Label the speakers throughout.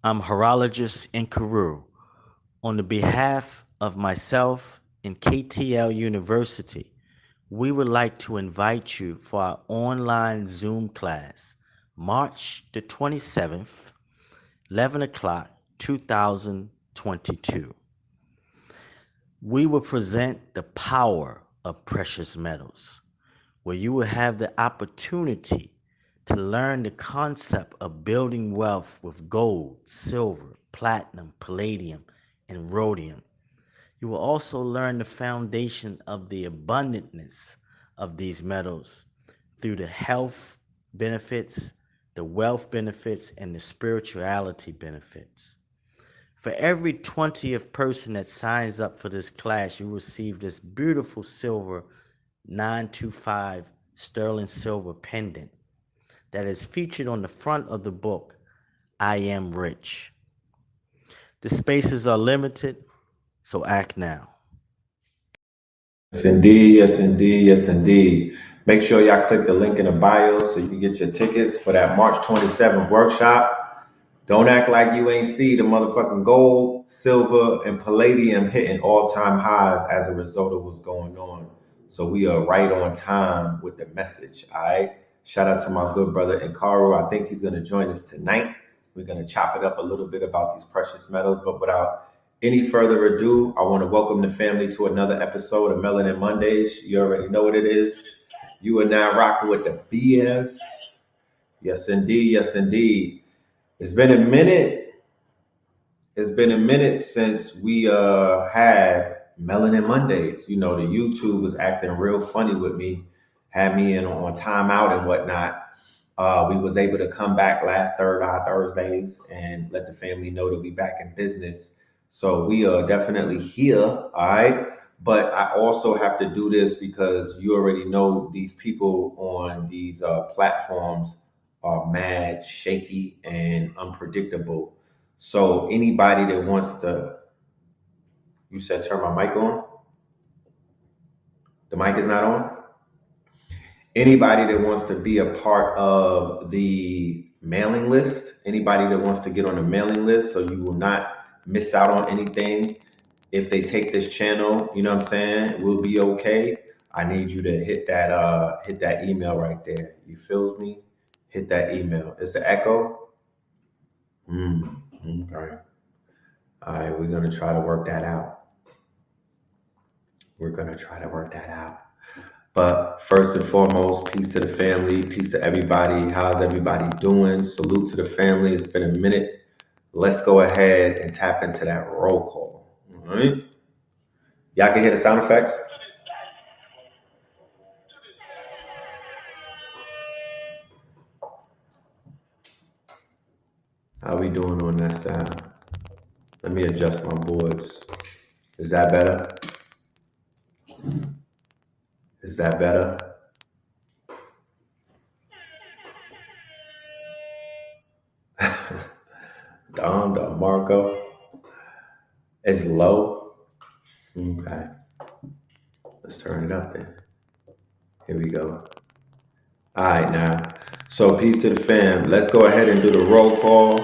Speaker 1: I'm horologist in Carew. On the behalf of myself and KTL University, we would like to invite you for our online Zoom class, March the 27th, 11 o'clock, 2022. We will present the power of precious metals, where you will have the opportunity to learn the concept of building wealth with gold, silver, platinum, palladium, and rhodium. You will also learn the foundation of the abundantness of these metals through the health benefits, the wealth benefits, and the spirituality benefits. For every 20th person that signs up for this class, you receive this beautiful silver 925 sterling silver pendant that is featured on the front of the book, I Am Rich. The spaces are limited, so act now.
Speaker 2: Yes, indeed. Yes, indeed. Yes, indeed. Make sure y'all click the link in the bio so you can get your tickets for that March 27th workshop. Don't act like you ain't see the motherfucking gold, silver, and palladium hitting all-time highs as a result of what's going on. So we are right on time with the message. All right. Shout out to my good brother Inkaru. I think he's going to join us tonight. We're going to chop it up a little bit about these precious metals, but without any further ado, I want to welcome the family to another episode of Melanin Mondays. You already know what it is. You are now rocking with the BS. Yes, indeed. Yes, indeed. It's been a minute. It's been a minute since we had Melanin Mondays. You know, the YouTube was acting real funny with me, had me in on timeout and whatnot. We was able to come back last Thursdays and let the family know that we back in business. So we are definitely here, all right? But I also have to do this because you already know these people on these platforms are mad, shaky, and unpredictable. So anybody that wants to, you said turn my mic on? The mic is not on? Anybody that wants to be a part of the mailing list, anybody that wants to get on the mailing list so you will not miss out on anything. If they take this channel, you know what I'm saying, we'll be okay. I need you to hit that email right there. You feels me? Hit that email. It's an echo. Okay. All right, we're gonna try to work that out. We're gonna try to work that out. But first and foremost, peace to the family, peace to everybody. How's everybody doing? Salute to the family. It's been a minute. Let's go ahead and tap into that roll call. All right. Y'all can hear the sound effects? How we doing on that side? Let me adjust my boards. Is that better? Is that better? Don Marco. It's low. Okay. Let's turn it up then. Here we go. All right now. So peace to the fam. Let's go ahead and do the roll call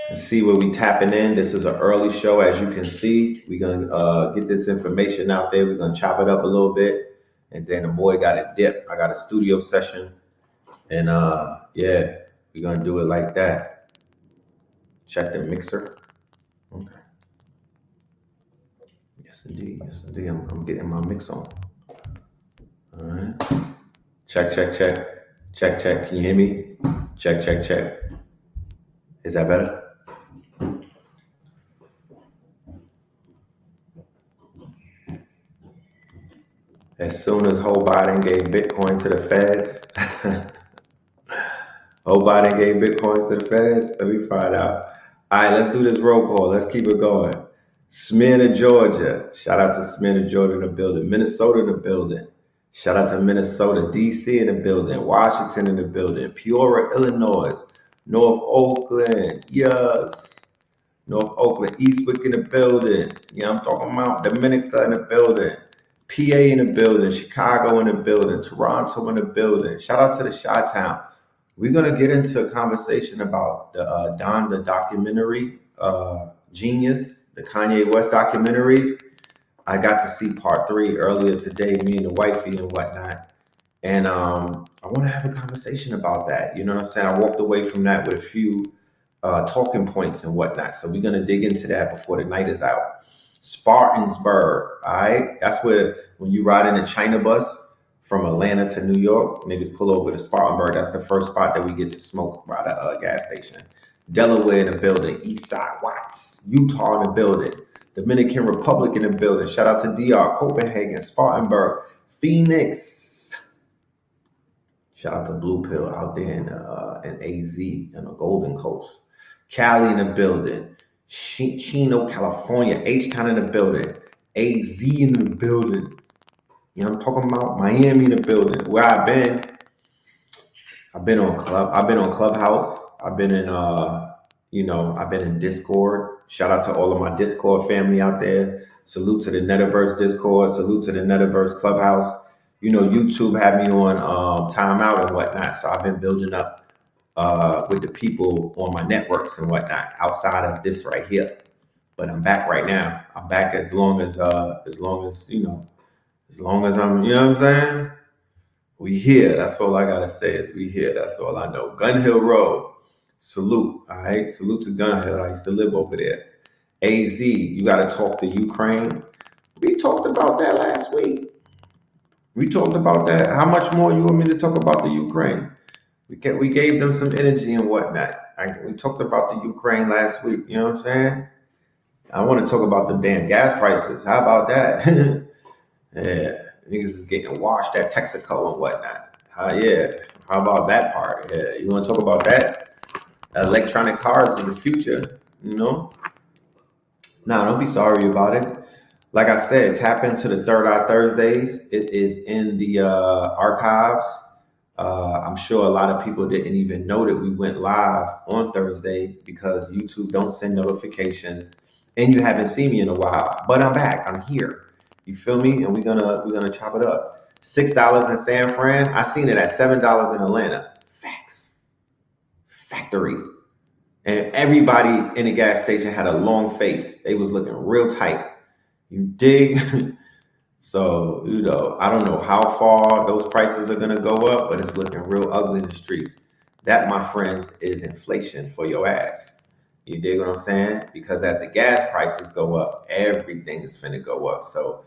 Speaker 2: and see where we tapping in. This is an early show, as you can see. We're gonna get this information out there. We're gonna chop it up a little bit, and then the boy got a dip. I got a studio session, and yeah, we're gonna do it like that. Check the mixer. Okay. Yes indeed. Yes indeed. I'm getting my mix on. All right. Check, check, check. Check, check. Can you hear me? Check, check, check. Is that better? As soon as Joe Biden gave Bitcoin to the feds, Joe Biden gave Bitcoins to the feds. Let me find out. All right, let's do this roll call. Let's keep it going. Smyrna, Georgia. Shout out to Smyrna, Georgia in the building. Minnesota in the building. Shout out to Minnesota, DC in the building. Washington in the building. Peoria, Illinois. North Oakland. Yes. North Oakland. Eastwick in the building. Yeah, I'm talking about Dominica in the building. PA in the building. Chicago in the building. Toronto in the building. Shout out to the Chi-Town. We're gonna get into a conversation about the documentary, Genius, the Kanye West documentary. I got to see part three earlier today, me and the wifey and whatnot. And I want to have a conversation about that. You know what I'm saying? I walked away from that with a few talking points and whatnot. So we're gonna dig into that before the night is out. Spartansburg, all right? That's where when you ride in a China bus from Atlanta to New York, niggas pull over to Spartanburg. That's the first spot that we get to smoke right at a gas station. Delaware in the building, Eastside Watts, Utah in the building, Dominican Republic in the building. Shout out to DR, Copenhagen, Spartanburg, Phoenix. Shout out to Blue Pill out there in AZ in the Golden Coast. Cali in the building. Chino, California. H-Town in the building. AZ in the building. You know what I'm talking about? Miami in the building. Where I've been on Clubhouse. I've been in I've been in Discord. Shout out to all of my Discord family out there. Salute to the Netaverse Discord. Salute to the Netaverse Clubhouse. You know, YouTube had me on timeout and whatnot. So I've been building up with the people on my networks and whatnot outside of this right here. But I'm back right now. I'm back as long as I'm, you know what I'm saying? We here. That's all I gotta say is we here. That's all I know. Gun Hill Road. Salute. All right. Salute to Gun Hill. I used to live over there. AZ, you gotta talk to Ukraine. We talked about that last week. We talked about that. How much more you want me to talk about the Ukraine? We gave them some energy and whatnot. We talked about the Ukraine last week. You know what I'm saying? I want to talk about the damn gas prices. How about that? Yeah, niggas is getting washed at Texaco and whatnot. Yeah, how about that part? Yeah, you want to talk about that? Electronic cars in the future, you know? Nah, don't be sorry about it. Like I said, tap into the Third Eye Thursdays. It is in the archives. I'm sure a lot of people didn't even know that we went live on Thursday because YouTube don't send notifications, and you haven't seen me in a while. But I'm back. I'm here. You feel me? And we're gonna chop it up. $6 in San Fran. I seen it at $7 in Atlanta. Facts. Factory. And everybody in the gas station had a long face. They was looking real tight. You dig? So, you know, I don't know how far those prices are going to go up, but it's looking real ugly in the streets. That, my friends, is inflation for your ass. You dig what I'm saying? Because as the gas prices go up, everything is finna go up. So,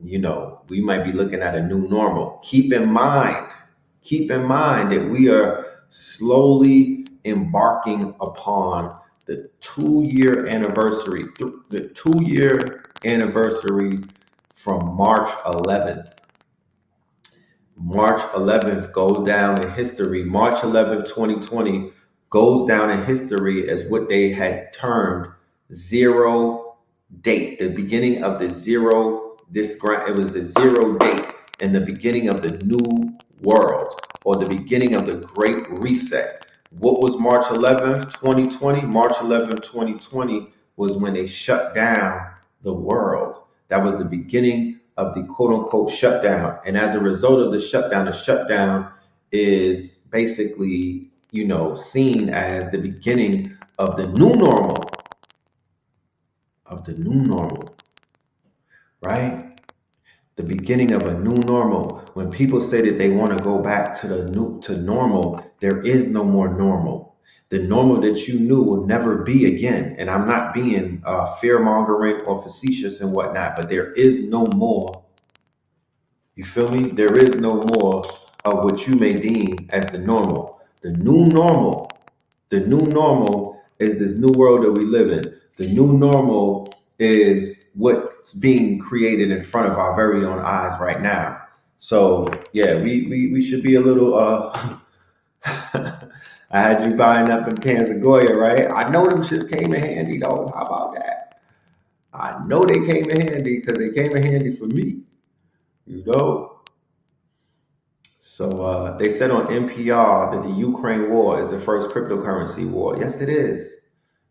Speaker 2: you know, we might be looking at a new normal. Keep in mind that we are slowly embarking upon the 2-year anniversary, from March 11th. March 11th goes down in history. March 11th, 2020 goes down in history as what they had termed zero date, the beginning of the zero, it was the zero date and the beginning of the new world or the beginning of the great reset. What was March 11th, 2020? March 11th, 2020 was when they shut down the world. That was the beginning of the quote unquote shutdown. And as a result of the shutdown is basically, you know, seen as the beginning of the new normal. Right? The beginning of a new normal. When people say that they want to go back to normal, there is no more normal. The normal that you knew will never be again. And I'm not being fear mongering or facetious and whatnot, but there is no more. You feel me? There is no more of what you may deem as the normal. The new normal is this new world that we live in. The new normal is what's being created in front of our very own eyes right now. So yeah, we should be a little I had you buying up in cans of Goya, right? I know them shits came in handy though. How about that? I know they came in handy because they came in handy for me. You know? So they said on NPR that the Ukraine war is the first cryptocurrency war. Yes, it is.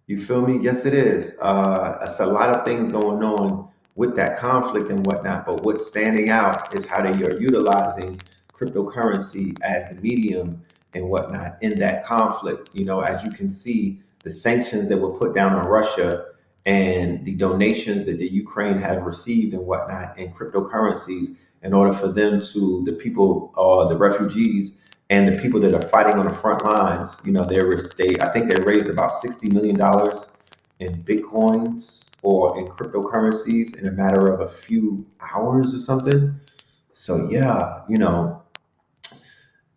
Speaker 2: You feel me? Yes, it is. It's a lot of things going on with that conflict and whatnot, but what's standing out is how they are utilizing cryptocurrency as the medium and whatnot in that conflict. As you can see, the sanctions that were put down on Russia and the donations that the Ukraine have received and whatnot in cryptocurrencies in order for them to, the people, the refugees, and the people that are fighting on the front lines, I think they raised about $60 million in bitcoins or in cryptocurrencies in a matter of a few hours or something. So yeah,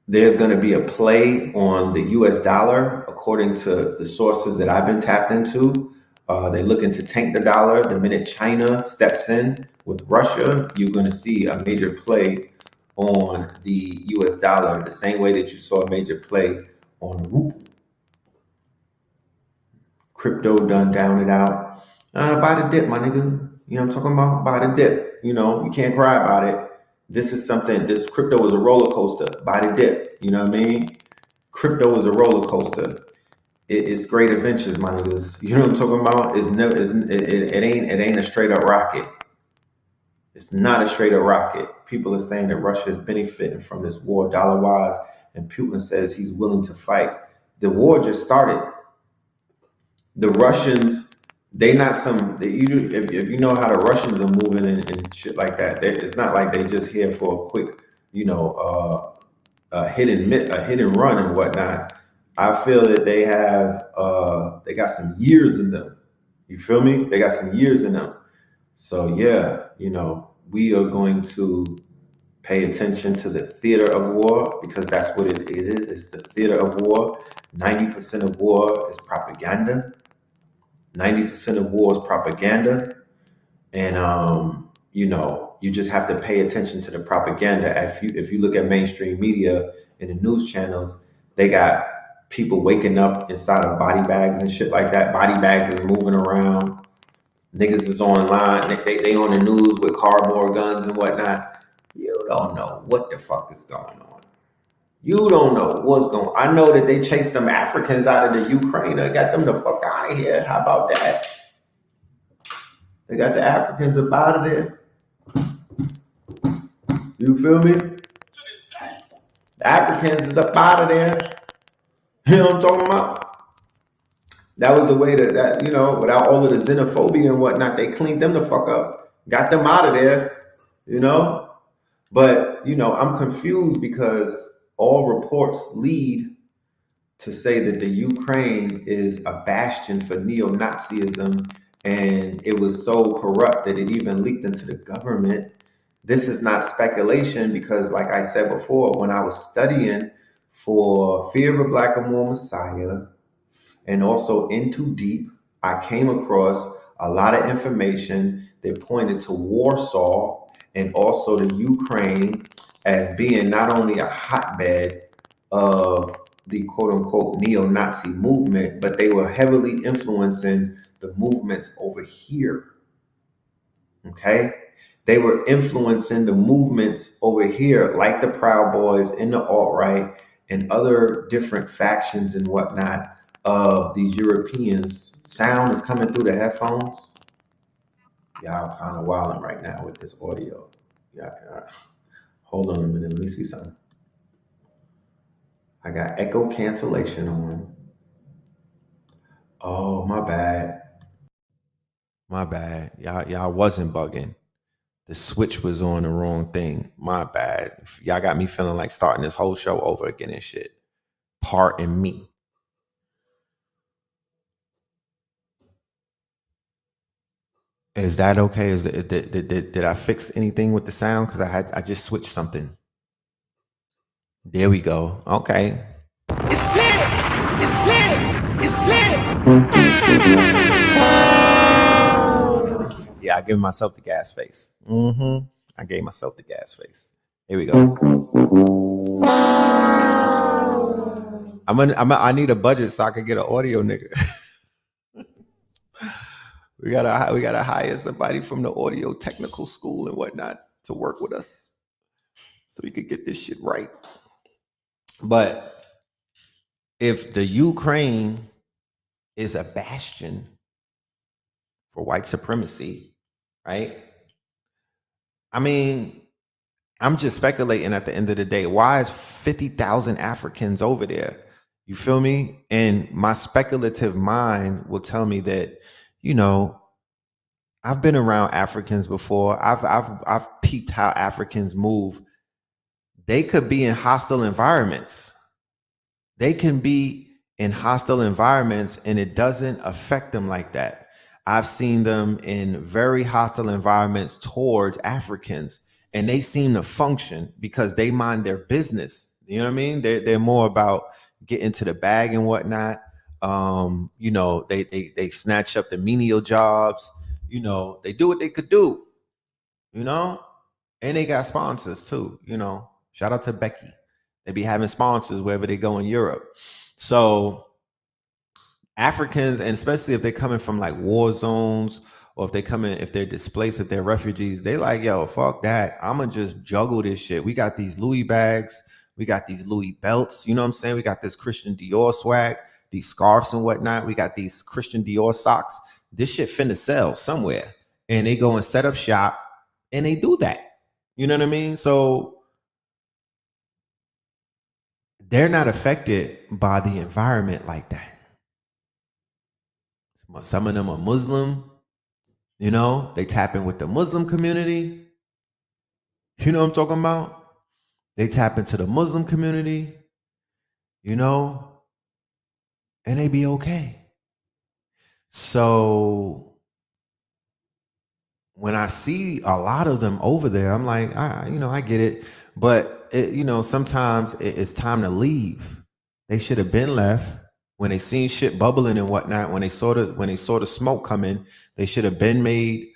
Speaker 2: there's going to be a play on the US dollar, according to the sources that I've been tapped into. They're looking to tank the dollar. The minute China steps in with Russia, you're going to see a major play on the US dollar, the same way that you saw a major play on the ruble. Crypto done down and out. Buy the dip, my nigga. You know what I'm talking about? Buy the dip. You can't cry about it. This crypto is a roller coaster. Buy the dip. You know what I mean? Crypto is a roller coaster. It's great adventures, my niggas. You know what I'm talking about? It ain't a straight up rocket. It's not a straight up rocket. People are saying that Russia is benefiting from this war dollar wise, and Putin says he's willing to fight. The war just started. The Russians, they not some. If you know how the Russians are moving and shit like that, it's not like they just here for a quick, a hit and run and whatnot. I feel that they got some years in them. You feel me? They got some years in them. So yeah, we are going to pay attention to the theater of war, because that's what it is. It's the theater of war. 90% of war is propaganda. 90% of war is propaganda. And you just have to pay attention to the propaganda. If you look at mainstream media and the news channels, they got people waking up inside of body bags and shit like that. Body bags is moving around. Niggas is online. They on the news with cardboard guns and whatnot. You don't know what the fuck is going on. You don't know what's going on. I know that they chased them Africans out of the Ukraine. They got them the fuck out of here. How about that? They got the Africans up out of there. You feel me? The Africans is up out of there. You know what I'm talking about? That was the way that without all of the xenophobia and whatnot, they cleaned them the fuck up. Got them out of there, But, I'm confused because all reports lead to say that the Ukraine is a bastion for neo-Nazism, and it was so corrupt that it even leaked into the government. This is not speculation, because like I said before, when I was studying for Fear of a Black and More Messiah and also Into Deep, I came across a lot of information that pointed to Warsaw and also the Ukraine as being not only a hotbed of the quote unquote neo-Nazi movement, but they were heavily influencing the movements over here. Okay? They were influencing the movements over here, like the Proud Boys and the alt-right and other different factions and whatnot of these Europeans. Sound is coming through the headphones. Y'all kind of wilding right now with this audio. Yeah, hold on a minute. Let me see something. I got echo cancellation on. Oh, my bad. My bad. Y'all wasn't bugging. The switch was on the wrong thing. My bad. Y'all got me feeling like starting this whole show over again and shit. Pardon me. Is that okay? Did I fix anything with the sound? Because I just switched something. There we go. Okay.
Speaker 3: It's lit. It's lit. It's lit.
Speaker 2: Yeah, I gave myself the gas face. I gave myself the gas face. Here we go. I need a budget so I can get an audio nigga. we gotta hire somebody from the audio technical school and whatnot to work with us so we could get this shit right. But if the Ukraine is a bastion for white supremacy, right? I mean, I'm just speculating at the end of the day. Why is 50,000 Africans over there? You feel me? And my speculative mind will tell me that, you know, I've been around Africans before. I've peeped how Africans move. They could be in hostile environments. They can be in hostile environments and it doesn't affect them like that. I've seen them in very hostile environments towards Africans and they seem to function because they mind their business. You know what I mean? They're more about getting to the bag and whatnot. You know, they snatch up the menial jobs. You know, they do what they could do, you know, and they got sponsors too, you know. Shout out to Becky. They be having sponsors wherever they go in Europe. So Africans, and especially if they're coming from like war zones, or if they're displaced, if they're refugees, they like, yo, fuck that. I'ma just juggle this shit. We got these Louis bags, we got these Louis belts, you know what I'm saying? We got this Christian Dior swag, these scarves and whatnot. We got these Christian Dior socks. This shit finna sell somewhere. And they go and set up shop and they do that. You know what I mean? So they're not affected by the environment like that. Some of them are Muslim, you know, they tap in with the Muslim community. You know what I'm talking about? They tap into the Muslim community, you know, and they be okay. So when I see a lot of them over there, I'm like, I get it. But, sometimes it's time to leave. They should have been left when they seen shit bubbling and whatnot. When they saw the smoke coming, they should have been made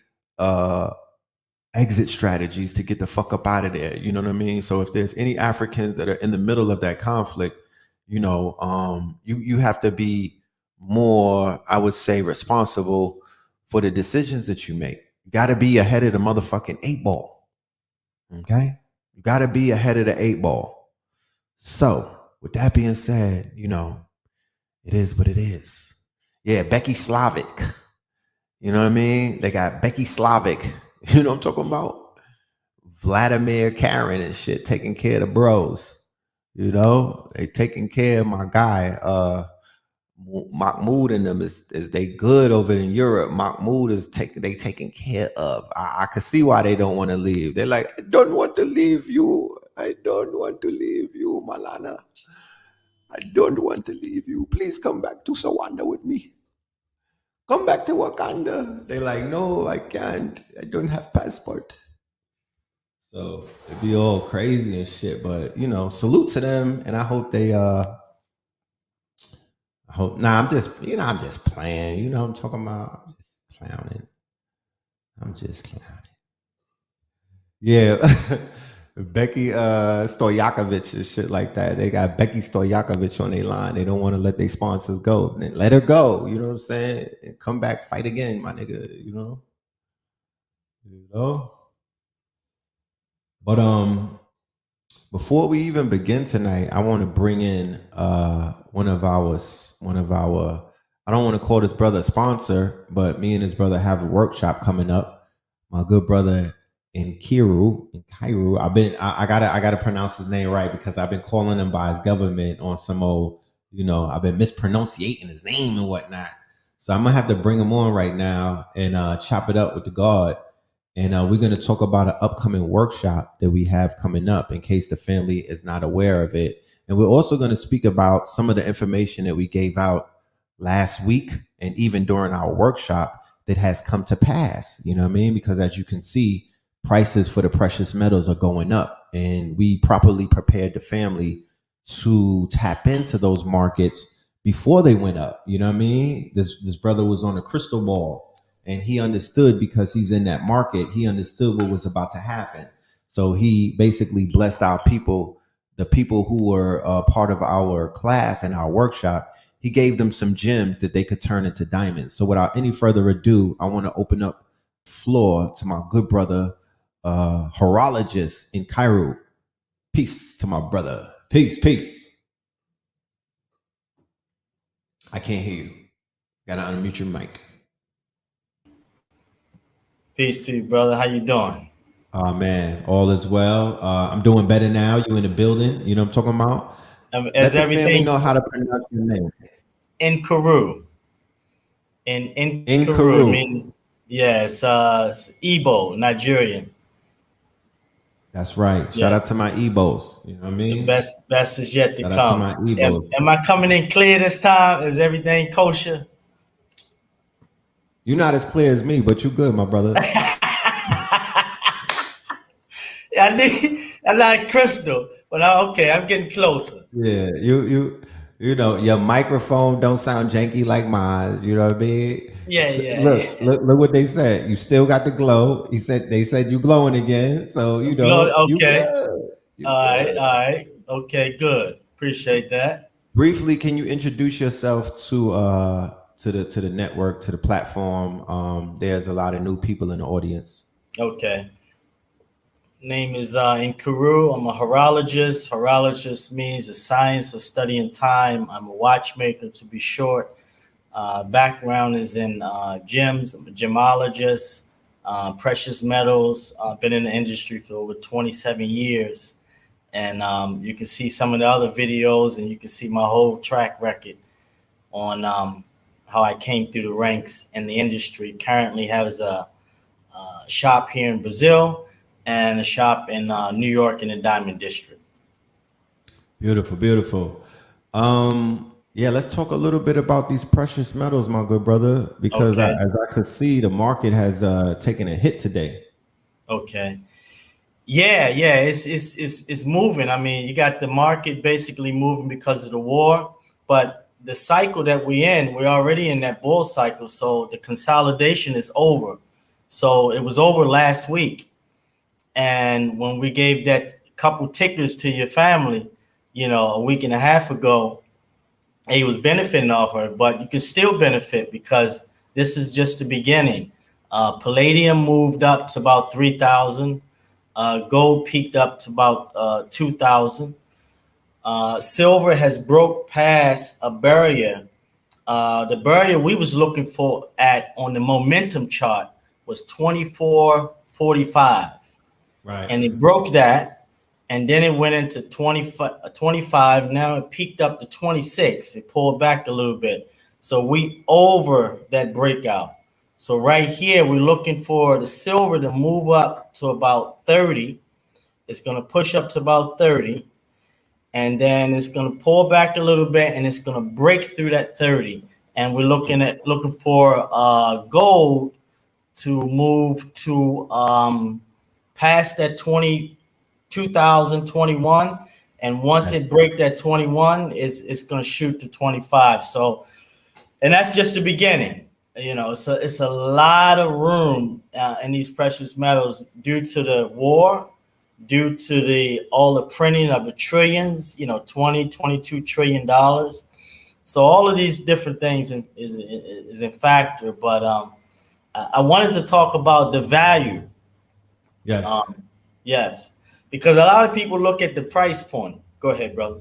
Speaker 2: exit strategies to get the fuck up out of there. You know what I mean? So if there's any Africans that are in the middle of that conflict, you have to be more, I would say, responsible for the decisions that you make. You got to be ahead of the motherfucking 8 ball. Okay? You got to be ahead of the 8 ball. So with that being said, it is what it is. Yeah, Becky Slavic. You know what I mean? They got Becky Slavic. You know what I'm talking about? Vladimir Karen and shit taking care of the bros. You know, they taking care of my guy. Mahmoud and them is they good over in Europe. Mahmoud is taken care of. I can see why they don't want to leave. They're like, I don't want to leave you. I don't want to leave you, Malana. I don't want to leave you. Please come back to Sawanda with me. Come back to Wakanda. They're like, no, I can't. I don't have passport. So it'd be all crazy and shit. But salute to them, and I hope they I'm just playing. You know what I'm talking about? I'm just clowning. I'm just clowning. Yeah. Becky Stojakovic and shit like that. They got Becky Stojakovic on their line. They don't want to let their sponsors go. Let her go. You know what I'm saying? And come back, fight again, my nigga. You know? But before we even begin tonight, I want to bring in one of our I don't want to call this brother a sponsor, but me and his brother have a workshop coming up. My good brother in Cairo. I gotta pronounce his name right because I've been calling him by his government on some old, I've been mispronunciating his name and whatnot. So I'm gonna have to bring him on right now and chop it up with the God. And we're going to talk about an upcoming workshop that we have coming up in case the family is not aware of it. And we're also going to speak about some of the information that we gave out last week and even during our workshop that has come to pass. You know what I mean? Because as you can see, prices for the precious metals are going up, and we properly prepared the family to tap into those markets before they went up. You know what I mean? This brother was on a crystal ball, and he understood because he's in that market. He understood what was about to happen. So he basically blessed our people, the people who were part of our class and our workshop. He gave them some gems that they could turn into diamonds. So without any further ado, I want to open up the floor to my good brother, horologist in Cairo. Peace to my brother. Peace, peace. I can't hear you. Gotta unmute your mic.
Speaker 1: Peace to you, brother. How you doing?
Speaker 2: Oh man, all is well. I'm doing better now. You in the building? You know what I'm talking about?
Speaker 1: Is
Speaker 2: Let the family know
Speaker 1: everything
Speaker 2: how to pronounce your name.
Speaker 1: in Kuru? In
Speaker 2: In
Speaker 1: Kuru, it
Speaker 2: Karu.
Speaker 1: means yes, it's Igbo, Nigerian.
Speaker 2: That's right. Shout out
Speaker 1: Yes,
Speaker 2: to my Ebos. You know what I
Speaker 1: the
Speaker 2: mean?
Speaker 1: best is yet to
Speaker 2: Shout out to my
Speaker 1: come.
Speaker 2: Ebos.
Speaker 1: Am I coming in clear this time? Is everything kosher?
Speaker 2: You're not as clear as me, but you good, my brother.
Speaker 1: Yeah, I'm not crystal, but okay, I'm getting closer.
Speaker 2: Yeah, you know your microphone don't sound janky like mine. You know what I mean?
Speaker 1: Yeah,
Speaker 2: Look,
Speaker 1: yeah.
Speaker 2: look what they said. You still got the glow. They said you glowing again. So you know you
Speaker 1: Okay.
Speaker 2: good. You
Speaker 1: All right.
Speaker 2: good.
Speaker 1: All right. Okay. Good. Appreciate that.
Speaker 2: Briefly, can you introduce yourself to the network, to the platform? There's a lot of new people in the audience.
Speaker 1: Okay. Name is Nkuru. I'm a horologist. Horologist means the science of studying time. I'm a watchmaker, to be short. Background is in gems. I'm a gemologist, precious metals. Been in the industry for over 27 years. And you can see some of the other videos, and you can see my whole track record on how I came through the ranks in the industry. Currently has a shop here in Brazil and a shop in New York in the Diamond District.
Speaker 2: Beautiful, beautiful. Yeah, let's talk a little bit about these precious metals, my good brother, because
Speaker 1: Okay.
Speaker 2: as I could see, the market has taken a hit today.
Speaker 1: Okay. Yeah, yeah, it's moving. I mean, you got the market basically moving because of the war, but the cycle that we're in, we're already in that bull cycle. So the consolidation is over. So it was over last week. And when we gave that couple tickers to your family, a week and a half ago, he was benefiting off of it, but you can still benefit because this is just the beginning. Palladium moved up to about 3,000. Gold peaked up to about 2,000. Silver has broke past a barrier. The barrier we was looking for at on the momentum chart was 24.45,
Speaker 2: Right.
Speaker 1: and it broke that, and then it went into 25. Now it peaked up to 26. It pulled back a little bit, so we over that breakout. So right here we're looking for the silver to move up to about 30. It's going to push up to about 30, and then it's going to pull back a little bit, and it's going to break through that 30. And we're looking for gold to move to past that 2021, and once
Speaker 2: Yes.
Speaker 1: it break that 21, it's going to shoot to 25. So, and that's just the beginning. It's a lot of room in these precious metals due to the war, due to the all the printing of the trillions, 20, 22 trillion dollars. So all of these different things is in factor. But I wanted to talk about the value.
Speaker 2: Yes.
Speaker 1: Yes, because a lot of people look at the price point. Go ahead, brother.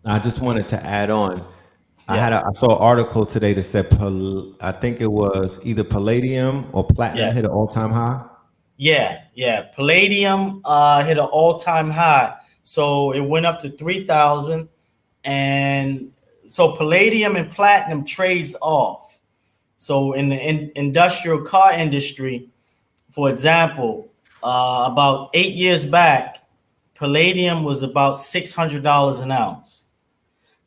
Speaker 2: I just wanted to add on.
Speaker 1: Yes,
Speaker 2: I saw an article today that said I think it was either palladium or platinum hit
Speaker 1: yes,
Speaker 2: an all time high.
Speaker 1: yeah, yeah. Palladium hit an all-time high, so it went up to 3,000, and so palladium and platinum trades off. So in the industrial car industry, for example, about 8 years back, palladium was about $600 an ounce.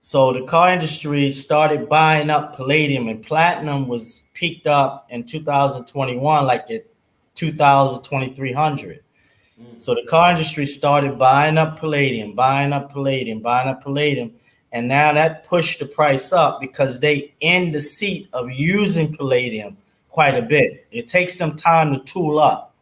Speaker 1: So the car industry started buying up palladium, and platinum was peaked up in 2021, like at 2,000, 2,300. So the car industry started buying up palladium, buying up palladium, buying up palladium. And now that pushed the price up because they in the seat of using palladium quite a bit. It takes them time to tool up.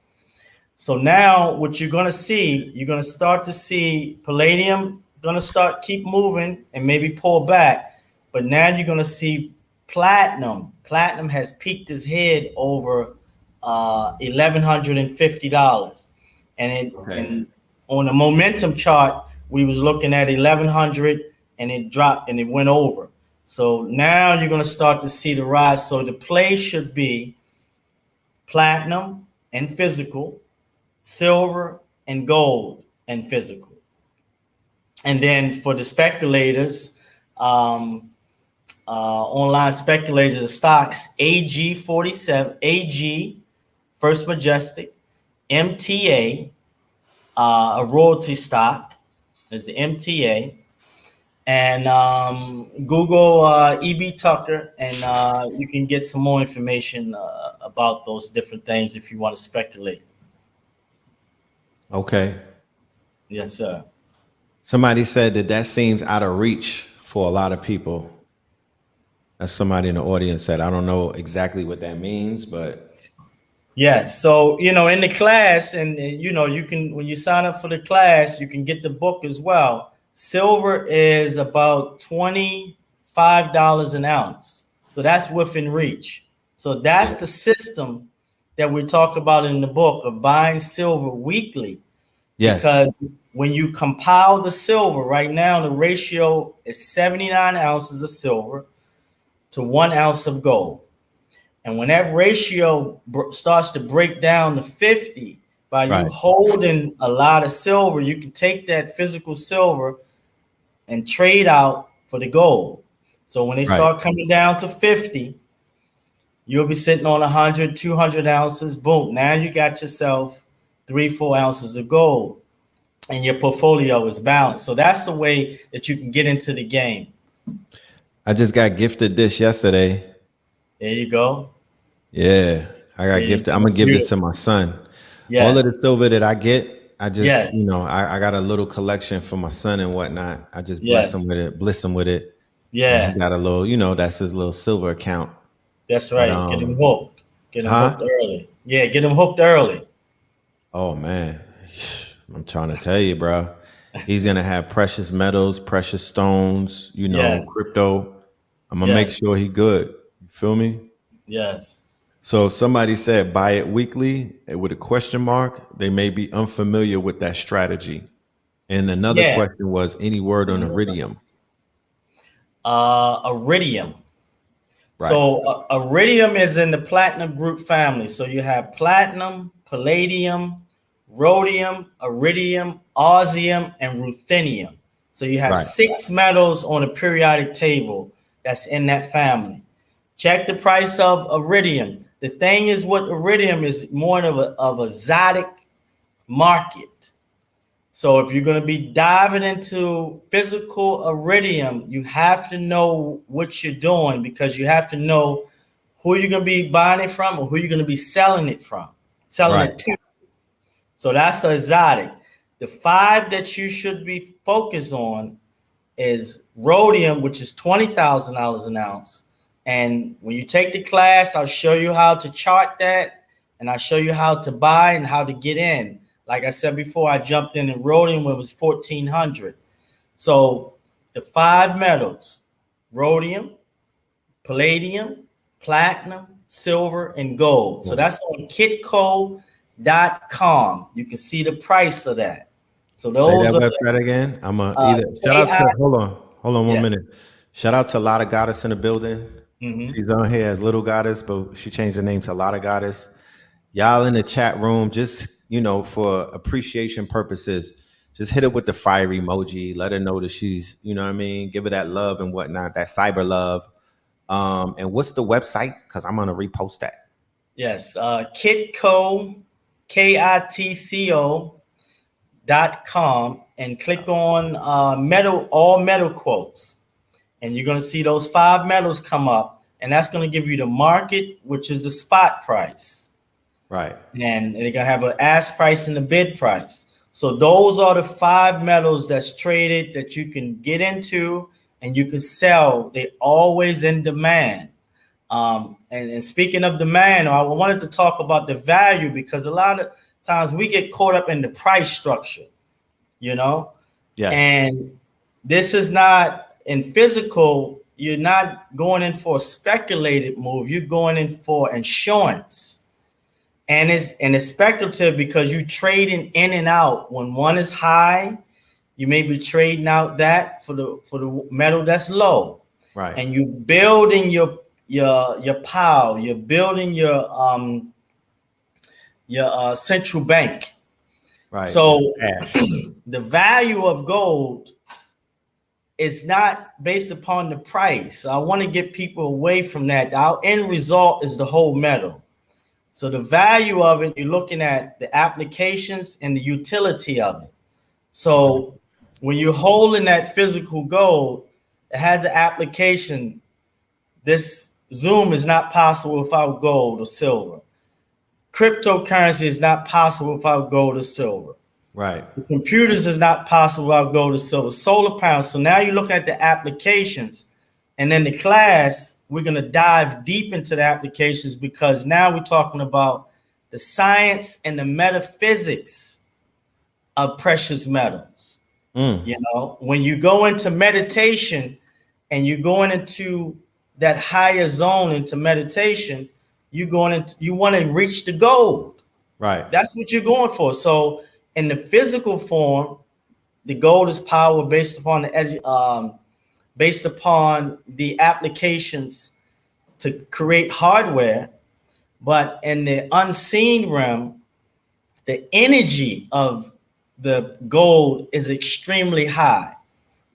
Speaker 1: So now what you're going to start to see palladium going to start keep moving and maybe pull back. But now you're going to see platinum. Platinum has peaked its head over $1,150.
Speaker 2: Okay.
Speaker 1: And on the momentum chart, we was looking at 1,100, and it dropped and it went over. So now you're going to start to see the rise. So the play should be platinum and physical, silver, and gold and physical. And then for the speculators, online speculators of stocks, AG47, AG, First Majestic, MTA, a royalty stock is the MTA, and Google EB Tucker, and you can get some more information about those different things if you want to speculate.
Speaker 2: Okay.
Speaker 1: Yes, sir.
Speaker 2: Somebody said that seems out of reach for a lot of people. That's somebody in the audience said. I don't know exactly what that means, but
Speaker 1: Yes. So, in the class, and you can, when you sign up for the class, you can get the book as well. Silver is about $25 an ounce. So that's within reach. So that's the system that we talk about in the book of buying silver weekly.
Speaker 2: yes,
Speaker 1: Because when you compile the silver, right now the ratio is 79 ounces of silver to 1 ounce of gold. And when that ratio starts to break down to 50, by you
Speaker 2: right,
Speaker 1: holding a lot of silver, you can take that physical silver and trade out for the gold. So when they
Speaker 2: right.
Speaker 1: start coming down to 50, you'll be sitting on 100, 200 ounces. Boom. Now you got yourself 3-4 ounces of gold and your portfolio is balanced. So that's the way that you can get into the game.
Speaker 2: I just got gifted this yesterday.
Speaker 1: There you go.
Speaker 2: Yeah, I got gifted. I'm gonna give this to my son. All of the
Speaker 1: Yes.
Speaker 2: silver that I get, I just,
Speaker 1: Yes.
Speaker 2: I got a little collection for my son and whatnot. I just bless him
Speaker 1: Yes.
Speaker 2: with it, bliss him with it. And he
Speaker 1: Yeah.
Speaker 2: got a little, that's his little silver account.
Speaker 1: That's
Speaker 2: But
Speaker 1: right. Get him hooked. Get him
Speaker 2: huh?
Speaker 1: hooked early. Yeah, get him hooked early.
Speaker 2: Oh man, I'm trying to tell you, bro. He's gonna have precious metals, precious stones,
Speaker 1: Yes.
Speaker 2: crypto. I'm gonna make
Speaker 1: Yes.
Speaker 2: sure he good. You feel me?
Speaker 1: Yes.
Speaker 2: So somebody said buy it weekly with a question mark. They may be unfamiliar with that strategy. And another
Speaker 1: Yeah.
Speaker 2: question was any word on iridium?
Speaker 1: Iridium.
Speaker 2: Right,
Speaker 1: So iridium is in the platinum group family. So you have platinum, palladium, rhodium, iridium, osmium, and ruthenium. So you have
Speaker 2: right,
Speaker 1: 6 metals on a periodic table that's in that family. Check the price of iridium. The thing is, what iridium is more of a exotic market. So if you're going to be diving into physical iridium, you have to know what you're doing, because you have to know who you're going to be buying it from or who you're going to be selling it
Speaker 2: right,
Speaker 1: to. So that's exotic. The 5 that you should be focused on is rhodium, which is $20,000 an ounce. And when you take the class, I'll show you how to chart that, and I'll show you how to buy and how to get in. Like I said before, I jumped in and rhodium when it was 1,400. So the 5 metals: rhodium, palladium, platinum, silver, and gold. So that's on kitco.com. You can see the price of that. So
Speaker 2: Say
Speaker 1: those
Speaker 2: that
Speaker 1: are
Speaker 2: website again. I'm either shout out
Speaker 1: AI.
Speaker 2: to hold on 1
Speaker 1: Yes.
Speaker 2: minute. Shout out to Lotta Goddess in the building.
Speaker 1: Mm-hmm.
Speaker 2: She's on here as Little Goddess, but she changed her name to Lotta Goddess. Y'all in the chat room, just for appreciation purposes, just hit her with the fire emoji. Let her know that she's, you know what I mean. Give her that love and whatnot, that cyber love. And what's the website? Because I'm gonna repost that.
Speaker 1: Yes, kitco, kitco.com, and click on all metal quotes, and you're going to see those 5 metals come up, and that's going to give you the market, which is the spot price,
Speaker 2: Right.
Speaker 1: and they're going to have an ask price and a bid price. So those are the 5 metals that's traded that you can get into and you can sell. They're always in demand. And speaking of demand, I wanted to talk about the value, because a lot of times we get caught up in the price structure,
Speaker 2: Yes.
Speaker 1: and this is not in physical. You're not going in for a speculated move. You're going in for insurance, and it's speculative because you're trading in and out. When one is high, you may be trading out that for the metal that's low,
Speaker 2: Right.
Speaker 1: and you're building your pile. You're building your central bank.
Speaker 2: Right.
Speaker 1: So
Speaker 2: Ash.
Speaker 1: the value of gold is not based upon the price. So I want to get people away from that. Our end result is the whole metal. So the value of it, you're looking at the applications and the utility of it. So when you're holding that physical gold, it has an application. This Zoom is not possible without gold or silver. Cryptocurrency is not possible without gold or silver.
Speaker 2: Right.
Speaker 1: The computers is not possible without gold or silver. Solar panels. So now you look at the applications, and in the class, we're going to dive deep into the applications because now we're talking about the science and the metaphysics of precious metals. You know, when you go into meditation and you're going into that higher zone into meditation, you want to reach the gold.
Speaker 2: Right.
Speaker 1: That's what you're going for. So in the physical form, the gold is power based upon based upon the applications to create hardware. But in the unseen realm, the energy of the gold is extremely high.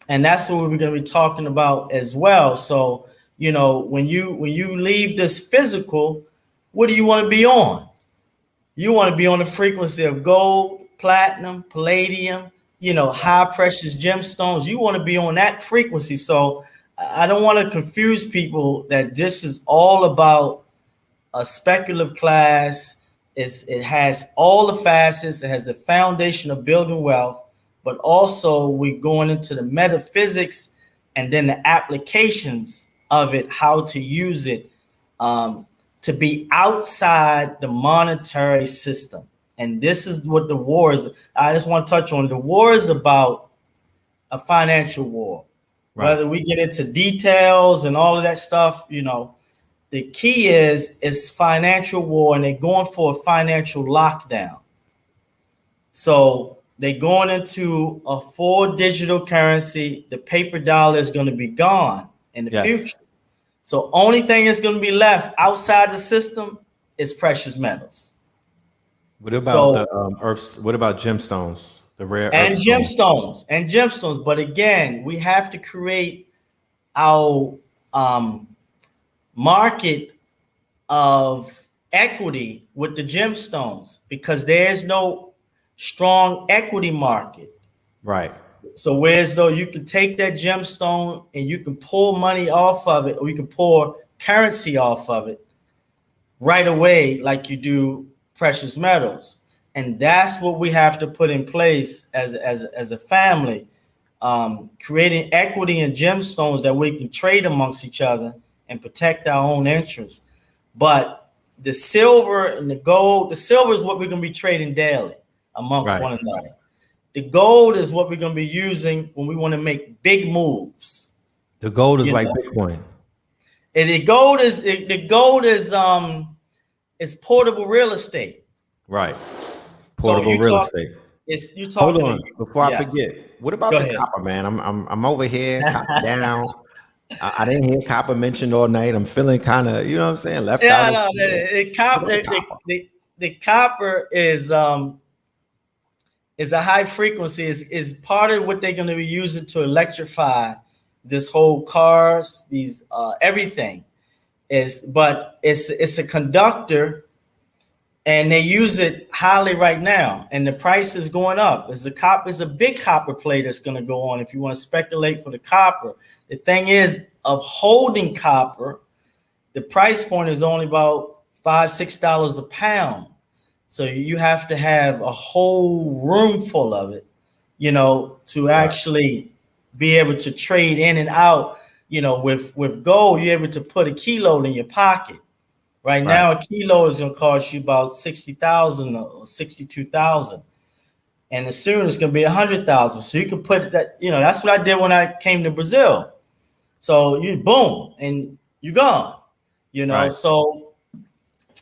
Speaker 1: And that's what we're going to be talking about as well. So, you know, when you leave this physical, what do you want to be on? You want to be on the frequency of gold, platinum, palladium, you know, high precious gemstones. You want to be on that frequency. So I don't want to confuse people that this is all about a speculative class. It has all the facets. It has the foundation of building wealth, but also we're going into the metaphysics and then the applications of it, how to use it to be outside the monetary system. And this is what the war is. I just want to touch on the war is about a financial war. Right. Whether we get into details and all of that stuff, you know, the key is financial war, and they're going for a financial lockdown. So they're going into a full digital currency. The paper dollar is going to be gone in the future. So only thing that's going to be left outside the system is precious metals.
Speaker 2: What about the earths? What about gemstones? The rare
Speaker 1: and
Speaker 2: gemstones.
Speaker 1: But again, we have to create our market of equity with the gemstones because there's no strong equity market.
Speaker 2: Right.
Speaker 1: So whereas though you can take that gemstone and you can pull money off of it, or you can pull currency off of it right away, like you do precious metals. And that's what we have to put in place as a family, creating equity in gemstones that we can trade amongst each other and protect our own interests. But the silver and the gold, the silver is what we're going to be trading daily amongst one another. The gold is what we're going to be using when we want to make big moves.
Speaker 2: The gold is like Bitcoin.
Speaker 1: And the gold is portable real estate.
Speaker 2: Right. Portable real estate.
Speaker 1: You talking.
Speaker 2: Hold on, before I forget. What about the copper, man? I'm over here, copper down. I didn't hear copper mentioned all night. I'm feeling kind of, you know what I'm saying, left out.
Speaker 1: No, the copper is a high frequency. Is part of what they're going to be using to electrify this whole cars, these everything. But it's a conductor, and they use it highly right now, and the price is going up. It's a big copper play that's going to go on. If you want to speculate for the copper, the thing is of holding copper, the price point is only about $5-6 a pound. So you have to have a whole room full of it, you know, to actually be able to trade in and out. You know, with gold, you're able to put a kilo in your pocket. Right now, a kilo is going to cost you about 60,000 or 62,000, and as soon it's going to be 100,000. So you can put that. You know, that's what I did when I came to Brazil. So you boom, and you're gone. You know, so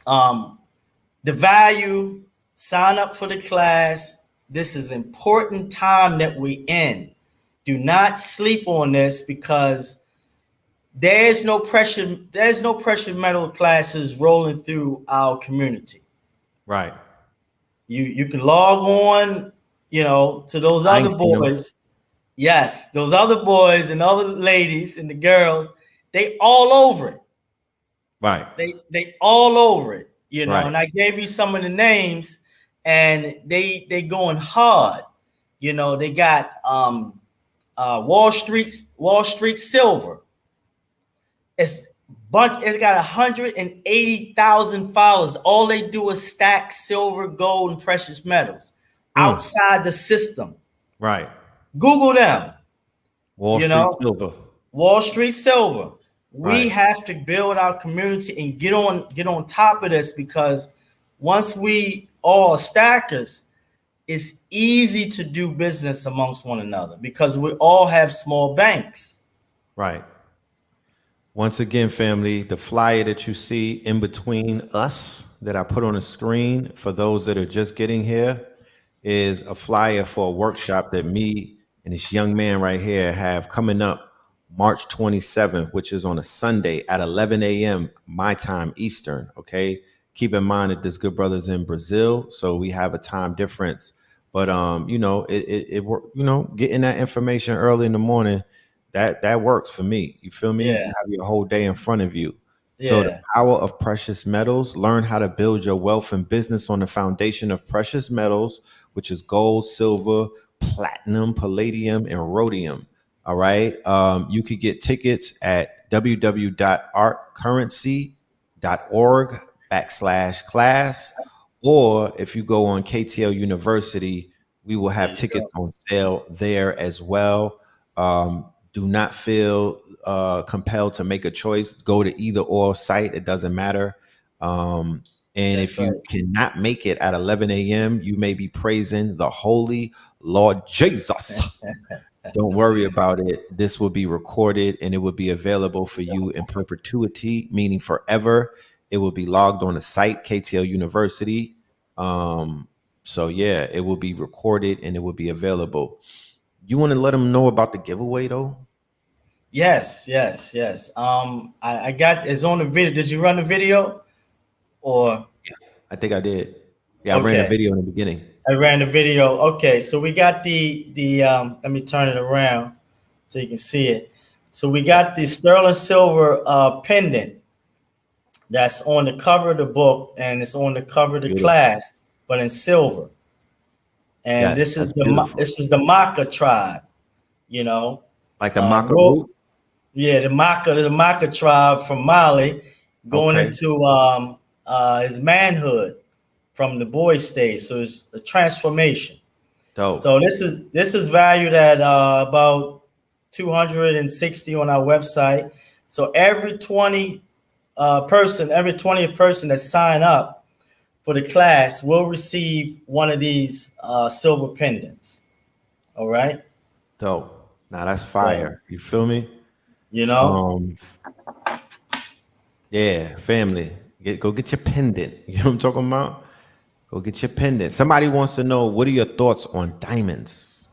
Speaker 1: the value. Sign up for the class. This is important time that we in. Do not sleep on this because there's no precious metal classes rolling through our community.
Speaker 2: Right.
Speaker 1: You can log on
Speaker 3: to those
Speaker 1: I ain't
Speaker 3: other
Speaker 1: seen them.
Speaker 3: boys, yes, those other boys and other ladies and the girls, they all over it.
Speaker 1: Right.
Speaker 3: They all over it,
Speaker 1: Right.
Speaker 3: and I gave you some of the names, and they going hard. They got Wall Street Silver. It's got 180,000 followers. All they do is stack silver, gold, and precious metals outside the system.
Speaker 1: Right.
Speaker 3: Google them.
Speaker 1: Wall
Speaker 3: You
Speaker 1: Street
Speaker 3: know,
Speaker 1: Silver.
Speaker 3: Wall Street Silver. We
Speaker 1: Right.
Speaker 3: have to build our community and get on top of this, because once we all stackers, it's easy to do business amongst one another because we all have small banks.
Speaker 1: Right. Once again, family, the flyer that you see in between us that I put on the screen for those that are just getting here is a flyer for a workshop that me and this young man right here have coming up March 27th, which is on a Sunday at 11 a.m. my time Eastern. Okay. Keep in mind that this good brother's in Brazil, so we have a time difference. But getting that information early in the morning, that works for me. You feel me? You
Speaker 3: Yeah,
Speaker 1: have your whole day in front of you. So the
Speaker 3: yeah,
Speaker 1: power of precious metals, learn how to build your wealth and business on the foundation of precious metals, which is gold, silver, platinum, palladium, and rhodium. All right. You could get tickets at www.artcurrency.org/class. Or if you go on KTL University, we will
Speaker 3: there
Speaker 1: have
Speaker 3: you
Speaker 1: tickets
Speaker 3: go.
Speaker 1: on sale there as well. Do not feel compelled to make a choice. Go to either or site. It doesn't matter. And
Speaker 3: That's
Speaker 1: if you
Speaker 3: right.
Speaker 1: cannot make it at 11 a.m., you may be praising the Holy Lord Jesus. Don't worry about it. This will be recorded and it will be available for you in perpetuity, meaning forever. It will be logged on the site, KTL University. So yeah, it will be recorded and it will be available. You want to let them know about the giveaway though?
Speaker 3: Yes, yes, yes. I got it's on the video. Did you run the video or
Speaker 1: I think I did. Yeah, I ran a
Speaker 3: okay?
Speaker 1: video in the beginning.
Speaker 3: I ran the video. Okay, so we got the let me turn it around so you can see it. So we got the sterling silver pendant that's on the cover of the book, and it's on the cover of the
Speaker 1: Beautiful.
Speaker 3: class, but in silver. And
Speaker 1: Yes,
Speaker 3: this
Speaker 1: that's
Speaker 3: is
Speaker 1: beautiful.
Speaker 3: the Maka tribe. You know,
Speaker 1: Like the
Speaker 3: uh,
Speaker 1: maca
Speaker 3: ro-
Speaker 1: root.
Speaker 3: yeah, the Maka tribe from Mali, going
Speaker 1: Okay,
Speaker 3: into his manhood from the boy stage. So it's a transformation. So
Speaker 1: dope.
Speaker 3: this is valued at about 260 on our website. So every 20th person that sign up for the class will receive one of these silver pendants. All right.
Speaker 1: Dope. Now that's
Speaker 3: So
Speaker 1: fire. You feel me?
Speaker 3: you know,
Speaker 1: Um, yeah, family. Go get your pendant. You know what I'm talking about? Go get your pendant. Somebody wants to know, what are your thoughts on diamonds?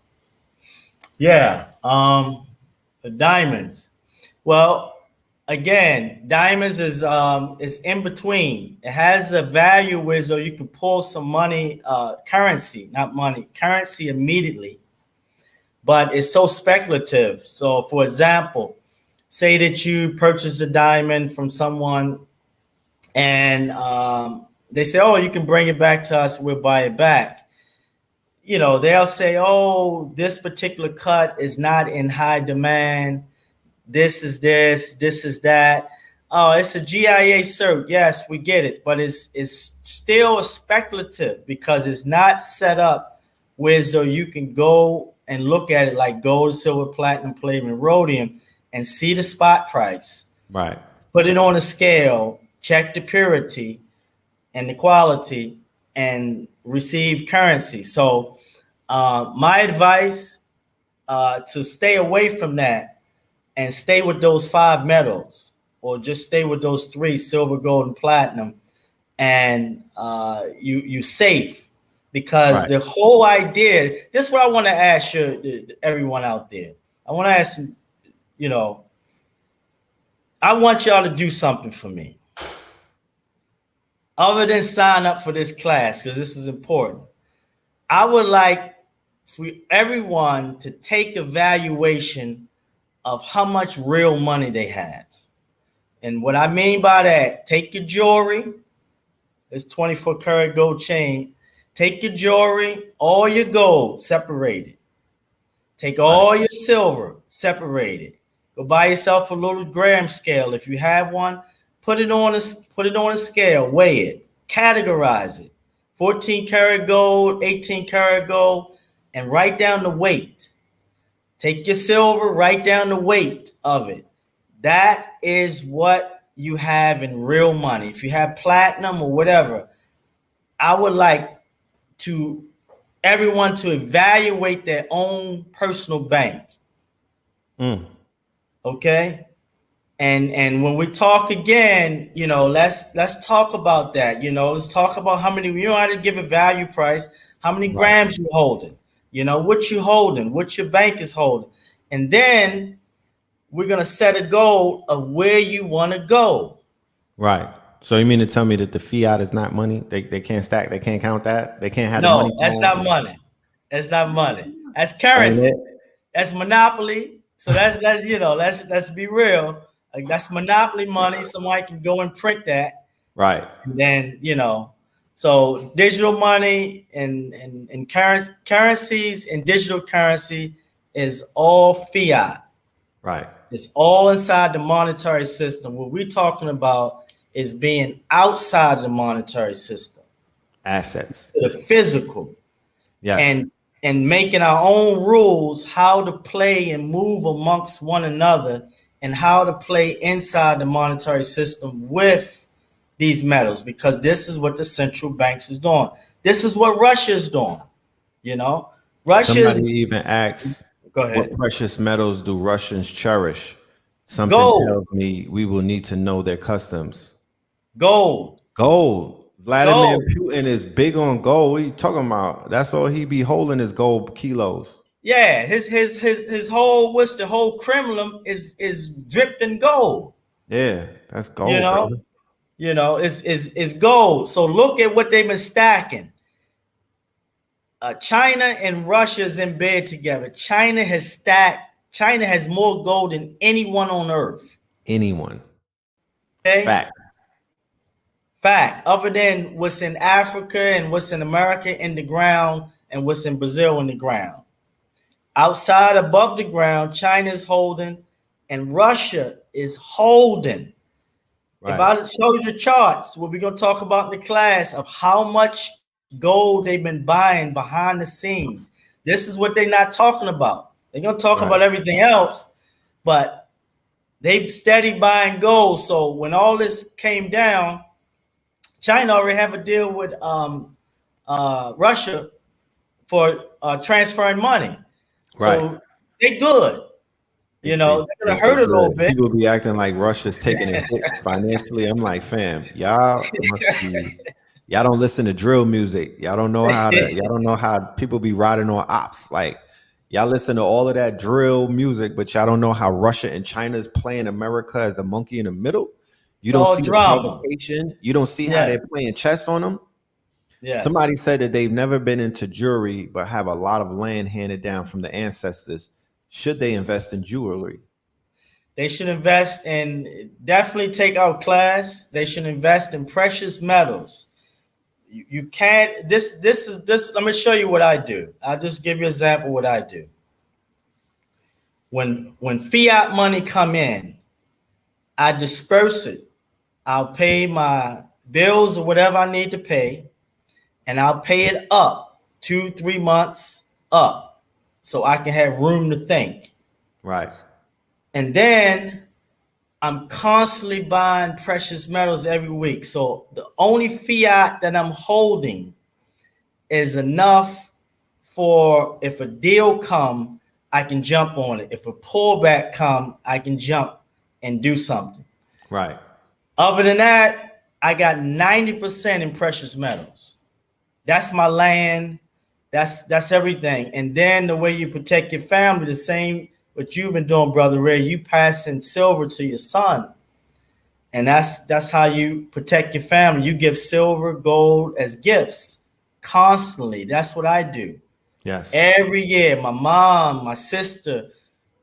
Speaker 3: yeah. The diamonds. Well, again, diamonds is in between. It has a value where so you can pull some money, currency, not money, currency immediately, but it's so speculative. So, for example, say that you purchase a diamond from someone, and they say, "Oh, you can bring it back to us. We'll buy it back." They'll say, "Oh, this particular cut is not in high demand. This is that." Oh, it's a GIA cert. Yes, we get it, but it's still speculative because it's not set up where so you can go and look at it like gold, silver, platinum, palladium, and rhodium and see the spot price,
Speaker 1: Right.
Speaker 3: put it on a scale, check the purity and the quality, and receive currency. So, my advice to stay away from that and stay with those five metals, or just stay with those three: silver, gold, and platinum, and you safe. Because
Speaker 1: Right.
Speaker 3: the whole idea, this is what I want to ask you, everyone out there. I want to ask you know, I want y'all to do something for me other than sign up for this class, because this is important. I would like for everyone to take a valuation of how much real money they have. And what I mean by that, take your jewelry, this 24 karat gold chain, take your jewelry, all your gold, separate it. Take all your silver, separate it. Go buy yourself a little gram scale if you have one. Put it on a scale, weigh it, categorize it. 14 karat gold, 18 karat gold, and write down the weight. Take your silver, write down the weight of it. That is what you have in real money. If you have platinum or whatever, I would like to everyone to evaluate their own personal bank. Okay? And when we talk again, let's talk about that. Let's talk about how many, you know how to give a value price, how many grams you holding, what you holding, what your bank is holding. And then we're going to set a goal of where you want to go.
Speaker 2: Right. So you mean to tell me that the fiat is not money? They can't stack, they can't count that? They can't have the money?
Speaker 3: No, that's not money. That's not money. That's currency. That's monopoly. So let's be real. Like, that's monopoly money. Somebody can go and print that.
Speaker 2: Right.
Speaker 3: And then, so digital money and currencies and digital currency is all fiat.
Speaker 2: Right.
Speaker 3: It's all inside the monetary system. What we're talking about is being outside the monetary system.
Speaker 2: Assets.
Speaker 3: The physical.
Speaker 2: Yes.
Speaker 3: And making our own rules, how to play and move amongst one another, and how to play inside the monetary system with these metals, because this is what the central banks is doing. This is what Russia is doing.
Speaker 2: Somebody even asks,
Speaker 3: go ahead,
Speaker 2: what precious metals do Russians cherish? Something tells me we will need to know their customs. Gold. Vladimir Putin is big on gold. What are you talking about? That's all he be holding is gold kilos.
Speaker 3: Yeah, his whole the whole Kremlin is dripped in gold.
Speaker 2: Yeah, that's gold.
Speaker 3: It's gold. So look at what they've been stacking. China and Russia is in bed together. China has more gold than anyone on earth.
Speaker 2: Anyone.
Speaker 3: Okay? Fact. Other than what's in Africa and what's in America in the ground and what's in Brazil in the ground. Outside, above the ground, China is holding and Russia is holding. Right. If I show you the charts, what we're going to talk about in the class of how much gold they've been buying behind the scenes. This is what they're not talking about. They're going to talk about everything else, but they steady buying gold. So when all this came down, China already have a deal with Russia for transferring money. Right. So they good. They're going to hurt a little bit.
Speaker 2: People be acting like Russia's taking a hit financially. I'm like, fam, y'all don't listen to drill music. Y'all don't know how people be riding on ops. Like, y'all listen to all of that drill music, but y'all don't know how Russia and China is playing America as the monkey in the middle. You don't see drama. The provocation. You don't see how they're playing chess on them. Yeah. Somebody said that they've never been into jewelry, but have a lot of land handed down from the ancestors. Should they invest in jewelry?
Speaker 3: They should invest in, definitely take our class. They should invest in precious metals. You can't, this, let me show you what I do. I'll just give you an example of what I do. When fiat money come in, I disperse it. I'll pay my bills or whatever I need to pay, and I'll pay it up 2-3 months up so I can have room to think.
Speaker 2: Right.
Speaker 3: And then I'm constantly buying precious metals every week. So the only fiat that I'm holding is enough for, if a deal come, I can jump on it. If a pullback come, I can jump and do something.
Speaker 2: Right.
Speaker 3: Other than that, I got 90% in precious metals. That's my land. That's everything. And then the way you protect your family, the same what you've been doing, Brother Ray, you passing silver to your son. And that's how you protect your family. You give silver, gold as gifts constantly. That's what I do.
Speaker 4: Yes.
Speaker 3: Every year, my mom, my sister.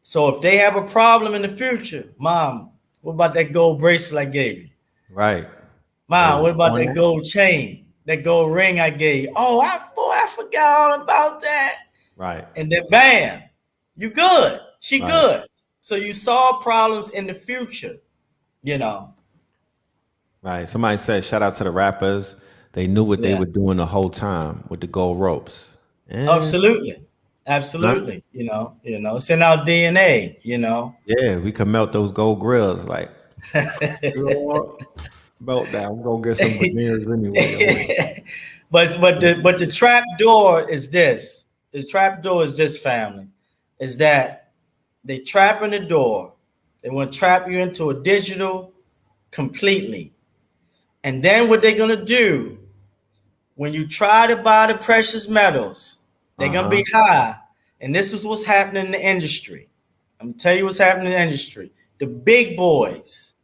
Speaker 3: So if they have a problem in the future, Mom, what about that gold bracelet I gave you?
Speaker 4: Right.
Speaker 3: Mom,
Speaker 4: Oh,
Speaker 3: what about
Speaker 4: on
Speaker 3: that
Speaker 4: that?
Speaker 3: gold chain, that gold ring I gave you? Oh, I forgot all about that.
Speaker 4: Right.
Speaker 3: And then bam, you good. She
Speaker 4: Right.
Speaker 3: good. So you solve problems in the future, you know.
Speaker 4: Right. Somebody said, shout out to the rappers. They knew what they
Speaker 3: Yeah.
Speaker 4: were doing the whole time with the gold ropes. And
Speaker 3: Absolutely. Absolutely. It's in our DNA.
Speaker 4: yeah, we can melt those gold grills. Like, you know what? Melt that. I'm gonna get some veneers anyway.
Speaker 3: but the trap door is this. The trap door is this, family. Is that they trap in the door. They want to trap you into a digital completely. And then what they're gonna do when you try to buy the precious metals, they're gonna
Speaker 4: Uh-huh.
Speaker 3: be high. And this is what's happening in the industry. I'm gonna tell you what's happening in the industry. The big boys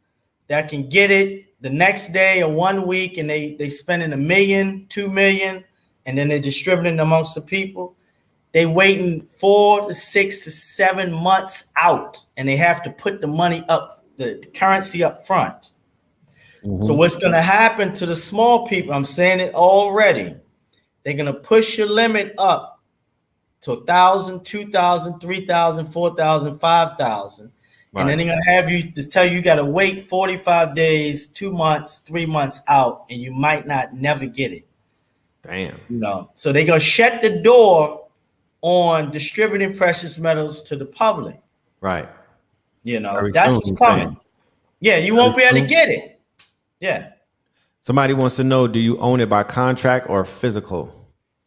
Speaker 3: that can get it the next day or 1 week, and they spending $1 million, 2 million, and then they're distributing amongst the people. They waiting 4 to 6 to 7 months out, and they have to put the money up, the currency up front. So
Speaker 4: Mm-hmm.
Speaker 3: what's going to happen to the small people? I'm saying it already. They're going to push your limit up to 1,000, 2,000, 3,000, 4,000, 5,000. And then
Speaker 4: Right.
Speaker 3: they're going to have you to tell you got to wait 45 days, 2 months, 3 months out, and you might not never get it.
Speaker 4: Damn.
Speaker 3: So they're going to shut the door on distributing precious metals to the public.
Speaker 4: Right. Very
Speaker 3: That's
Speaker 4: soon,
Speaker 3: what's
Speaker 4: you're
Speaker 3: coming.
Speaker 4: saying.
Speaker 3: Yeah, you
Speaker 4: Very
Speaker 3: won't be able to
Speaker 4: soon.
Speaker 3: get it. Yeah.
Speaker 4: Somebody wants to know, do you own it by contract or physical?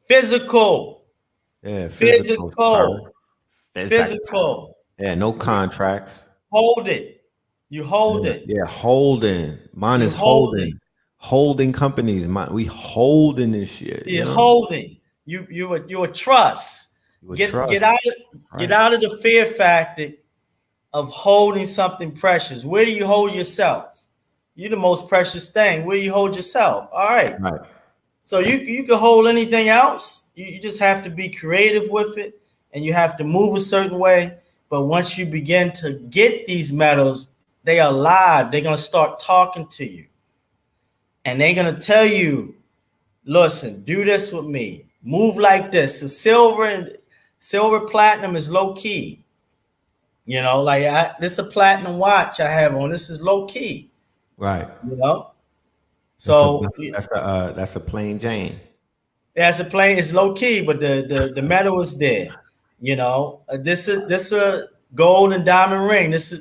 Speaker 3: Physical.
Speaker 4: Yeah, physical, sir.
Speaker 3: Physical. Physical.
Speaker 4: Yeah, no contracts.
Speaker 3: Hold it. You hold
Speaker 4: Yeah,
Speaker 3: it.
Speaker 4: yeah, holding. Mine
Speaker 3: You
Speaker 4: is
Speaker 3: hold it.
Speaker 4: holding. Holding companies. We holding this shit,
Speaker 3: You're holding. You a trust.
Speaker 4: You would
Speaker 3: Get
Speaker 4: trust.
Speaker 3: get out get
Speaker 4: Right.
Speaker 3: out of the fear factor of holding something precious. Where do you hold yourself? You're the most precious thing. Where do you hold yourself? All right.
Speaker 4: Right.
Speaker 3: So you can hold anything else. You just have to be creative with it, and you have to move a certain way. But once you begin to get these metals, they are live. They're gonna start talking to you, and they're gonna tell you, "Listen, do this with me. Move like this." The silver platinum is low key. Like this is a platinum watch I have on. This is low key.
Speaker 4: Right.
Speaker 3: You know.
Speaker 4: That's a
Speaker 3: So
Speaker 4: that's a plain Jane.
Speaker 3: that's a plane. It's low key, but the metal is there. This a gold and diamond ring. It's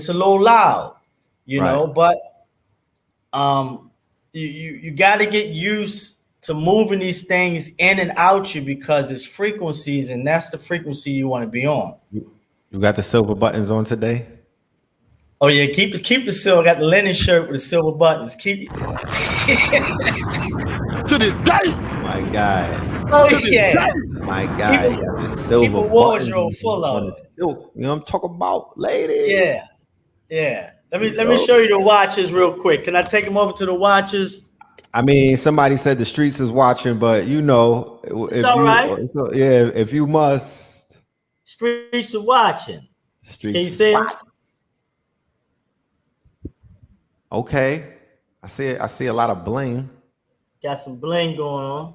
Speaker 3: a little loud,
Speaker 4: Right.
Speaker 3: but you got to get used to moving these things in and out you because it's frequencies, and that's the frequency you want to be on.
Speaker 4: You got the silver buttons on today?
Speaker 3: Oh yeah, keep the silver. I got the linen shirt with the silver buttons. Keep
Speaker 5: To this day.
Speaker 4: My guy.
Speaker 3: Oh yeah.
Speaker 4: My guy.
Speaker 3: Keep a-
Speaker 4: Got the silver
Speaker 3: keep a
Speaker 4: buttons
Speaker 3: wardrobe full
Speaker 4: on
Speaker 3: of
Speaker 4: the
Speaker 3: it.
Speaker 4: silk. You know what I'm talking about? Ladies.
Speaker 3: Yeah. Yeah. Let me show you the watches real quick. Can I take them over to the watches?
Speaker 4: I mean, somebody said the streets is watching, but if
Speaker 3: all
Speaker 4: you,
Speaker 3: right.
Speaker 4: yeah, if you must,
Speaker 3: Streets are watching.
Speaker 4: streets
Speaker 3: Can you
Speaker 4: is
Speaker 3: see it?
Speaker 4: watching. Okay, I see it. I see a lot of bling.
Speaker 3: Got some bling going on.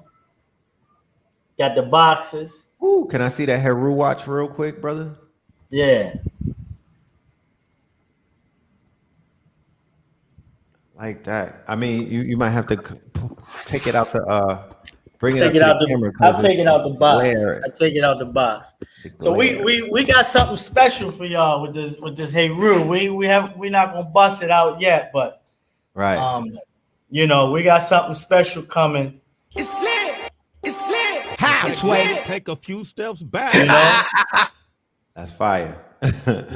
Speaker 3: Got the boxes.
Speaker 4: Ooh, can I see that Heru watch real quick, brother?
Speaker 3: Yeah.
Speaker 4: Like that. I mean, you might have to take it out the bring it
Speaker 3: Take
Speaker 4: up
Speaker 3: it
Speaker 4: to
Speaker 3: out
Speaker 4: the
Speaker 3: the.
Speaker 4: camera.
Speaker 3: I'll take it out the box.
Speaker 4: Glare.
Speaker 3: I take it out the box.
Speaker 4: The
Speaker 3: So
Speaker 4: glare.
Speaker 3: we got something special for y'all with this Heru. We're not gonna bust it out yet, but
Speaker 4: Right.
Speaker 3: we got something special coming.
Speaker 5: It's lit. It's lit. How, Sway? Take a few steps back.
Speaker 4: That's fire.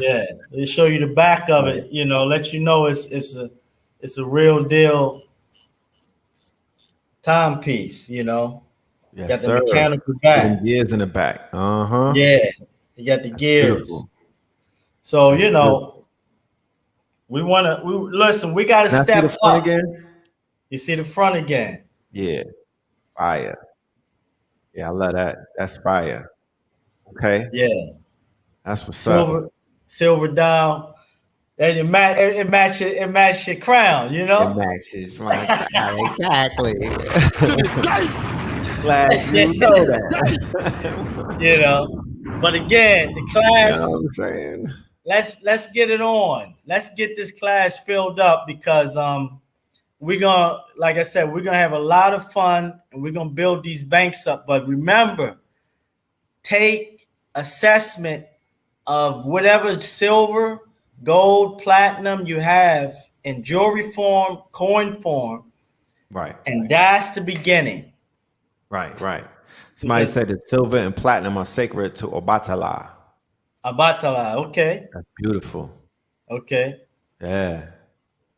Speaker 3: Yeah, they show you the back of it. Let you know it's a real deal timepiece.
Speaker 4: Yes,
Speaker 3: Got the
Speaker 4: sir.
Speaker 3: mechanical back.
Speaker 4: Hidden gears in the back. Uh-huh.
Speaker 3: Yeah, you got the gears.
Speaker 4: Beautiful.
Speaker 3: So
Speaker 4: That's beautiful.
Speaker 3: we listen. We got to
Speaker 4: Can I see
Speaker 3: step
Speaker 4: the front
Speaker 3: up.
Speaker 4: again?
Speaker 3: You see the front again.
Speaker 4: Yeah. Fire. Yeah, I love that. That's fire. Okay,
Speaker 3: Yeah,
Speaker 4: that's what's up.
Speaker 3: silver dial. And it match your crown, you
Speaker 4: It
Speaker 3: know.
Speaker 4: matches my exactly.
Speaker 5: To the gate.
Speaker 4: Glad you know that.
Speaker 3: You know. But again, the
Speaker 4: You know
Speaker 3: class.
Speaker 4: what I'm saying?
Speaker 3: Let's get it on. Let's get this class filled up because we're gonna, like I said, we're gonna have a lot of fun and we're gonna build these banks up. But remember, take assessment of whatever silver, gold, platinum you have in jewelry form, coin form,
Speaker 4: Right,
Speaker 3: and that's the beginning.
Speaker 4: right. Somebody
Speaker 3: Because
Speaker 4: said that silver and platinum are sacred to Obatala.
Speaker 3: Abatala, okay,
Speaker 4: That's beautiful.
Speaker 3: okay,
Speaker 4: Yeah,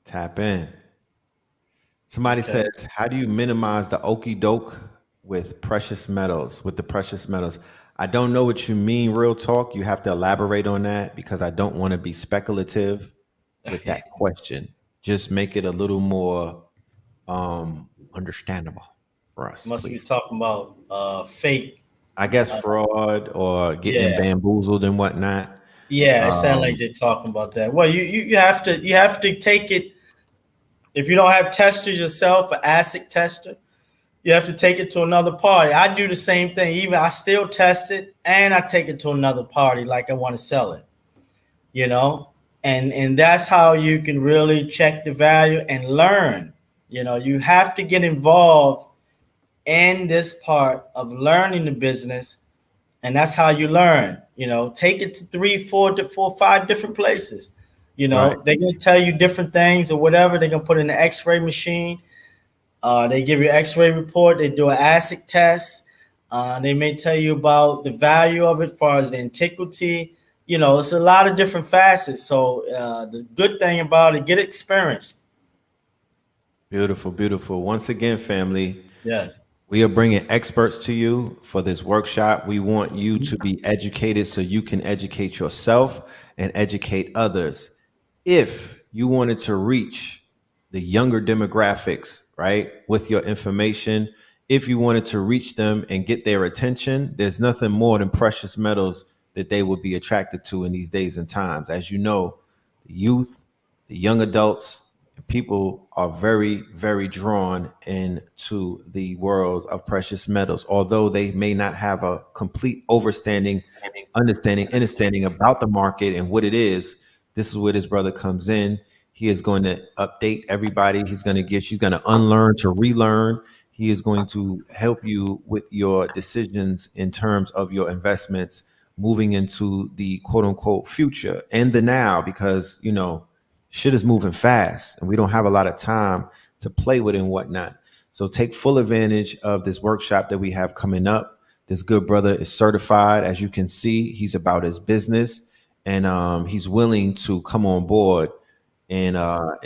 Speaker 4: tap in. Somebody
Speaker 3: okay.
Speaker 4: says, how do you minimize the okey doke with precious metals, with the precious metals? I don't know what you mean, real talk. You have to elaborate on that because I don't want to be speculative with that question. Just make it a little more understandable for us,
Speaker 3: Must be
Speaker 4: please.
Speaker 3: talking about fake.
Speaker 4: I guess fraud or getting
Speaker 3: Yeah,
Speaker 4: bamboozled and whatnot.
Speaker 3: yeah. It sounds like
Speaker 4: Um,
Speaker 3: they're talking about that. Well, you have to take it if you don't have testers yourself, an ASIC tester. You have to take it to another party. I do the same thing. Even I still test it and I take it to another party like I want to sell it, you know? And that's how you can really check the value and learn. You know, you have to get involved in this part of learning the business, and that's how you learn. You know, take it to three, four, five different places. You
Speaker 4: right.
Speaker 3: know, they're gonna tell you different things or whatever. They're gonna put in the X-ray machine. They give you an X-ray report. They do an ASIC test. They may tell you about the value of it, as far as the antiquity. You know, it's a lot of different facets. So the good thing about it, get experience.
Speaker 4: Beautiful, beautiful. Once again, family,
Speaker 3: Yeah.
Speaker 4: we are bringing experts to you for this workshop. We want you to be educated so you can educate yourself and educate others. If you wanted to reach the younger demographics, right, with your information, if you wanted to reach them and get their attention, there's nothing more than precious metals that they would be attracted to in these days and times. As you know, the youth, the young adults, people are very, very drawn into the world of precious metals, although they may not have a complete understanding about the market and what it is. This is where this brother comes in. He is going to update everybody. He's going to get you going to unlearn to relearn. He is going to help you with your decisions in terms of your investments moving into the quote unquote future and the now, because, you know, shit is moving fast and we don't have a lot of time to play with and whatnot. So take full advantage of this workshop that we have coming up. This good brother is certified. As you can see, he's about his business, and he's willing to come on board and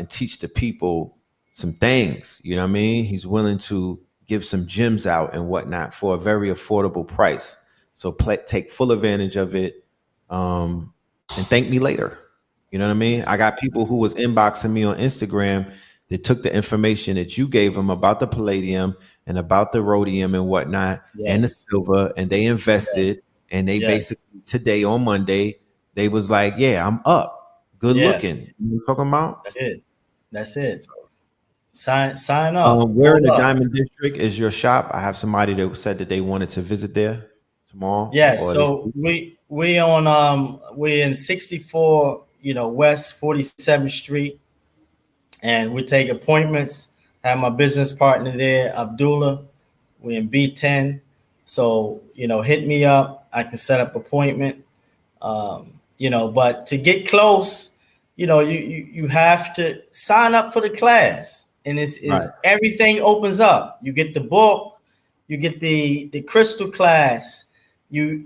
Speaker 4: teach the people some things. You know what I mean? He's willing to give some gems out and whatnot for a very affordable price. So take full advantage of it, and thank me later. You know what I mean? I got people who was inboxing me on Instagram that took the information that you gave them about the palladium and about the rhodium and whatnot and the
Speaker 3: Yes.
Speaker 4: silver, and they
Speaker 3: Yes.
Speaker 4: invested. And they
Speaker 3: Yes.
Speaker 4: basically today on Monday, they was like, "Yeah, I'm up, good
Speaker 3: Yes.
Speaker 4: looking." You know what I'm talking about?
Speaker 3: That's it. That's it. Sign up.
Speaker 4: Where in
Speaker 3: Pull
Speaker 4: the
Speaker 3: up.
Speaker 4: Diamond District is your shop? I have somebody that said that they wanted to visit there tomorrow
Speaker 3: Yeah,
Speaker 4: or this
Speaker 3: so
Speaker 4: week.
Speaker 3: we're in 64, West 47th Street, and we take appointments. I have my business partner there, Abdullah. We're in B10. So, hit me up. I can set up appointment. But to get close, you have to sign up for the class. And it's
Speaker 4: Right.
Speaker 3: is everything opens up. You get the book, you get the crystal class, you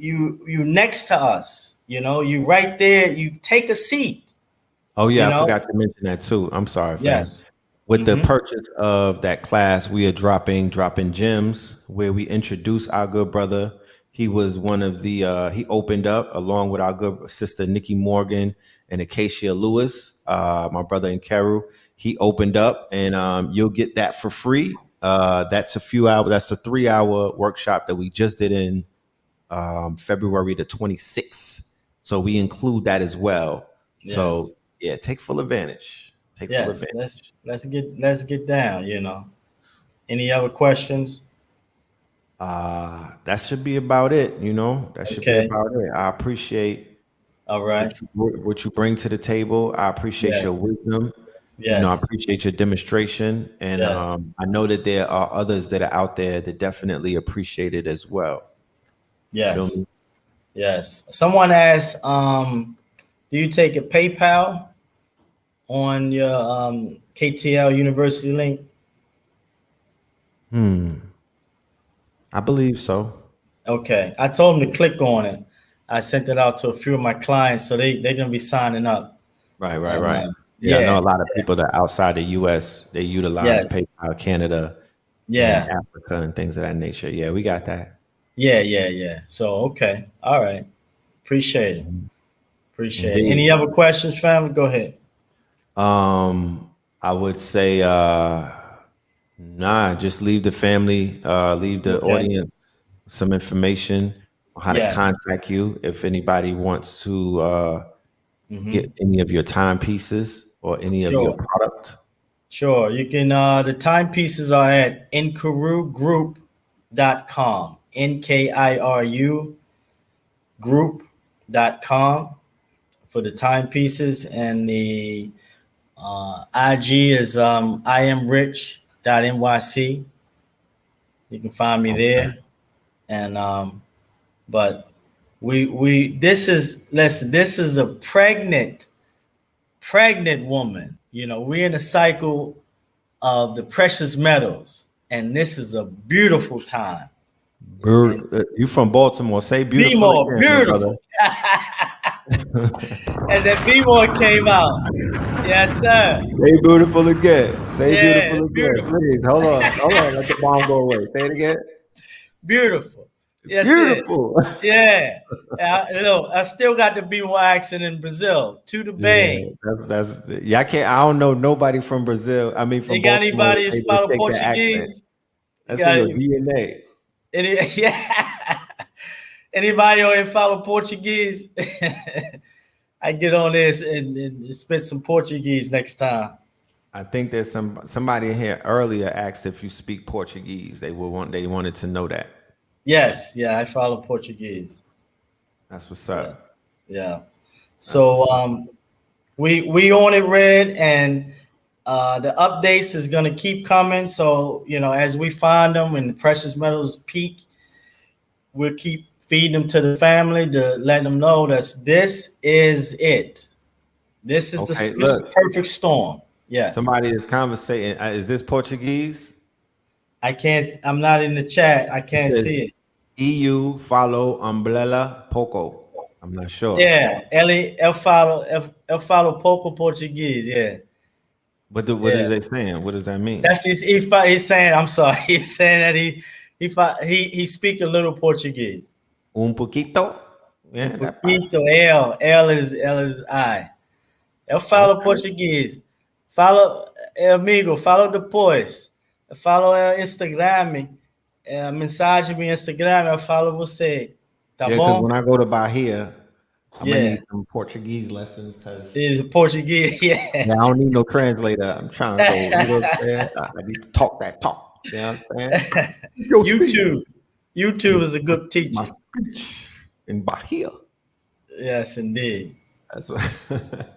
Speaker 3: next to us, you right there, you take a seat,
Speaker 4: Oh
Speaker 3: you
Speaker 4: yeah, I
Speaker 3: know.
Speaker 4: forgot to mention that too. I'm sorry, fam.
Speaker 3: Yes.
Speaker 4: With the
Speaker 3: Hmm.
Speaker 4: purchase of that class, we are dropping gems where we introduce our good brother. He was one of the he opened up along with our good sister Nikki Morgan and Acacia Lewis, my brother in Carew. He opened up, and you'll get that for free That's a few hours. That's a 3-hour workshop that we just did in February the 26th. So we include that as well.
Speaker 3: Yes.
Speaker 4: So yeah, take full advantage. Take full
Speaker 3: Yes.
Speaker 4: advantage.
Speaker 3: Let's get down. You know. Any other questions?
Speaker 4: That should be about it. You know, that should be
Speaker 3: Okay.
Speaker 4: about it. I appreciate
Speaker 3: All right.
Speaker 4: what you bring to the table. I appreciate your
Speaker 3: Yes.
Speaker 4: wisdom. You know, I
Speaker 3: Yes.
Speaker 4: appreciate your demonstration, and
Speaker 3: Yes.
Speaker 4: I know that there are others that are out there that definitely appreciate it as well. Feel
Speaker 3: Yes.
Speaker 4: me?
Speaker 3: Yes. Someone asked, do you take a PayPal on your KTL University link?
Speaker 4: I believe so.
Speaker 3: Okay. I told them to click on it. I sent it out to a few of my clients, so they're gonna be signing up.
Speaker 4: Right, right,
Speaker 3: And,
Speaker 4: right. Yeah, I know
Speaker 3: yeah.
Speaker 4: a lot of people that are outside the U.S. they utilize
Speaker 3: Yes.
Speaker 4: PayPal, Canada, and
Speaker 3: Yeah.
Speaker 4: Africa, and things of that nature. Yeah, we got that.
Speaker 3: Yeah. So okay. All right. Appreciate it. Appreciate it.
Speaker 4: Indeed.
Speaker 3: Any other questions, family? Go ahead.
Speaker 4: I would say, nah, just leave the family, leave the
Speaker 3: Okay.
Speaker 4: audience some information on how to
Speaker 3: Yeah.
Speaker 4: contact you if anybody wants to get
Speaker 3: Mm-hmm.
Speaker 4: any of your timepieces or any of your
Speaker 3: Sure.
Speaker 4: product.
Speaker 3: Sure. You can the timepieces are at nkarugroup.com. NKIRU group.com for the timepieces, and the IG is iamrich.nyc. You can find me
Speaker 4: Okay.
Speaker 3: there. And but we this is listen, this is a pregnant woman. You know, we're in a cycle of the precious metals, and this is a beautiful time. And
Speaker 4: You from Baltimore? Say
Speaker 3: be
Speaker 4: beautiful
Speaker 3: more
Speaker 4: again, my brother.
Speaker 3: beautiful. As that B more came out. Yes, sir.
Speaker 4: Say beautiful again. Say
Speaker 3: Yeah,
Speaker 4: beautiful again,
Speaker 3: beautiful.
Speaker 4: please. Hold on, hold on. Let the bomb go away. Say it again.
Speaker 3: Beautiful. Yes, it.
Speaker 4: Beautiful.
Speaker 3: Yeah. Look, I still got the B more accent in Brazil. To the
Speaker 4: Yeah,
Speaker 3: Bay.
Speaker 4: that's yeah. I don't know nobody from Brazil. I mean, from
Speaker 3: You got
Speaker 4: Baltimore
Speaker 3: anybody who
Speaker 4: able to
Speaker 3: follow
Speaker 4: take that accent.
Speaker 3: Portuguese? You
Speaker 4: That's in
Speaker 3: got
Speaker 4: your
Speaker 3: any?
Speaker 4: DNA.
Speaker 3: Yeah. Anybody who ain't follow Portuguese? I get on this and spit some Portuguese next time.
Speaker 4: I think there's somebody here earlier asked if you speak Portuguese. They wanted to know that.
Speaker 3: Yes, yeah, I follow Portuguese.
Speaker 4: That's what's
Speaker 3: Yeah,
Speaker 4: up.
Speaker 3: yeah.
Speaker 4: That's
Speaker 3: So
Speaker 4: what's up.
Speaker 3: we on it, Red, and the updates is gonna keep coming. So as we find them and the precious metals peak, we'll keep feeding them to the family to let them know that this is it. This is
Speaker 4: Okay,
Speaker 3: this
Speaker 4: look,
Speaker 3: perfect storm. Yes.
Speaker 4: somebody is conversating. Is this Portuguese?
Speaker 3: I can't. I'm not in the chat. I
Speaker 4: It
Speaker 3: can't
Speaker 4: says
Speaker 3: see it.
Speaker 4: EU follow umbrella poco. I'm not sure.
Speaker 3: Yeah, eu falo pouco português. Yeah,
Speaker 4: What
Speaker 3: yeah.
Speaker 4: is they saying? What does that mean?
Speaker 3: That's he's saying. I'm sorry. He's saying that he speak a little Portuguese.
Speaker 4: Poquito.
Speaker 3: Um
Speaker 4: Yeah, that part.
Speaker 3: pouquinho. L is I. Eu falo
Speaker 4: Okay.
Speaker 3: português. Fala, amigo. Fala depois. Eu falo Instagram. Mensagem no Instagram. Eu falo você. Tá
Speaker 4: Yeah, because
Speaker 3: bom?
Speaker 4: when I go to Bahia, I'm gonna
Speaker 3: Yeah.
Speaker 4: need some Portuguese lessons because
Speaker 3: Is Portuguese. Yeah.
Speaker 4: yeah, I don't need no translator. I'm trying, so you know what I'm saying? I need to talk that talk. You know what I'm saying? Yo, speak.
Speaker 3: YouTube is a good
Speaker 4: My
Speaker 3: teacher.
Speaker 4: speech in Bahia.
Speaker 3: Yes, indeed.
Speaker 4: That's what.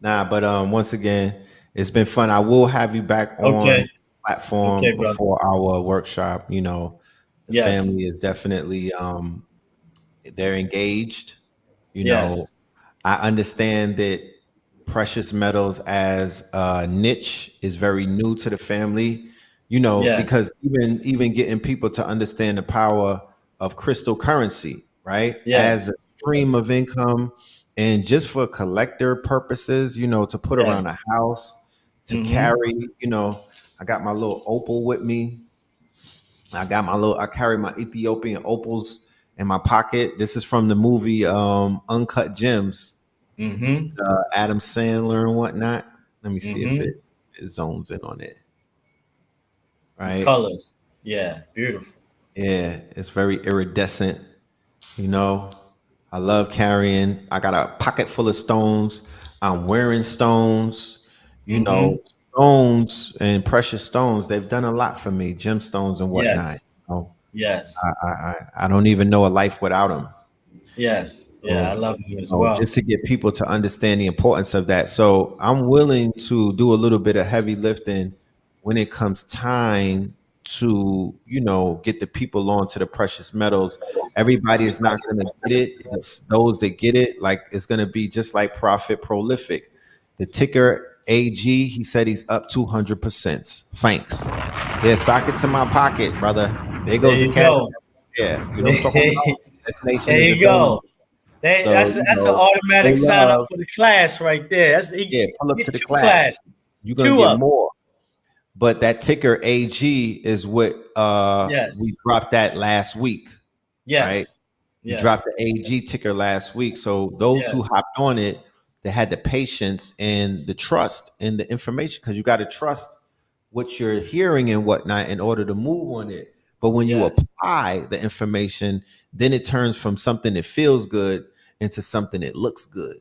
Speaker 4: Nah, but once again, it's been fun. I will have you back on
Speaker 3: Okay.
Speaker 4: platform
Speaker 3: Okay, brother.
Speaker 4: before our workshop. You know, the
Speaker 3: Yes.
Speaker 4: family is definitely they're engaged. You know,
Speaker 3: Yes.
Speaker 4: I understand that precious metals as a niche is very new to the family. You know,
Speaker 3: Yes.
Speaker 4: because even getting people to understand the power of crystal currency, right, as
Speaker 3: Yes.
Speaker 4: a stream of income, and just for collector purposes, you know, to put around a
Speaker 3: Yes.
Speaker 4: house, to
Speaker 3: Mm-hmm.
Speaker 4: carry. You know, I got my little opal with me. I carry my Ethiopian opals in my pocket. This is from the movie Uncut Gems,
Speaker 3: Mm-hmm.
Speaker 4: Adam Sandler and whatnot. Let me see if
Speaker 3: Mm-hmm.
Speaker 4: it zones in on it. right?
Speaker 3: Colors. Yeah, beautiful.
Speaker 4: Yeah, it's very iridescent. You know, I love carrying. I got a pocket full of stones. I'm wearing stones. You know,
Speaker 3: Mm-hmm.
Speaker 4: stones and precious stones. They've done a lot for me, gemstones and whatnot.
Speaker 3: Yes.
Speaker 4: You know,
Speaker 3: Yes.
Speaker 4: I don't even know a life without them.
Speaker 3: Yes. Yeah, I
Speaker 4: So,
Speaker 3: love them as
Speaker 4: oh,
Speaker 3: well.
Speaker 4: just to get people to understand the importance of that. So I'm willing to do a little bit of heavy lifting when it comes time to, get the people onto the precious metals. Everybody is not going to get it. It's those that get it. Like it's going to be just like Profit Prolific. The ticker AG, he said he's up 200%. Thanks. Yeah, sock it to my pocket, brother. There
Speaker 3: There
Speaker 4: goes the
Speaker 3: you
Speaker 4: cash.
Speaker 3: go.
Speaker 4: Yeah, you know what I'm talking about? This nation
Speaker 3: There
Speaker 4: is a
Speaker 3: you
Speaker 4: donor.
Speaker 3: go. They,
Speaker 4: So,
Speaker 3: that's an automatic
Speaker 4: show
Speaker 3: sign up
Speaker 4: love.
Speaker 3: for the class right there.
Speaker 4: Yeah, pull up
Speaker 3: Get
Speaker 4: to the
Speaker 3: two
Speaker 4: class.
Speaker 3: classes,
Speaker 4: You're gonna
Speaker 3: two
Speaker 4: get
Speaker 3: of them.
Speaker 4: more. But that ticker AG is what we
Speaker 3: Yes,
Speaker 4: dropped that last week, right?
Speaker 3: yes,
Speaker 4: We dropped
Speaker 3: yes,
Speaker 4: the AG ticker last week. So those who
Speaker 3: yes,
Speaker 4: hopped on it, they had the patience and the trust in the information because you got to trust what you're hearing and whatnot in order to move on it. But when you
Speaker 3: yes,
Speaker 4: apply the information, then it turns from something that feels good into something that looks good.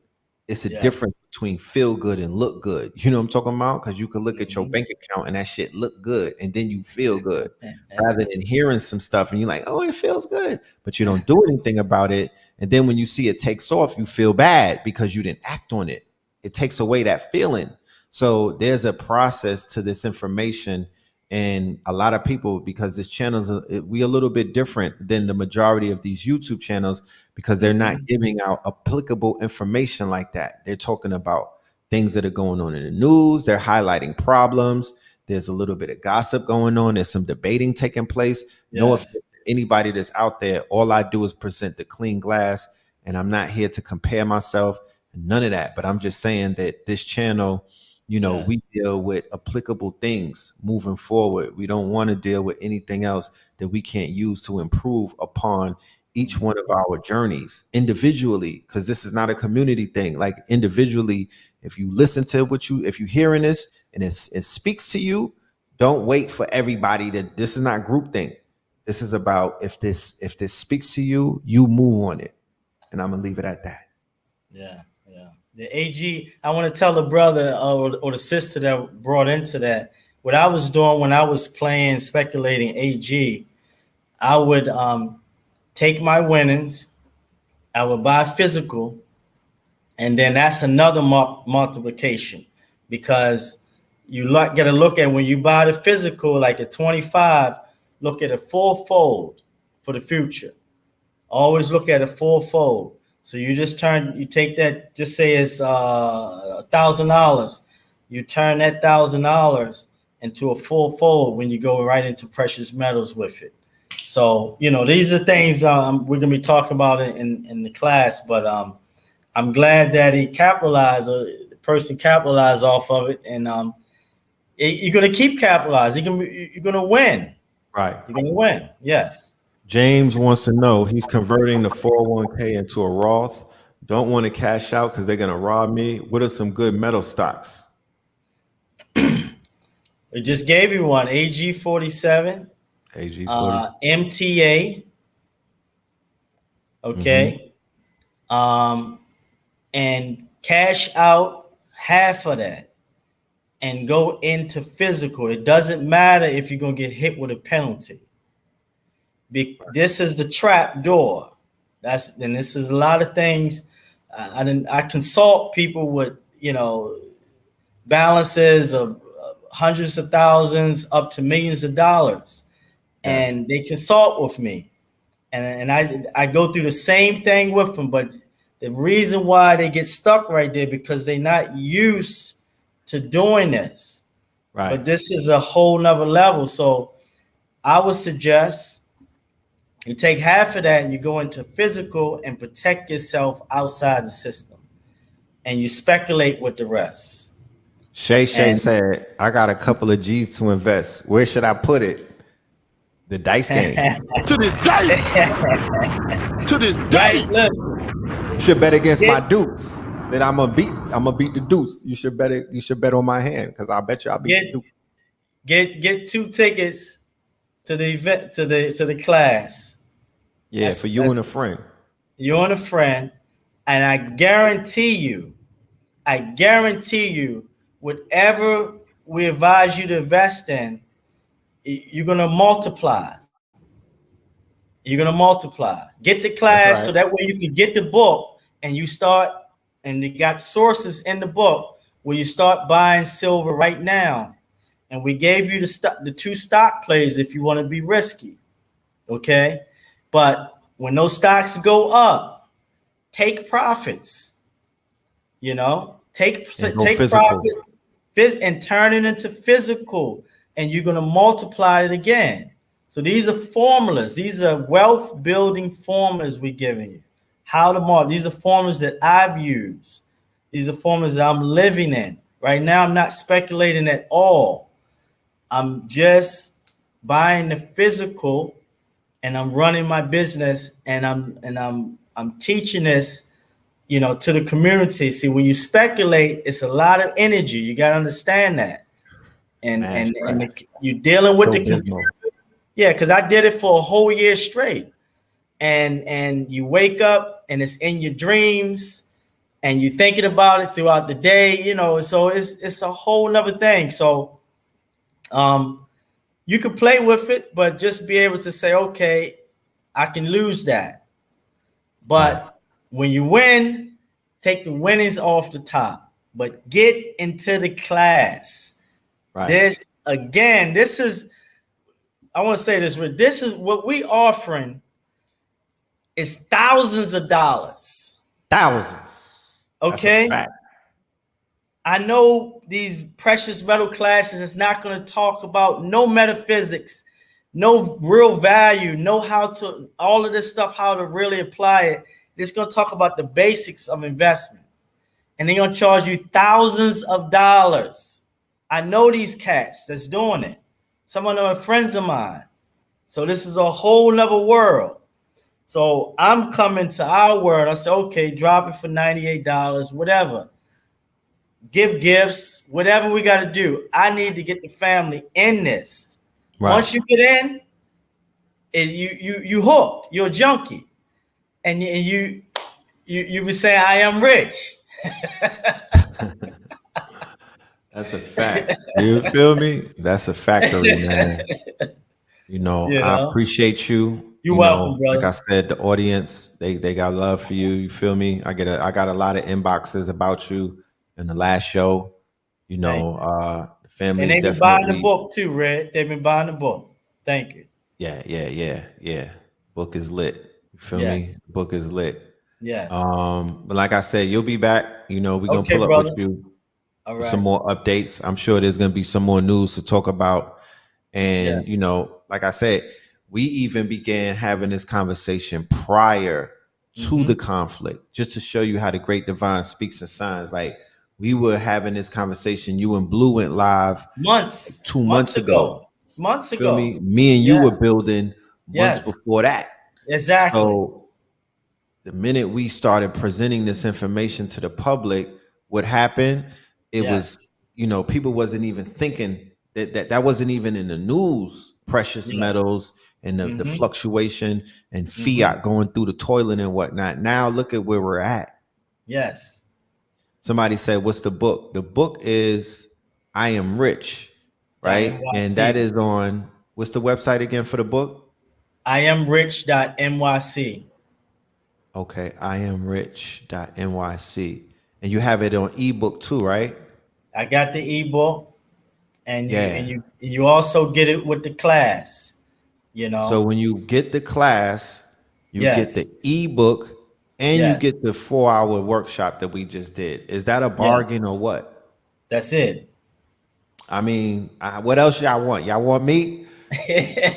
Speaker 4: It's a
Speaker 3: yes.
Speaker 4: difference between feel good and look good. You know what I'm talking about? Because you can look at your
Speaker 3: Mhm.
Speaker 4: bank account and that shit look good, and then you feel good, rather than hearing some stuff and you're like, oh, it feels good, but you don't do anything about it. And then when you see it takes off, you feel bad because you didn't act on it. It takes away that feeling. So there's a process to this information, and a lot of people, because this channel is we a little bit different than the majority of these YouTube channels, because they're not
Speaker 3: Mhm.
Speaker 4: giving out applicable information like that. They're talking about things that are going on in the news. They're highlighting problems. There's a little bit of gossip going on. There's some debating taking place. No offense
Speaker 3: Yes,
Speaker 4: to anybody that's out there. All I do is present the clean glass, and I'm not here to compare myself. None of that. But I'm just saying that this channel, we
Speaker 3: yes.
Speaker 4: deal with applicable things moving forward. We don't want to deal with anything else that we can't use to improve upon each one of our journeys individually, because this is not a community thing. Like individually, if you listen to if you're hearing this and it speaks to you, don't wait for everybody this is not group thing. This is about if this speaks to you, you move on it. And I'm gonna leave it at that.
Speaker 3: Yeah, yeah. The AG, I want to tell the brother or the sister that brought into that. What I was doing when I was playing, speculating AG, I would take my winnings, I would buy physical, and then that's another multiplication because you got to look at when you buy the physical, like a 25, look at a fourfold for the future. Always look at a fourfold. So you take that, just say it's $1,000. You turn that $1,000 into a fourfold when you go right into precious metals with it. So, these are things we're going to be talking about in the class, but I'm glad that he capitalized, or the person capitalized off of it. And you're going to keep capitalizing. You're going to win.
Speaker 4: Right.
Speaker 3: You're going to win. Yes.
Speaker 4: James wants to know, he's converting the 401k into a Roth. Don't want to cash out because they're going to rob me. What are some good metal stocks?
Speaker 3: We just gave you one, AG47,
Speaker 4: AG40.
Speaker 3: MTA. Okay. And cash out half of that and go into physical. It doesn't matter if you're going to get hit with a penalty. This is the trap door. This is a lot of things. I consult people with, balances of hundreds of thousands up to millions of dollars.
Speaker 4: Yes.
Speaker 3: And they consult with me. And I go through the same thing with them, but the reason why they get stuck right there because they're not used to doing this.
Speaker 4: Right.
Speaker 3: But this is a whole nother level. So I would suggest you take half of that and you go into physical and protect yourself outside the system. And you speculate with the rest.
Speaker 4: Shay said, I got a couple of G's to invest. Where should I put it? The dice game.
Speaker 5: To this day. To this day.
Speaker 3: Right, listen.
Speaker 4: You should bet against my dukes. That I'm gonna beat the deuce. You should bet on my hand because I bet you I'll beat the deuce.
Speaker 3: Get 2 tickets to the event, to the class.
Speaker 4: Yeah, for you and a friend.
Speaker 3: You and a friend, and I guarantee you, whatever we advise you to invest in, you're gonna multiply. You're gonna multiply. Get the
Speaker 4: That's
Speaker 3: class so
Speaker 4: right.
Speaker 3: that way you can get the book and you start. And you got sources in the book where you start buying silver right now. And we gave you the 2 stock plays if you want to be risky. Okay, but when those stocks go up, take profits. You know, take
Speaker 4: And go physical.
Speaker 3: profits and turn it into physical, and you're gonna multiply it again. So these are formulas. These are wealth building formulas we're giving you. How to mark. These are formulas that I've used. These are formulas that I'm living in. Right now, I'm not speculating at all. I'm just buying the physical, and I'm running my business, and I'm teaching this, to the community. See, when you speculate, it's a lot of energy. You got to understand that. And
Speaker 4: Man,
Speaker 3: you're dealing with
Speaker 4: so
Speaker 3: the
Speaker 4: dismal.
Speaker 3: computer. Yeah, because I did it for a whole year straight. And you wake up and it's in your dreams and you're thinking about it throughout the day, so it's a whole nother thing. So you can play with it, but just be able to say, okay, I can lose that. But when you win, take the winnings off the top, but get into the class.
Speaker 4: Right.
Speaker 3: This is, I want to say this, this is what we offering is thousands of dollars.
Speaker 4: Thousands.
Speaker 3: Okay.
Speaker 4: That's a fact.
Speaker 3: I know these precious metal classes is not going to talk about no metaphysics, no real value, know how to, all of this stuff, how to really apply it. It's going to talk about the basics of investment. And they're going to charge you thousands of dollars. I know these cats that's doing it. Some of them are friends of mine. So this is a whole nother world. So I'm coming to our world. I say, okay, drop it for $98, whatever. Give gifts, whatever we got to do. I need to get the family in this. Right. Once you get in, you hooked. You're a junkie, and you be saying, "I am rich."
Speaker 4: That's a fact. You feel me? That's a factory, man. I appreciate you.
Speaker 3: You're welcome, brother.
Speaker 4: Like I said, the audience, they got love for you. You feel me? I got a lot of inboxes about you in the last show. The family,
Speaker 3: and they've been buying the book too, Red. They've been buying the book. Thank you.
Speaker 4: Yeah. Book is lit. You feel me? Book is lit.
Speaker 3: Yeah.
Speaker 4: But like I said, you'll be back. We're gonna pull up with you for some more updates. I'm sure there's gonna be some more news to talk about. And like I said, we even began having this conversation prior to the conflict, just to show you how the great divine speaks in signs. Like, we were having this conversation. You and Blue went live 2 months ago.
Speaker 3: Months ago.
Speaker 4: Feel me? Me and you were building months before that.
Speaker 3: Exactly.
Speaker 4: So the minute we started presenting this information to the public, what happened? It was, people wasn't even thinking that wasn't even in the news. Precious metals and the fluctuation and fiat going through the toilet and whatnot. Now look at where we're at.
Speaker 3: Yes.
Speaker 4: Somebody said, what's the book? The book is I Am Rich, right? And that is on, what's the website again for the book?
Speaker 3: IamRich.nyc.
Speaker 4: Okay, IamRich.nyc. And you have it on ebook too, right?
Speaker 3: I got the ebook, and you also get it with the class.
Speaker 4: So when you get the class, you get the ebook, and you get the 4-hour workshop that we just did. Is that a bargain or what?
Speaker 3: That's it.
Speaker 4: I mean, what else y'all want? Y'all want me?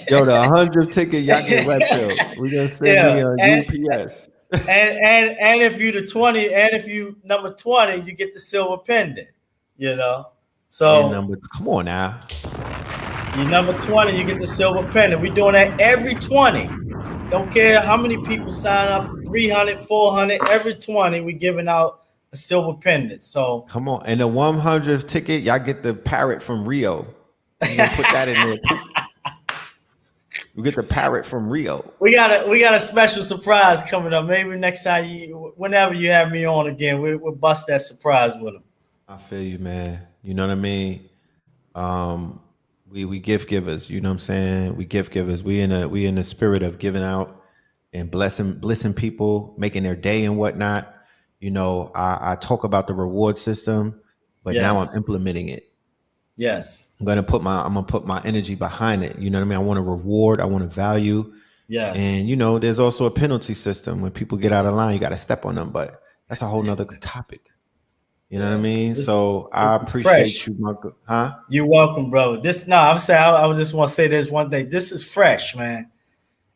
Speaker 4: Yo, the 100 ticket, y'all get red pill. We gonna send me a UPS.
Speaker 3: and if you the 20, and if you number 20, you get the silver pendant. So
Speaker 4: come on now.
Speaker 3: You number 20, you get the silver pendant. We're doing that every 20. Don't care how many people sign up, 300, 400, every 20, we're giving out a silver pendant. So
Speaker 4: come on. And the 100th ticket, y'all get the parrot from Rio. We're gonna put that in there. We get the parrot from Rio.
Speaker 3: We got a special surprise coming up. Maybe next time whenever you have me on again, we'll bust that surprise with them.
Speaker 4: I feel you, man. You know what I mean? We gift givers. You know what I'm saying? We gift givers. We in the spirit of giving out and blessing people, making their day and whatnot. You know, I talk about the reward system, but now I'm implementing it.
Speaker 3: Yes.
Speaker 4: I'm gonna put my energy behind it. You know what I mean? I want to reward, I want to value.
Speaker 3: Yes.
Speaker 4: And you know, there's also a penalty system. When people get out of line, you gotta step on them. But that's a whole nother topic. You know what I mean? So I appreciate you, Marco. Huh?
Speaker 3: You're welcome, brother. I'm saying I just want to say this one thing. This is fresh, man.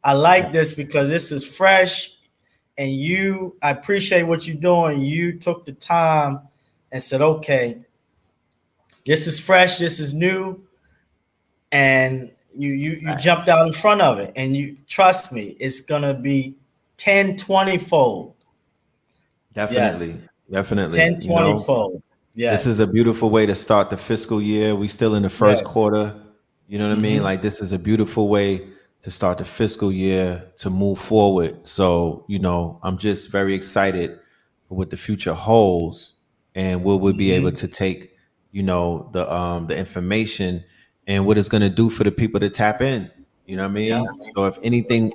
Speaker 3: I like this because this is fresh, and I appreciate what you're doing. You took the time and said, okay, this is fresh, this is new, and you jumped out in front of it, and you trust me, it's gonna be 10, 20 fold.
Speaker 4: Definitely.
Speaker 3: Yes.
Speaker 4: Definitely.
Speaker 3: 10, 20 fold. Yes.
Speaker 4: This is a beautiful way to start the fiscal year. We still in the first quarter. You know what I mean? Like, this is a beautiful way to start the fiscal year, to move forward. So, you know, I'm just very excited for what the future holds, and what we'll be able to take, you know, the information and what it's going to do for the people to tap in. You know what I mean? Yeah. So if anything,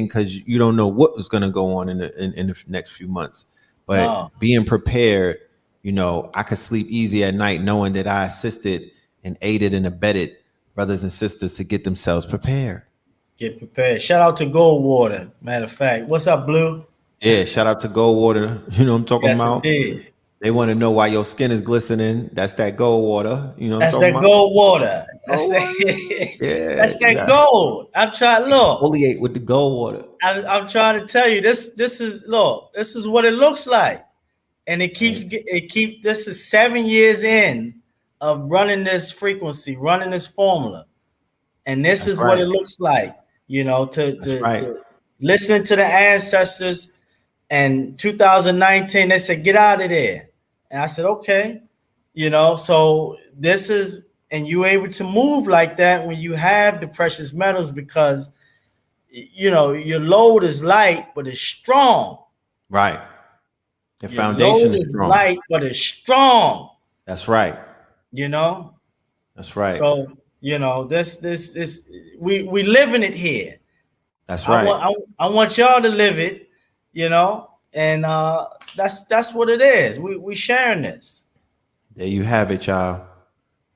Speaker 4: because you don't know what is going to go on in the next few months, but being prepared, you know, I could sleep easy at night knowing that I assisted and aided and abetted brothers and sisters to get themselves prepared.
Speaker 3: Get prepared. Shout out to Goldwater. Matter of fact, what's up, Blue?
Speaker 4: Yeah, shout out to Goldwater. You know what I'm talking about?
Speaker 3: Indeed.
Speaker 4: They want to know why your skin is glistening. That's that gold water. You know what
Speaker 3: that's
Speaker 4: I'm talking
Speaker 3: that
Speaker 4: about?
Speaker 3: Gold water. That's that gold. I'm trying to look.
Speaker 4: Exfoliate with the gold water.
Speaker 3: I'm trying to tell you this is what it looks like. And it keeps this is 7 years in of running this frequency, running this formula. And this is what it looks like, you know, to listening to the ancestors. And 2019, they said, get out of there. And I said, okay, you know, so this is, and you're able to move like that when you have the precious metals, because, you know, your load is light, but it's strong.
Speaker 4: Right. The foundation is strong.
Speaker 3: Light, but it's strong.
Speaker 4: That's right.
Speaker 3: You know?
Speaker 4: That's right.
Speaker 3: So, you know, this we living it here.
Speaker 4: That's right.
Speaker 3: I want y'all to live it, you know, and that's what it is. We sharing this.
Speaker 4: There you have it, y'all.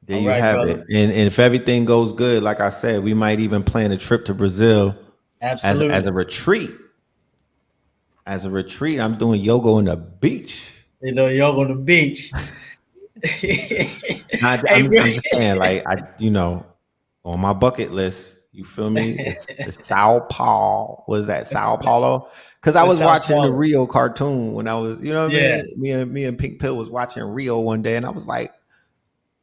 Speaker 4: There you have it. And if everything goes good, like I said, we might even plan a trip to Brazil.
Speaker 3: Absolutely.
Speaker 4: As a retreat. As a retreat, I'm doing yoga on the beach.
Speaker 3: You know, yoga on the beach.
Speaker 4: I'm just saying, like, you know, on my bucket list, you feel me? It's Sao Paulo. What is that? Sao Paulo? Because I was watching the Rio cartoon when I was, you know what I mean? Me and Pink Pill was watching Rio one day, and I was like,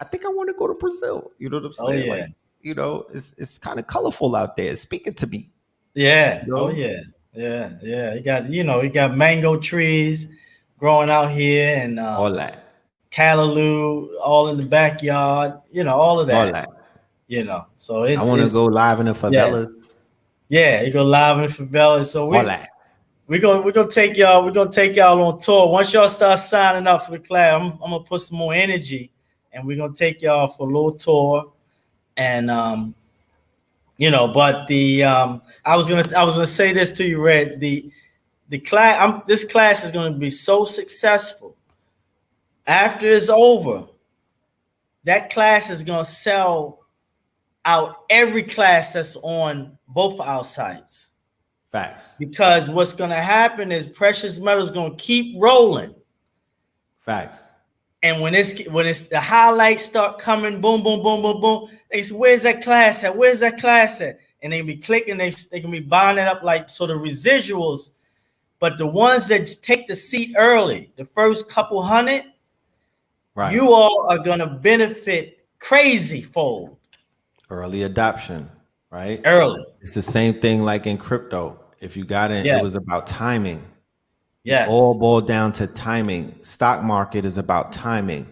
Speaker 4: I think I want to go to Brazil. You know what I'm saying? Like, you know, it's kind of colorful out there. It's speaking to me.
Speaker 3: Yeah. You know? Oh yeah. Yeah. You got mango trees growing out here, and
Speaker 4: all that.
Speaker 3: Callaloo, all in the backyard, you know, all of that.
Speaker 4: All that.
Speaker 3: You know, so it's.
Speaker 4: I want to go live in the favelas.
Speaker 3: Yeah, you go live in the favelas. So
Speaker 4: all that.
Speaker 3: We're gonna take y'all on tour. Once y'all start signing up for the class, I'm gonna put some more energy, and we're gonna take y'all for a little tour. And you know, but the I was gonna say this to you, Red. The class, this class is gonna be so successful. After it's over, that class is gonna sell out every class that's on both our sites.
Speaker 4: Facts.
Speaker 3: Because what's gonna happen is precious metals gonna keep rolling.
Speaker 4: Facts.
Speaker 3: And when it's the highlights start coming, boom, boom, boom, boom, boom. They say, "Where's that class at? Where's that class at?" And they be clicking. They can be buying it up like so. The residuals, but the ones that take the seat early, the first couple hundred, right, you all are gonna benefit crazy fold.
Speaker 4: Early adoption, right?
Speaker 3: Early.
Speaker 4: It's the same thing like in crypto. If you got in, it was about timing.
Speaker 3: Yes.
Speaker 4: All boiled down to timing. Stock market is about timing.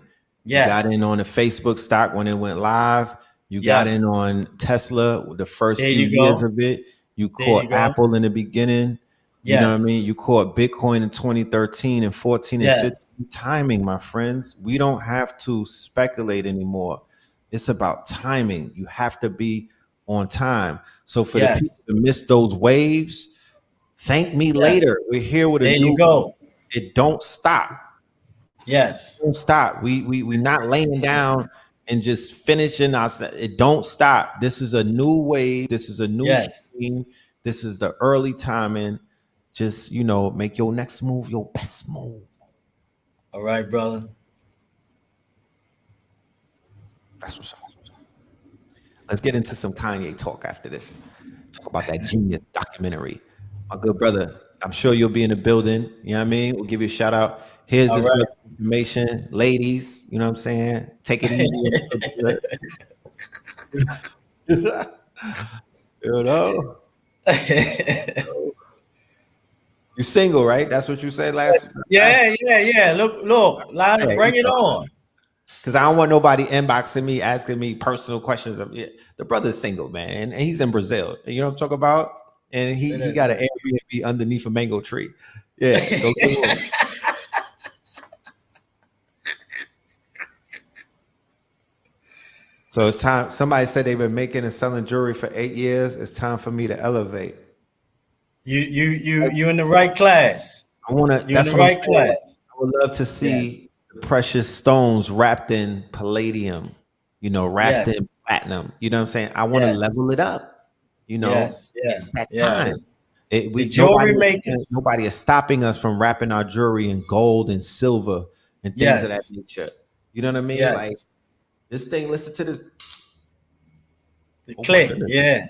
Speaker 4: Yes. You got in on the Facebook stock when it went live. You got in
Speaker 3: Yes.
Speaker 4: on Tesla the first
Speaker 3: There
Speaker 4: few
Speaker 3: you
Speaker 4: years
Speaker 3: go.
Speaker 4: of it. You
Speaker 3: There you
Speaker 4: caught
Speaker 3: go.
Speaker 4: Apple in the beginning. You know what I
Speaker 3: Yes.
Speaker 4: mean? You caught Bitcoin in 2013 and 14 and 15.
Speaker 3: Yes.
Speaker 4: Timing, my friends. We don't have to speculate anymore. It's about timing. You have to be on time. So for the people
Speaker 3: Yes.
Speaker 4: to miss those waves, thank me later.
Speaker 3: Yes.
Speaker 4: We're here with a
Speaker 3: There you
Speaker 4: new.
Speaker 3: go.
Speaker 4: It don't stop.
Speaker 3: Yes.
Speaker 4: Don't stop. We not laying down and just finishing our. It don't stop. This is a new wave. This is a new
Speaker 3: Yes.
Speaker 4: stream. This is the early timing. Just make your next move your best move.
Speaker 3: All right, brother.
Speaker 4: That's what's up. Let's get into some Kanye talk after this. Talk about that Genius documentary. My good brother, I'm sure you'll be in the building. You know what I mean? We'll give you a shout out. Here's
Speaker 3: All
Speaker 4: this
Speaker 3: right.
Speaker 4: information. Ladies, you know what I'm saying? Take it easy. You know? You single, right? That's what you said last.
Speaker 3: Yeah. Look, Lana, bring it on.
Speaker 4: Because I don't want nobody inboxing me, asking me personal questions. The brother's single, man, and he's in Brazil. You know what I'm talking about? And he got an Airbnb underneath a mango tree. Yeah, go get one. So it's time. Somebody said they've been making and selling jewelry for 8 years. It's time for me to elevate.
Speaker 3: You in the right class.
Speaker 4: I want to.
Speaker 3: You in
Speaker 4: That's
Speaker 3: the
Speaker 4: what I'm
Speaker 3: right
Speaker 4: saying.
Speaker 3: class.
Speaker 4: I would love to see precious stones wrapped in palladium. Wrapped in platinum. You know what I'm saying? I want to level it up. It's that time.
Speaker 3: Jewelry makers.
Speaker 4: Nobody is stopping us from wrapping our jewelry in gold and silver and things of that nature. You know what I mean?
Speaker 3: Yes.
Speaker 4: Like this thing. Listen to this.
Speaker 3: The click. Yeah.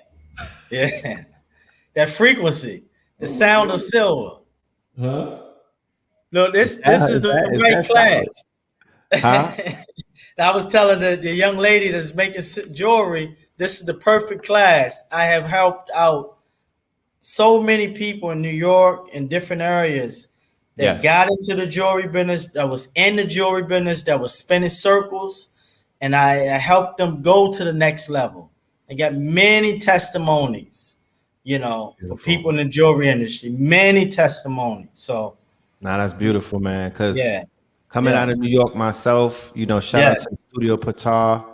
Speaker 3: That frequency. The sound of silver.
Speaker 4: Huh?
Speaker 3: Look, this is the right class.
Speaker 4: Huh?
Speaker 3: I was telling the young lady that's making jewelry, this is the perfect class. I have helped out so many people in New York and different areas that got into the jewelry business, that was in the jewelry business, that was spinning circles, and I helped them go to the next level. I got many testimonies,
Speaker 4: Beautiful.
Speaker 3: for people in the jewelry industry, many testimonies. So,
Speaker 4: that's beautiful, man. Because coming out of New York myself, shout out to Studio Patar.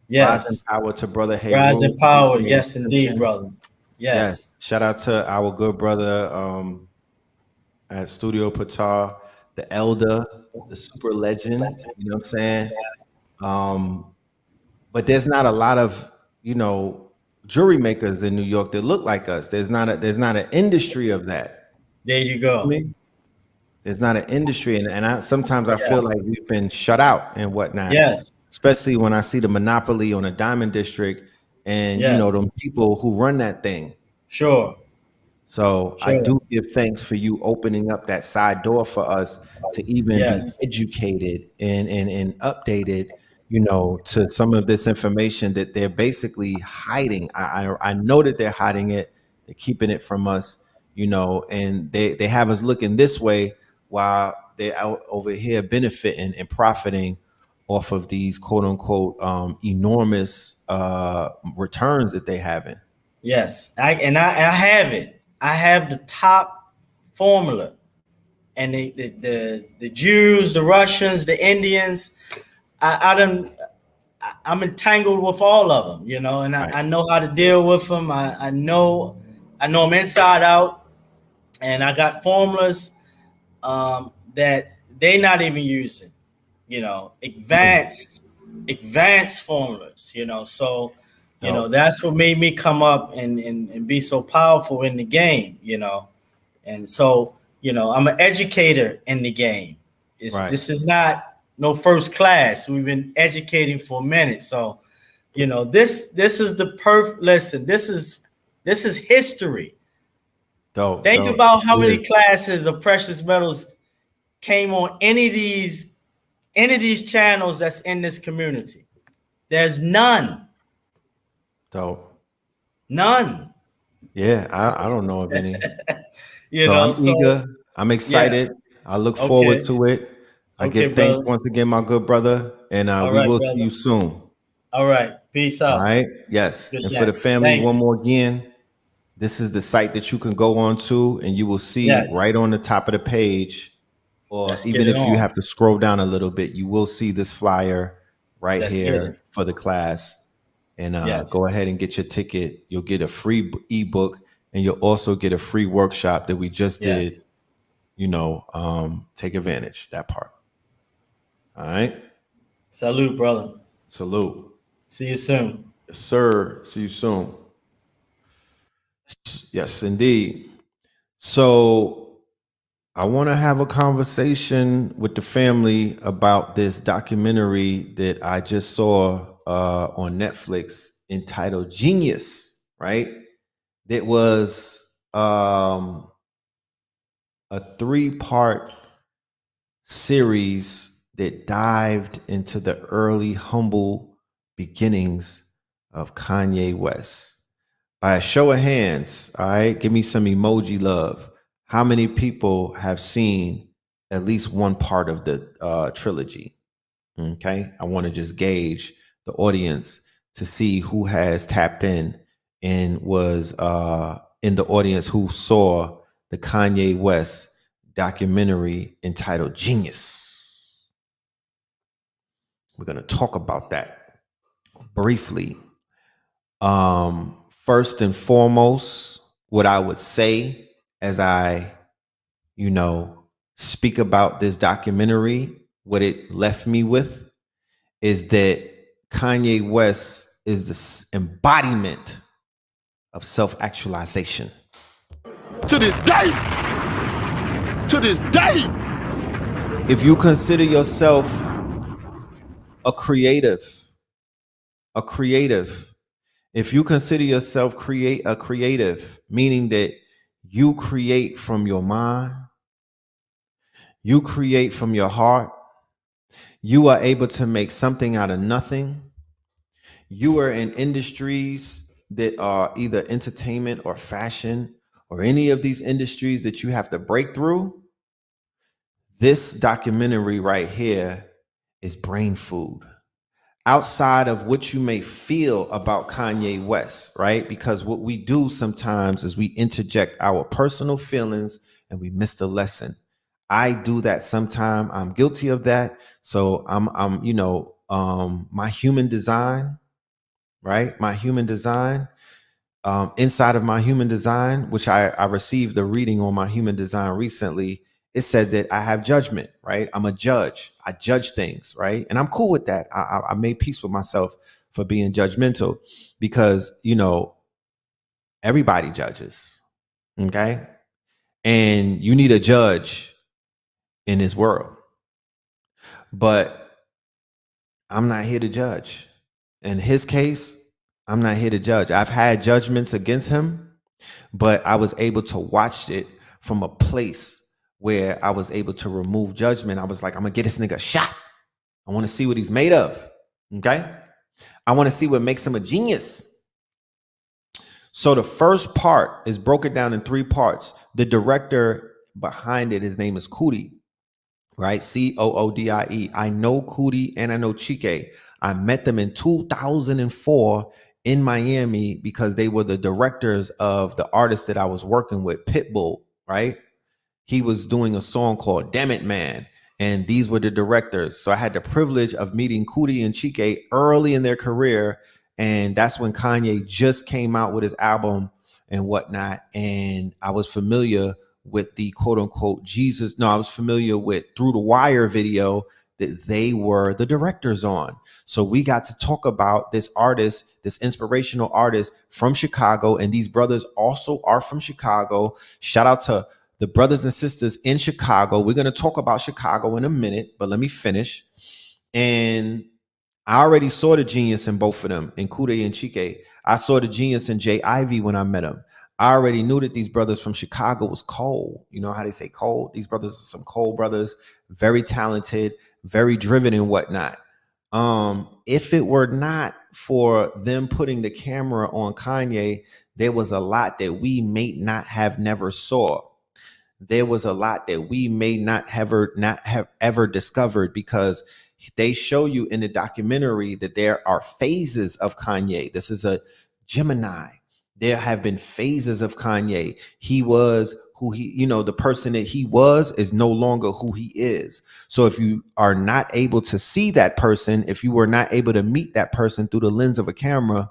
Speaker 4: Rising power to brother Hey.
Speaker 3: Rising power, yes, indeed, brother. Yes.
Speaker 4: Shout out to our good brother at Studio Patar, the elder, the super legend. You know what I'm saying? But there's not a lot of jewelry makers in New York that look like us. There's not an industry of that.
Speaker 3: There you go.
Speaker 4: There's not an industry, and sometimes I feel like we've been shut out and whatnot.
Speaker 3: Yes.
Speaker 4: Especially when I see the monopoly on a diamond district and them people who run that thing.
Speaker 3: Sure.
Speaker 4: So I do give thanks for you opening up that side door for us to even be educated and updated, to some of this information that they're basically hiding. I know that they're hiding it. They're keeping it from us, and they have us looking this way while they're out over here benefiting and profiting off of these quote unquote enormous returns that they having.
Speaker 3: Yes, I have it. I have the top formula, and the Jews, the Russians, the Indians. I'm entangled with all of them, and I know how to deal with them. I know them inside out, and I got formulas that they're not even using. Advanced formulas. So. That's what made me come up and be so powerful in the game, And so, I'm an educator in the game. This is not no first class. We've been educating for a minute. So, this is the perfect lesson. This is history. Think about how many classes of precious metals came on any of these channels that's in this community. There's none.
Speaker 4: Dope.
Speaker 3: None.
Speaker 4: Yeah, I don't know of any.
Speaker 3: I'm
Speaker 4: eager. I'm excited. I look forward to it. I give thanks once again, my good brother, and we will see you soon.
Speaker 3: All right. Peace
Speaker 4: All
Speaker 3: out.
Speaker 4: right. Yes.
Speaker 3: Good
Speaker 4: And for the
Speaker 3: chat.
Speaker 4: family,
Speaker 3: Thank
Speaker 4: one
Speaker 3: you.
Speaker 4: more again, this is the site that you can go on to, and you will see
Speaker 3: Yes.
Speaker 4: right on the top of the page, or
Speaker 3: Let's get
Speaker 4: even
Speaker 3: it
Speaker 4: if you
Speaker 3: on.
Speaker 4: have to scroll down a little bit, you will see this flyer right
Speaker 3: Let's get
Speaker 4: here
Speaker 3: it.
Speaker 4: for the class. And
Speaker 3: Yes.
Speaker 4: go ahead and get your ticket. You'll get a free ebook, and you'll also get a free workshop that we just
Speaker 3: Yes.
Speaker 4: did. Take advantage that part. All right.
Speaker 3: Salute, brother.
Speaker 4: Salute.
Speaker 3: See you soon.
Speaker 4: Yes, sir. See you soon. Yes, indeed. So I want to have a conversation with the family about this documentary that I just saw on Netflix entitled Genius, right? That was a 3-part series that dived into the early humble beginnings of Kanye West. By a show of hands, all right, give me some emoji love. How many people have seen at least one part of the trilogy? Okay, I want to just gauge the audience to see who has tapped in and was in the audience who saw the Kanye West documentary entitled Genius. We're going to talk about that briefly. First and foremost, what I would say as I, speak about this documentary, what it left me with is that Kanye West is the embodiment of self-actualization.
Speaker 5: To this day. To this day.
Speaker 4: If you consider yourself a creative, if you consider yourself a creative, meaning that you create from your mind, you create from your heart, you are able to make something out of nothing. You are in industries that are either entertainment or fashion or any of these industries that you have to break through. This documentary right here is brain food. Outside of what you may feel about Kanye West, right? Because what we do sometimes is we interject our personal feelings and we miss the lesson. I do that sometimes. I'm guilty of that. So my human design, right? My human design, inside of my human design, which I received a reading on my human design recently. It said that I have judgment, right? I'm a judge. I judge things, right? And I'm cool with that. I made peace with myself for being judgmental because, everybody judges, okay? And you need a judge in this world. But I'm not here to judge. In his case, I'm not here to judge. I've had judgments against him, but I was able to watch it from a place where I was able to remove judgment. I was like, I'm gonna get this nigga a shot. I want to see what he's made of. Okay. I want to see what makes him a genius. So the first part is broken down in 3 parts. The director behind it, his name is Coodie, right? Coodie. I know Coodie and I know Chike. I met them in 2004 in Miami because they were the directors of the artist that I was working with, Pitbull, right? He was doing a song called Damn It Man. And these were the directors. So I had the privilege of meeting Coodie and Chike early in their career. And that's when Kanye just came out with his album and whatnot. And I was familiar with the quote unquote Jesus. No, I was familiar with Through the Wire video that they were the directors on. So we got to talk about this artist, this inspirational artist from Chicago. And these brothers also are from Chicago. Shout out to the brothers and sisters in Chicago. We're going to talk about Chicago in a minute, but let me finish. And I already saw the genius in both of them, in Coodie and Chike. I saw the genius in Jay Ivy when I met him. I already knew that these brothers from Chicago was cold. You know how they say cold? These brothers are some cold brothers, very talented, very driven and whatnot. If it were not for them putting the camera on Kanye, there was a lot that we may not have never saw. There was a lot that we may not have ever discovered because they show you in the documentary that there are phases of Kanye. This is a Gemini. There have been phases of Kanye. He was who he, the person that he was is no longer who he is. So if you are not able to see that person, if you were not able to meet that person through the lens of a camera,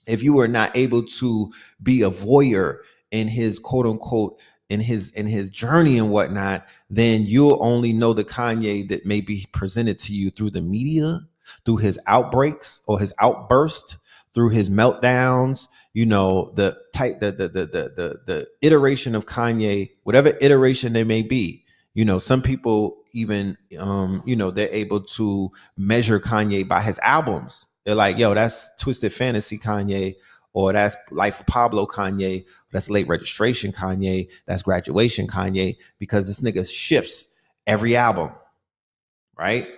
Speaker 4: if you were not able to be a voyeur in his quote unquote in his journey and whatnot, then you'll only know the Kanye that may be presented to you through the media, through his outbreaks or his outburst, through his meltdowns, the type the iteration of Kanye, whatever iteration they may be. Some people even they're able to measure Kanye by his albums. They're like, yo, that's Twisted Fantasy Kanye, or that's Life of Pablo Kanye, that's Late Registration Kanye, that's Graduation Kanye, because this nigga shifts every album, right?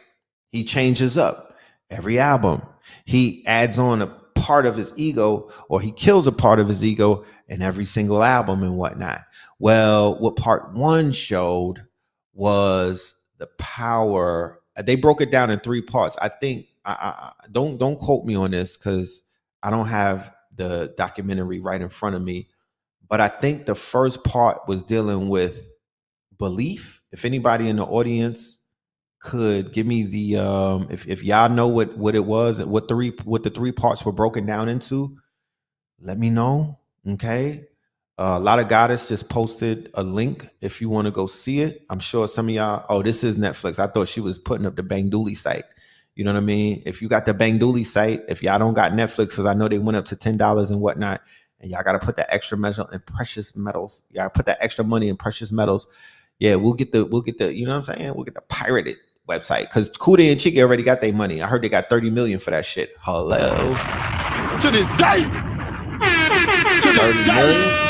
Speaker 4: He changes up every album. He adds on a part of his ego, or he kills a part of his ego in every single album and whatnot. Well, what part one showed was the power. They broke it down in 3 parts. I think I don't quote me on this because I don't have the documentary right in front of me, but I think the first part was dealing with belief. If anybody in the audience could give me the if y'all know what it was, what the 3 parts were broken down into, let me know. Okay. A lot of goddess just posted a link if you want to go see it. I'm sure some of y'all, oh, this is Netflix. I thought she was putting up the Bang Dooley site. You know what I mean? If you got the Bang Dooley site, if y'all don't got Netflix, because I know they went up to $10 and whatnot, and y'all got to put that extra metal in precious metals. Y'all put that extra money in precious metals. Yeah, we'll get the, you know what I'm saying? We'll get the pirated website, because Kuda and Chiki already got their money. I heard they got 30 million for that shit. Hello.
Speaker 5: To this day. To
Speaker 4: 30 million.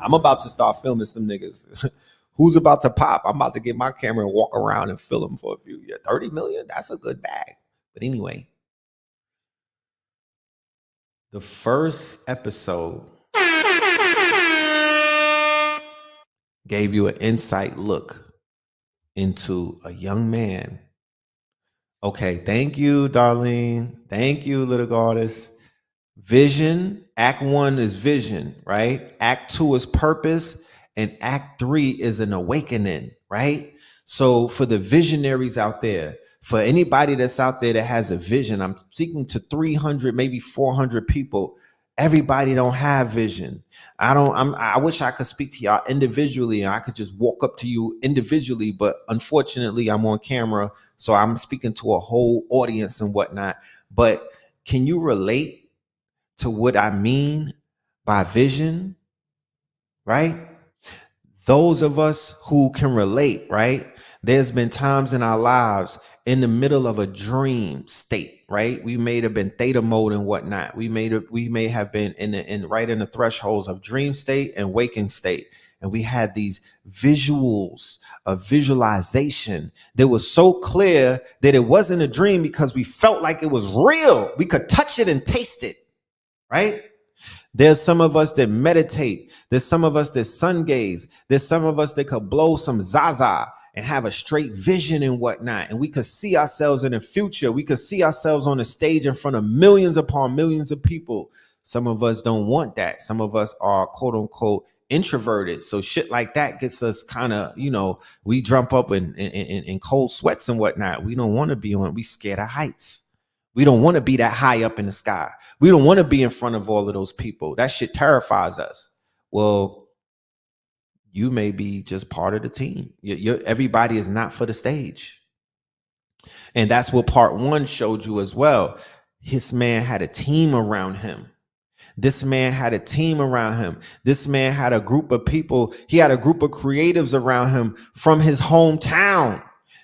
Speaker 4: I'm about to start filming some niggas. Who's about to pop? I'm about to get my camera and walk around and film them for a few years. 30 million? That's a good bag. But anyway, the first episode gave you an insight look into a young man. Okay, thank you, Darlene. Thank you, little goddess. Vision. Act 1 is vision, right? Act 2 is purpose. And Act 3 is an awakening, right? So for the visionaries out there, for anybody that's out there that has a vision, I'm speaking to 300, maybe 400 people. Everybody don't have vision. I wish I could speak to y'all individually and I could just walk up to you individually, but unfortunately I'm on camera, so I'm speaking to a whole audience and whatnot. But can you relate to what I mean by vision, right? Those of us who can relate, right? There's been times in our lives in the middle of a dream state, right? We may have been theta mode and whatnot. We may have been right in the thresholds of dream state and waking state. And we had these visuals of visualization that was so clear that it wasn't a dream because we felt like it was real. We could touch it and taste it, right? There's some of us that meditate. There's some of us that sun gaze. There's some of us that could blow some Zaza and have a straight vision and whatnot. And we could see ourselves in the future. We could see ourselves on a stage in front of millions upon millions of people. Some of us don't want that. Some of us are quote unquote introverted. So shit like that gets us kind of, we jump up in cold sweats and whatnot. We don't want to be on, we scared of heights. We don't want to be that high up in the sky. We don't want to be in front of all of those people. That shit terrifies us. Well, you may be just part of the team. Everybody is not for the stage. And that's what part 1 showed you as well. This man had a team around him. This man had a team around him. This man had a group of people. He had a group of creatives around him from his hometown.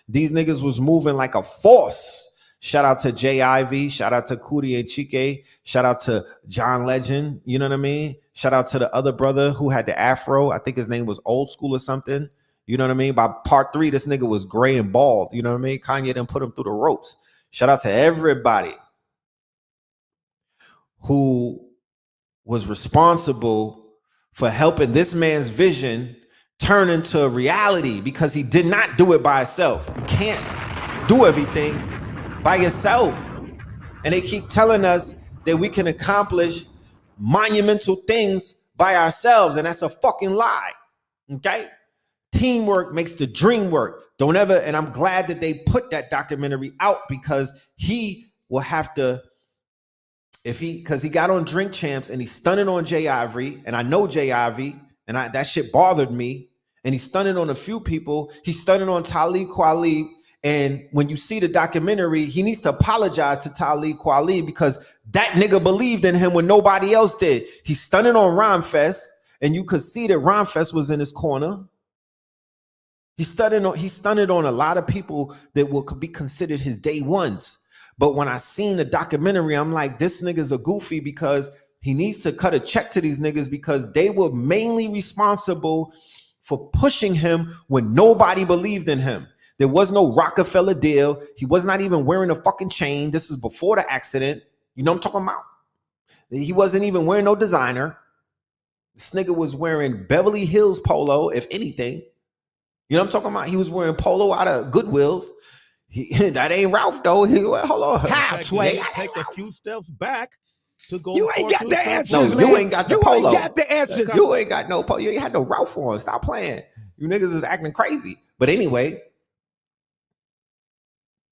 Speaker 4: These niggas was moving like a force. Shout out to Jay Ivy. Shout out to Kudi and Chike. Shout out to John Legend. You know what I mean? Shout out to the other brother who had the afro. I think his name was Old School or something. You know what I mean? By part 3, this nigga was gray and bald. You know what I mean? Kanye done put him through the ropes. Shout out to everybody who was responsible for helping this man's vision turn into reality because he did not do it by himself. You can't do everything by yourself. And they keep telling us that we can accomplish monumental things by ourselves, and that's a fucking lie. Okay? Teamwork makes the dream work. Don't ever, and I'm glad that they put that documentary out because he will have to, because he got on Drink Champs and he's stunning on Jay Ivory, and I know Jay Ivory, and that shit bothered me. And he's stunning on a few people. He's stunning on Talib Kweli. And when you see the documentary, he needs to apologize to Talib Kweli because that nigga believed in him when nobody else did. He's stunning on Rhymefest, and you could see that Rhymefest was in his corner. He stunned on a lot of people that will be considered his day ones. But when I seen the documentary, I'm like, this nigga's a goofy because he needs to cut a check to these niggas because they were mainly responsible for pushing him when nobody believed in him. There was no Rockefeller deal. He was not even wearing a fucking chain. This is before the accident. You know what I'm talking about? He wasn't even wearing no designer. This nigga was wearing Beverly Hills polo, if anything. You know what I'm talking about? He was wearing polo out of Goodwill's. That ain't Ralph, though. Hold on.
Speaker 5: Take a few steps back to go.
Speaker 6: You ain't got the answers,
Speaker 4: No, you ain't got the polo.
Speaker 6: You ain't got the answers.
Speaker 4: You ain't got no polo. You ain't had no Ralph on. Stop playing. You niggas is acting crazy. But anyway,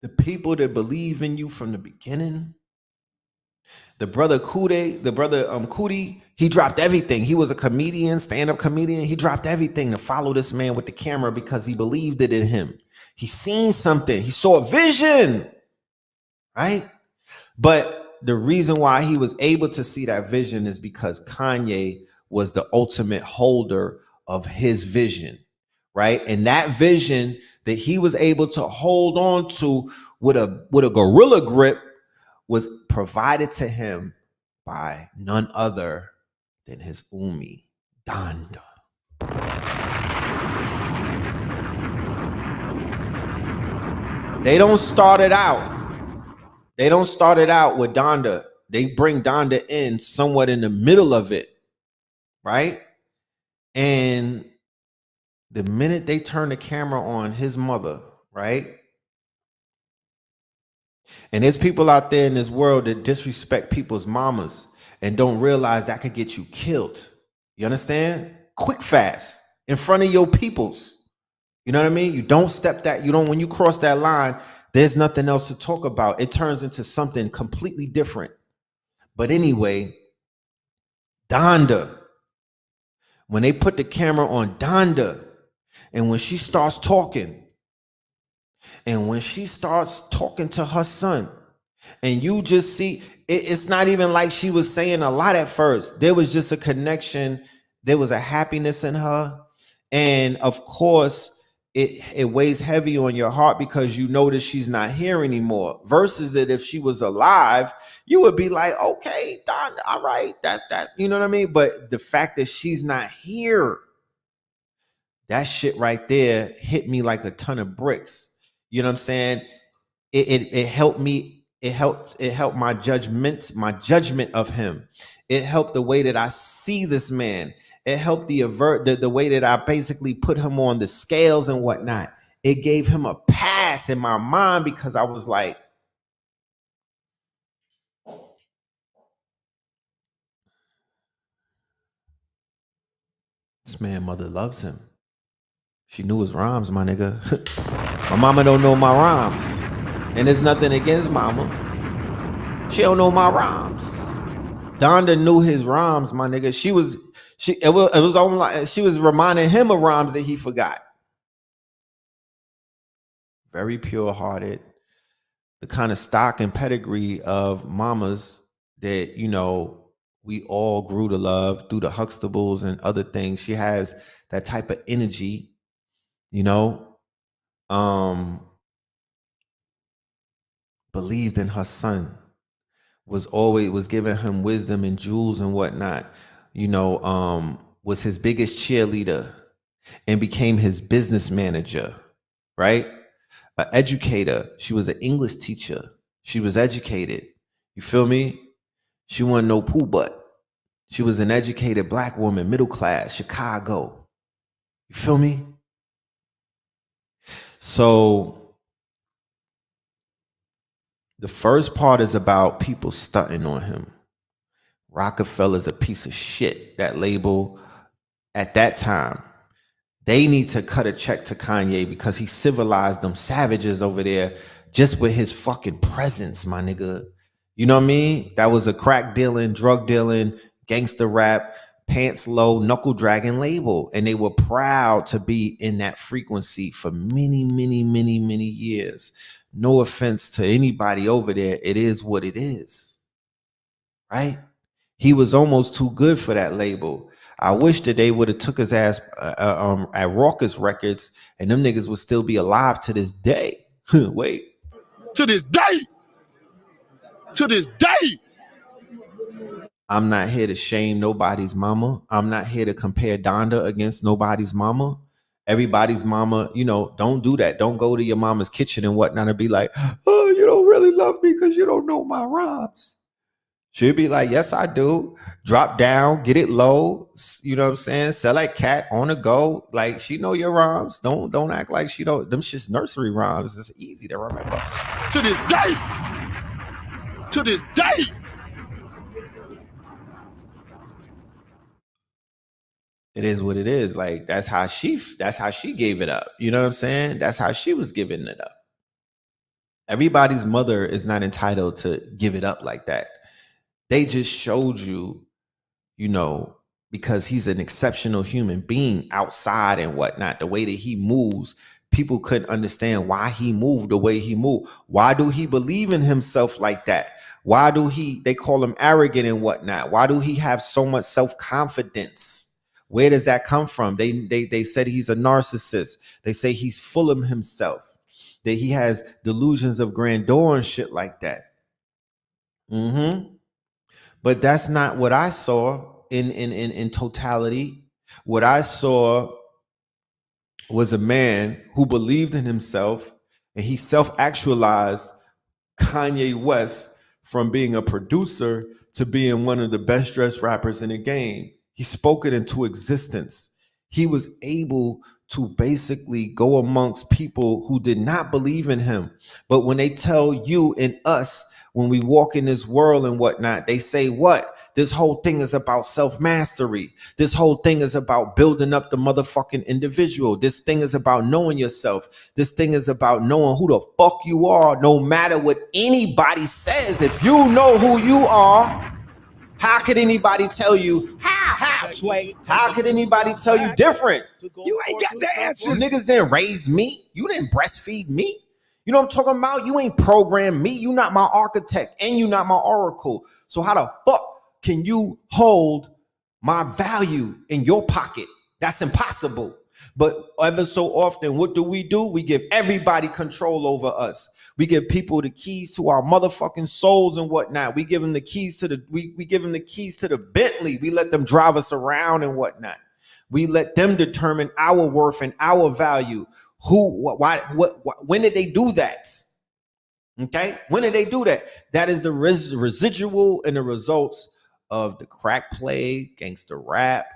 Speaker 4: the people that believe in you from the beginning, the brother Kuti, he dropped everything. He was a comedian, stand-up comedian. He dropped everything to follow this man with the camera because he believed it in him. He seen something. He saw a vision, right? But the reason why he was able to see that vision is because Kanye was the ultimate holder of his vision, right? And that vision that he was able to hold on to with a gorilla grip was provided to him by none other than his Umi, Donda. They don't start it out with Donda. They bring Donda in somewhat in the middle of it, right? And the minute they turn the camera on his mother, right? And there's people out there in this world that disrespect people's mamas and don't realize that could get you killed. You understand? Quick, fast, in front of your peoples. You know what I mean? You don't step that, when you cross that line, there's nothing else to talk about. It turns into something completely different. But anyway, Donda, when they put the camera on Donda, and when she starts talking, and when she starts talking to her son, and you just see, it's not even like she was saying a lot at first. There was just a connection. There was a happiness in her. And of course, it weighs heavy on your heart because you know that she's not here anymore. Versus that if she was alive, you would be like, okay, Don, all right, that, you know what I mean? But the fact that she's not here, that shit right there hit me like a ton of bricks. You know what I'm saying? It helped me. It helped my judgment of him. It helped the way that I see this man. It helped the way that I basically put him on the scales and whatnot. It gave him a pass in my mind because I was like, this man mother loves him. She knew his rhymes, my nigga. My mama don't know my rhymes. And there's nothing against mama. She don't know my rhymes. Donda knew his rhymes, my nigga. It was almost like she was reminding him of rhymes that he forgot. Very pure-hearted. The kind of stock and pedigree of mamas that, we all grew to love through the Huxtables and other things. She has that type of energy, believed in her son, was giving him wisdom and jewels and whatnot, was his biggest cheerleader and became his business manager, right? An educator. She was an English teacher. She was educated. You feel me? She wasn't no poo butt. She was an educated black woman, middle class, Chicago. You feel me? So the first part is about people stunting on him. Rockefeller's a piece of shit. That label at that time, they need to cut a check to Kanye because he civilized them savages over there just with his fucking presence, my nigga. You know what I mean? That was a crack dealing, drug dealing, gangster rap, pants low, knuckle dragging label. And they were proud to be in that frequency for many, many, many, many years. No offense to anybody over there. It is what it is. Right? He was almost too good for that label. I wish that they would have took his ass at Raucous Records, and them niggas would still be alive to this day. Wait.
Speaker 5: To this day. To this day.
Speaker 4: I'm not here to shame nobody's mama. I'm not here to compare Donda against nobody's mama. Everybody's mama, you know, don't do that. Don't go to your mama's kitchen and whatnot and be like, oh, you don't really love me because you don't know my rhymes. She'll be like, yes, I do. Drop down, get it low. You know what I'm saying? Sell like cat on the go. Like, she know your rhymes. Don't act like she don't. Them shit's nursery rhymes. It's easy to remember.
Speaker 5: To this day. To this day.
Speaker 4: It is what it is. Like, that's how she gave it up. You know what I'm saying? That's how she was giving it up. Everybody's mother is not entitled to give it up like that. They just showed you, you know, because he's an exceptional human being outside and whatnot, the way that he moves, people couldn't understand why he moved the way he moved. Why do he believe in himself like that? Why do they call him arrogant and whatnot? Why do he have so much self-confidence? Where does that come from? They said he's a narcissist. They say he's full of himself, that he has delusions of grandeur and shit like that. But that's not what I saw in totality. What I saw was a man who believed in himself, and he self-actualized Kanye West from being a producer to being one of the best dressed rappers in the game. He spoke it into existence. He was able to basically go amongst people who did not believe in him. But when they tell you and us, when we walk in this world and whatnot, they say what? This whole thing is about self-mastery. This whole thing is about building up the motherfucking individual. This thing is about knowing yourself. This thing is about knowing who the fuck you are, no matter what anybody says. If you know who you are, how could anybody tell you how? How could anybody tell you different?
Speaker 5: You ain't got the answers.
Speaker 4: Niggas didn't raise me. You didn't breastfeed me. You know what I'm talking about? You ain't programmed me. You not my architect and you not my oracle. So how the fuck can you hold my value in your pocket? That's impossible. But ever so often, what do? We give everybody control over us. We give people the keys to our motherfucking souls and whatnot. We give them the keys to we give them the keys to the Bentley. We let them drive us around and whatnot. We let them determine our worth and our value. Who, why, what, when did they do that? Okay, when did they do that? That is the residual and the results of the crack play, gangster rap,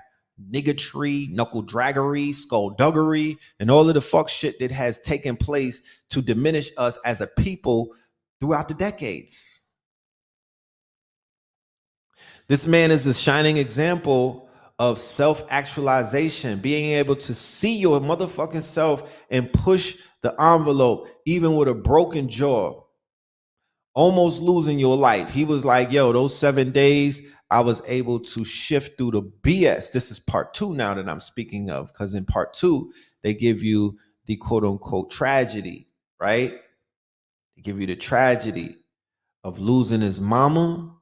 Speaker 4: niggatry, knuckle draggery, skullduggery, and all of the fuck shit that has taken place to diminish us as a people throughout the decades. This man is a shining example of self-actualization, being able to see your motherfucking self and push the envelope, even with a broken jaw, almost losing your life. He was like, yo, those 7 days, I was able to shift through the BS. This is part 2 now that I'm speaking of, because in part 2, they give you the quote unquote tragedy, right? They give you the tragedy of losing his mama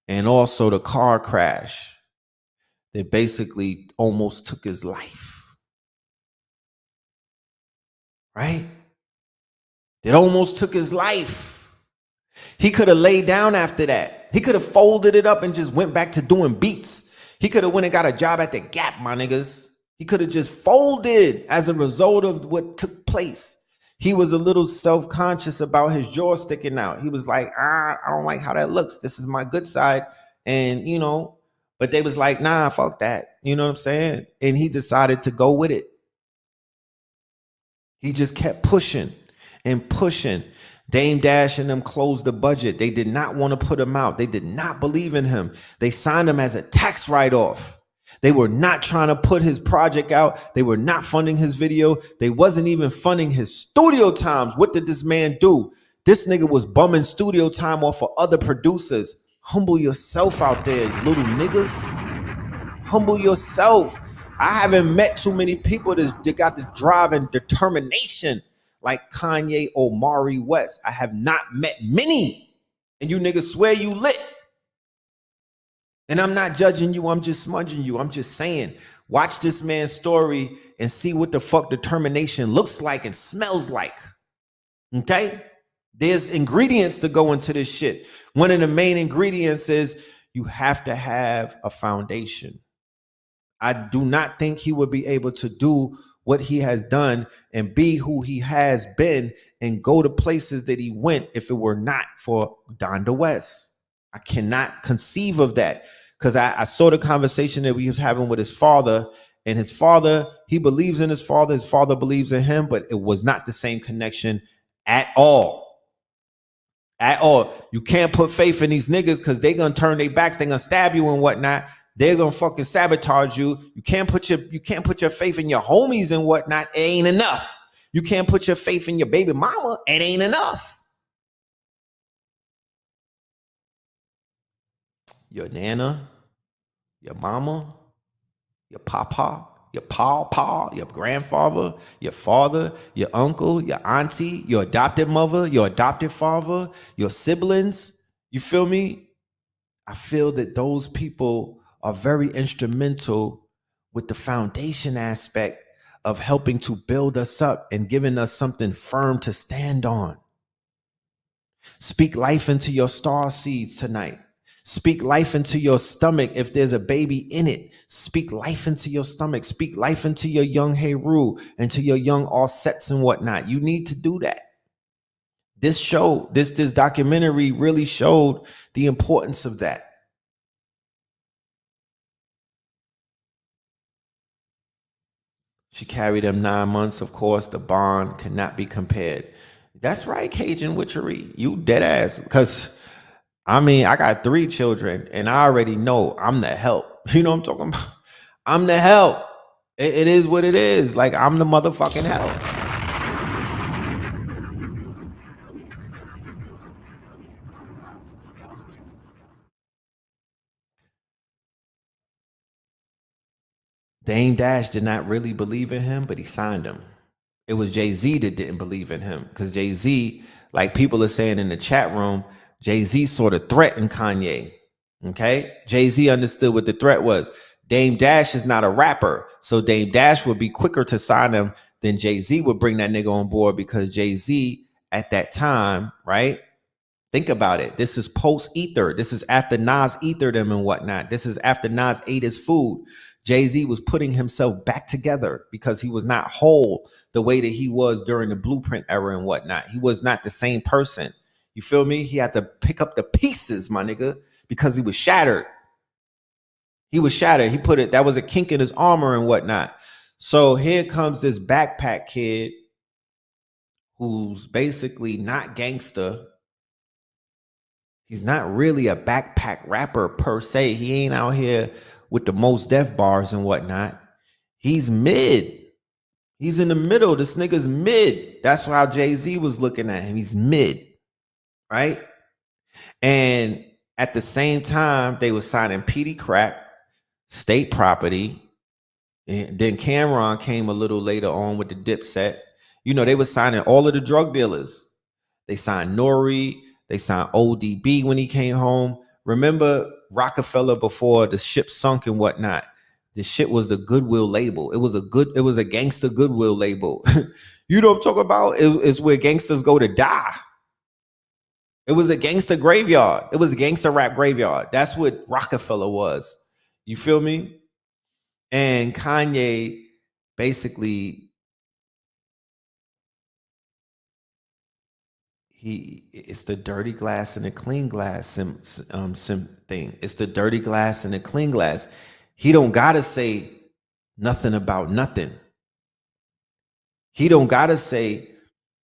Speaker 4: and also the car crash that basically almost took his life, right? It almost took his life. He could have laid down after that. He could have folded it up and just went back to doing beats. He could have went and got a job at the Gap, my niggas. He could have just folded as a result of what took place. He was a little self-conscious about his jaw sticking out. He was like, I don't like how that looks. This is my good side. And, but they was like, nah, fuck that. You know what I'm saying? And he decided to go with it. He just kept pushing and pushing. Dame Dash and them closed the budget. They did not want to put him out. They did not believe in him. They signed him as a tax write-off. They were not trying to put his project out. They were not funding his video. They wasn't even funding his studio times. What did this man do? This nigga was bumming studio time off of other producers. Humble yourself out there, little niggas. Humble yourself. I haven't met too many people that got the drive and determination like Kanye or Mari West. I have not met many. And you niggas swear you lit. And I'm not judging you. I'm just smudging you. I'm just saying, watch this man's story and see what the fuck determination looks like and smells like. Okay? There's ingredients to go into this shit. One of the main ingredients is you have to have a foundation. I do not think he would be able to do what he has done and be who he has been and go to places that he went if it were not for Donda West. I cannot conceive of that because I saw the conversation that we was having with his father, and his father, he believes in his father believes in him, but it was not the same connection at all. At all. You can't put faith in these niggas because they're gonna turn their backs, they're gonna stab you and whatnot. They're gonna fucking sabotage you. You can't put your faith in your homies and whatnot. It ain't enough. You can't put your faith in your baby mama. It ain't enough. Your nana, your mama, your papa, your paw, your grandfather, your father, your uncle, your auntie, your adopted mother, your adopted father, your siblings. You feel me? I feel that those people are very instrumental with the foundation aspect of helping to build us up and giving us something firm to stand on. Speak life into your star seeds tonight. Speak life into your stomach if there's a baby in it. Speak life into your stomach. Speak life into your young Heru and to your young Offsets and whatnot. You need to do that. This show, this documentary really showed the importance of that. She carried him 9 months. Of course, the bond cannot be compared. That's right, Cajun Witchery. You dead ass. Because, I mean, I got 3 children, and I already know I'm the help. You know what I'm talking about? I'm the help. It is what it is. Like, I'm the motherfucking help. Dame Dash did not really believe in him, but he signed him. It was Jay-Z that didn't believe in him because Jay-Z, like people are saying in the chat room, Jay-Z sort of threatened Kanye. Okay? Jay-Z understood what the threat was. Dame Dash is not a rapper, so Dame Dash would be quicker to sign him than Jay-Z would bring that nigga on board because Jay-Z at that time, right? Think about it. This is post-Ether. This is after Nas ethered him and whatnot. This is after Nas ate his food. Jay-Z was putting himself back together because he was not whole the way that he was during the Blueprint era and whatnot. He was not the same person. You feel me? He had to pick up the pieces, my nigga, because he was shattered. He was shattered. He put it, that was a kink in his armor and whatnot. So here comes this backpack kid who's basically not gangster. He's not really a backpack rapper per se. He ain't out here with the most death bars and whatnot. He's mid. He's in the middle. This nigga's mid. That's how Jay-Z was looking at him. He's mid, right? And at the same time, they were signing Petey Crack, State Property. And then Cameron came a little later on with the Dipset. You know, they were signing all of the drug dealers. They signed Nori. They signed ODB when he came home. Remember Rockefeller before the ship sunk and whatnot? The shit was the Goodwill label. It was a gangster Goodwill label. You know what I'm talking about? It's where gangsters go to die. It was a gangster graveyard. It was a gangster rap graveyard. That's what Rockefeller was. You feel me? And Kanye basically, it's the dirty glass and the clean glass thing. It's the dirty glass and the clean glass. He don't gotta say nothing about nothing. He don't gotta say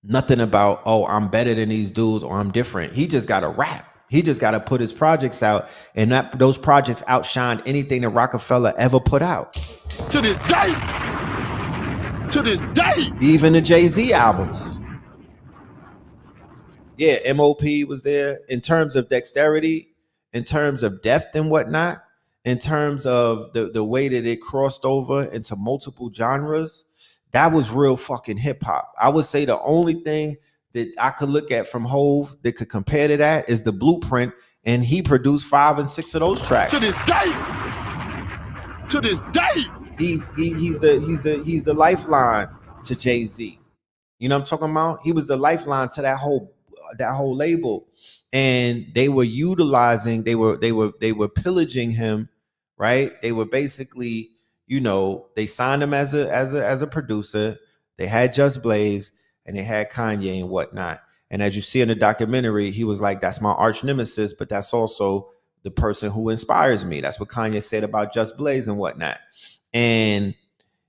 Speaker 4: nothing about, oh, I'm better than these dudes or I'm different. He just gotta rap. He just gotta put his projects out, and those projects outshined anything that Rockefeller ever put out.
Speaker 5: To this day. To this day.
Speaker 4: Even the Jay-Z albums. Yeah, MOP was there. In terms of dexterity, in terms of depth and whatnot, in terms of the way that it crossed over into multiple genres, that was real fucking hip hop. I would say the only thing that I could look at from Hove that could compare to that is the Blueprint, and he produced 5 and 6 of those tracks.
Speaker 5: To this day. To this day.
Speaker 4: He's the lifeline to Jay-Z. You know what I'm talking about? He was the lifeline to that whole label, and they were utilizing, they were pillaging him, right? They were basically, you know, they signed him as a producer. They had Just Blaze and they had Kanye and whatnot. And as you see in the documentary, he was like, that's my arch nemesis, but that's also the person who inspires me. That's what Kanye said about Just Blaze and whatnot. And,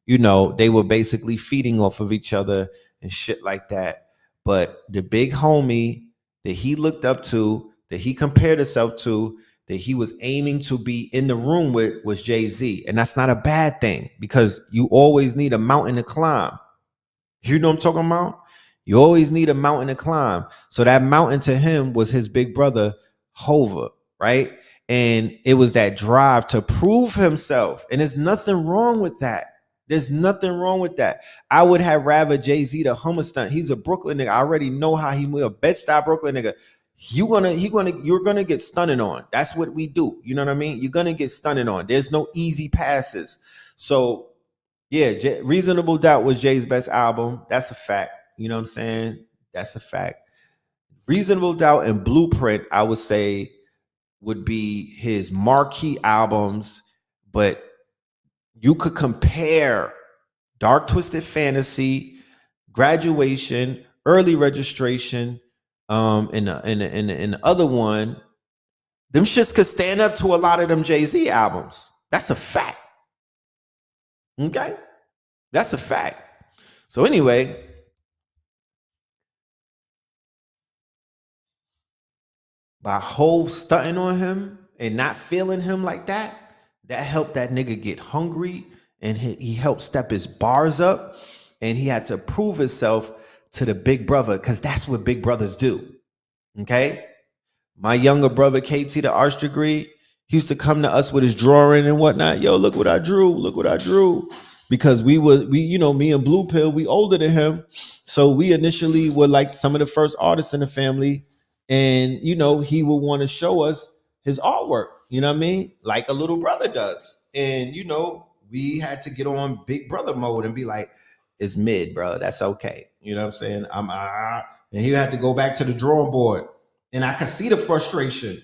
Speaker 4: you know, they were basically feeding off of each other and shit like that. But the big homie that he looked up to, that he compared himself to, that he was aiming to be in the room with, was Jay-Z. And that's not a bad thing, because you always need a mountain to climb. You know what I'm talking about? You always need a mountain to climb. So that mountain to him was his big brother, Hova, right? And it was that drive to prove himself. And there's nothing wrong with that. There's nothing wrong with that. I would have rather Jay-Z the Hummer stunt. He's a Brooklyn nigga. I already know how he will. Bed-Stuy Brooklyn nigga. You're gonna get stunning on. That's what we do. You know what I mean? You're gonna get stunning on. There's no easy passes. So yeah, Reasonable Doubt was Jay's best album. That's a fact. You know what I'm saying? That's a fact. Reasonable Doubt and Blueprint, I would say, would be his marquee albums, but you could compare Dark Twisted Fantasy, Graduation, Early Registration, and the other one. Them shits could stand up to a lot of them Jay-Z albums. That's a fact. Okay? That's a fact. So anyway, by Hov stunting on him and not feeling him like that helped that nigga get hungry, and he helped step his bars up, and he had to prove himself to the big brother, because that's what big brothers do. Okay? My younger brother, KT, the arts degree, he used to come to us with his drawing and whatnot. Yo, look what I drew. Look what I drew. Because we, you know, me and Blue Pill, we older than him. So we initially were like some of the first artists in the family. And, you know, he would want to show us his artwork, you know what I mean? Like a little brother does. And, you know, we had to get on big brother mode and be like, it's mid, bro. That's okay. You know what I'm saying? And he had to go back to the drawing board. And I could see the frustration,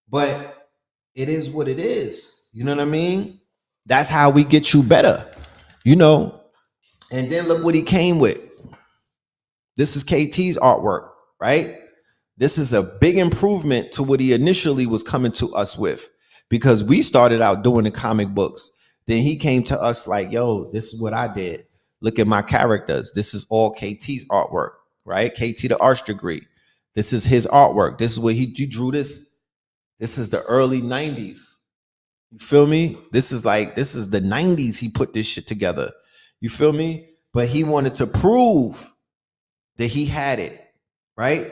Speaker 4: but it is what it is. You know what I mean? That's how we get you better, you know? And then look what he came with. This is KT's artwork, right? This is a big improvement to what he initially was coming to us with, because we started out doing the comic books. Then he came to us like, yo, this is what I did. Look at my characters. This is all KT's artwork, right? KT the arts degree. This is his artwork. This is what he drew this. This is the early 90s. You feel me? This is the 90s he put this shit together. You feel me? But he wanted to prove that he had it, right?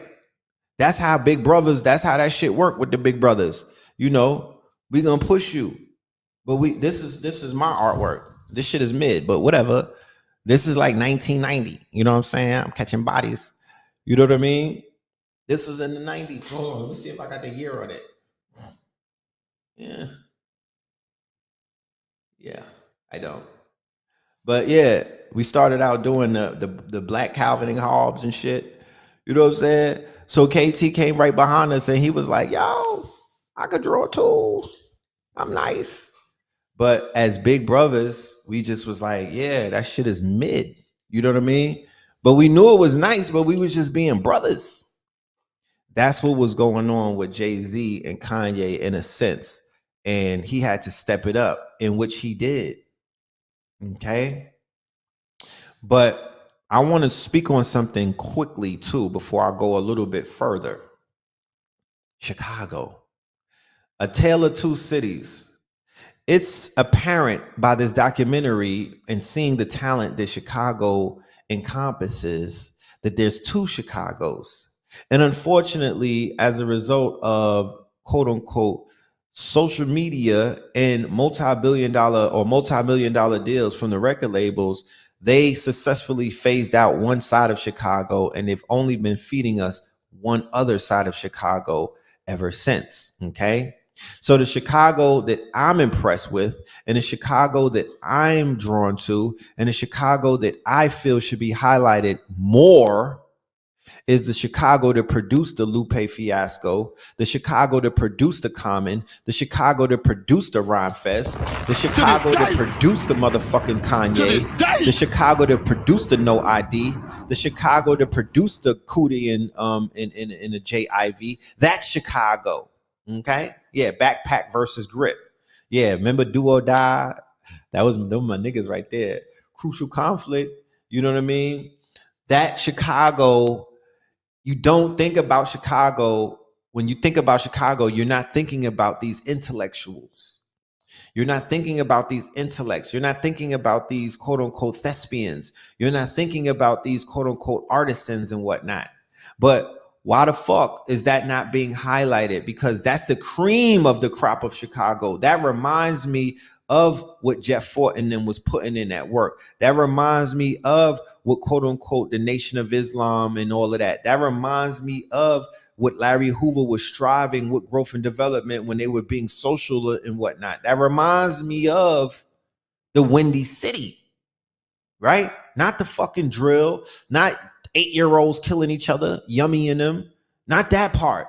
Speaker 4: That's how big brothers, that's how that shit work with the big brothers. You know, we gonna push you. But this is my artwork. This shit is mid, but whatever. This is like 1990. You know what I'm saying? I'm catching bodies. You know what I mean? This was in the 90s. Hold on, let me see if I got the year on it. Yeah, I don't. But yeah, we started out doing the Black Calvin and Hobbes and shit. You know what I'm saying? So KT came right behind us and he was like, yo, I could draw too. I'm nice. But as big brothers, we just was like, yeah, that shit is mid. You know what I mean? But we knew it was nice, but we was just being brothers. That's what was going on with Jay-Z and Kanye in a sense. And he had to step it up, in which he did. Okay. But I want to speak on something quickly too before I go a little bit further. Chicago, A Tale of Two Cities. It's apparent by this documentary and seeing the talent that Chicago encompasses that there's two Chicagos. And unfortunately, as a result of quote unquote social media and multi-billion dollar or multi-million dollar deals from the record labels, they successfully phased out one side of Chicago, and they've only been feeding us one other side of Chicago ever since. Okay. So the Chicago that I'm impressed with, and the Chicago that I'm drawn to, and the Chicago that I feel should be highlighted more is the Chicago that produced the Lupe fiasco, the Chicago that produced the Common, the Chicago that produced the Rhyme Fest, the Chicago that produced the motherfucking Kanye, the Chicago that produced the No ID, the Chicago that produced the Cootie and the JIV. That's Chicago. Okay, yeah, backpack versus grip. Yeah, remember Do or Die? That was them my niggas right there. Crucial Conflict. You know what I mean? That Chicago. You don't think about Chicago. When you think about Chicago, you're not thinking about these intellectuals. You're not thinking about these intellects. You're not thinking about these quote unquote thespians. You're not thinking about these quote unquote artisans and whatnot. But why the fuck is that not being highlighted? Because that's the cream of the crop of Chicago. That reminds me of what Jeff Fort and them was putting in that work. That reminds me of what quote unquote the Nation of Islam and all of that. That reminds me of what Larry Hoover was striving with growth and development when they were being social and whatnot. That reminds me of the Windy City, right? Not the fucking drill, not 8-year-olds killing each other, yummy in them, not that part.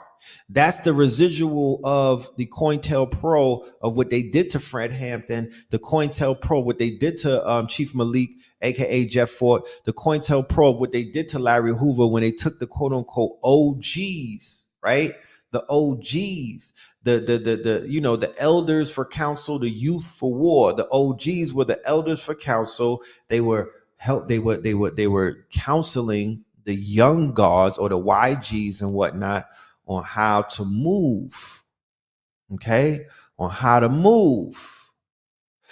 Speaker 4: That's the residual of the COINTELPRO of what they did to Fred Hampton, the COINTELPRO, what they did to Chief Malik, aka Jeff Fort, the COINTELPRO of what they did to Larry Hoover when they took the quote unquote OGs, right? The OGs, the elders for counsel, the youth for war. The OGs were the elders for counsel. They were counseling the young guards or the YGs and whatnot on how to move, okay? On how to move.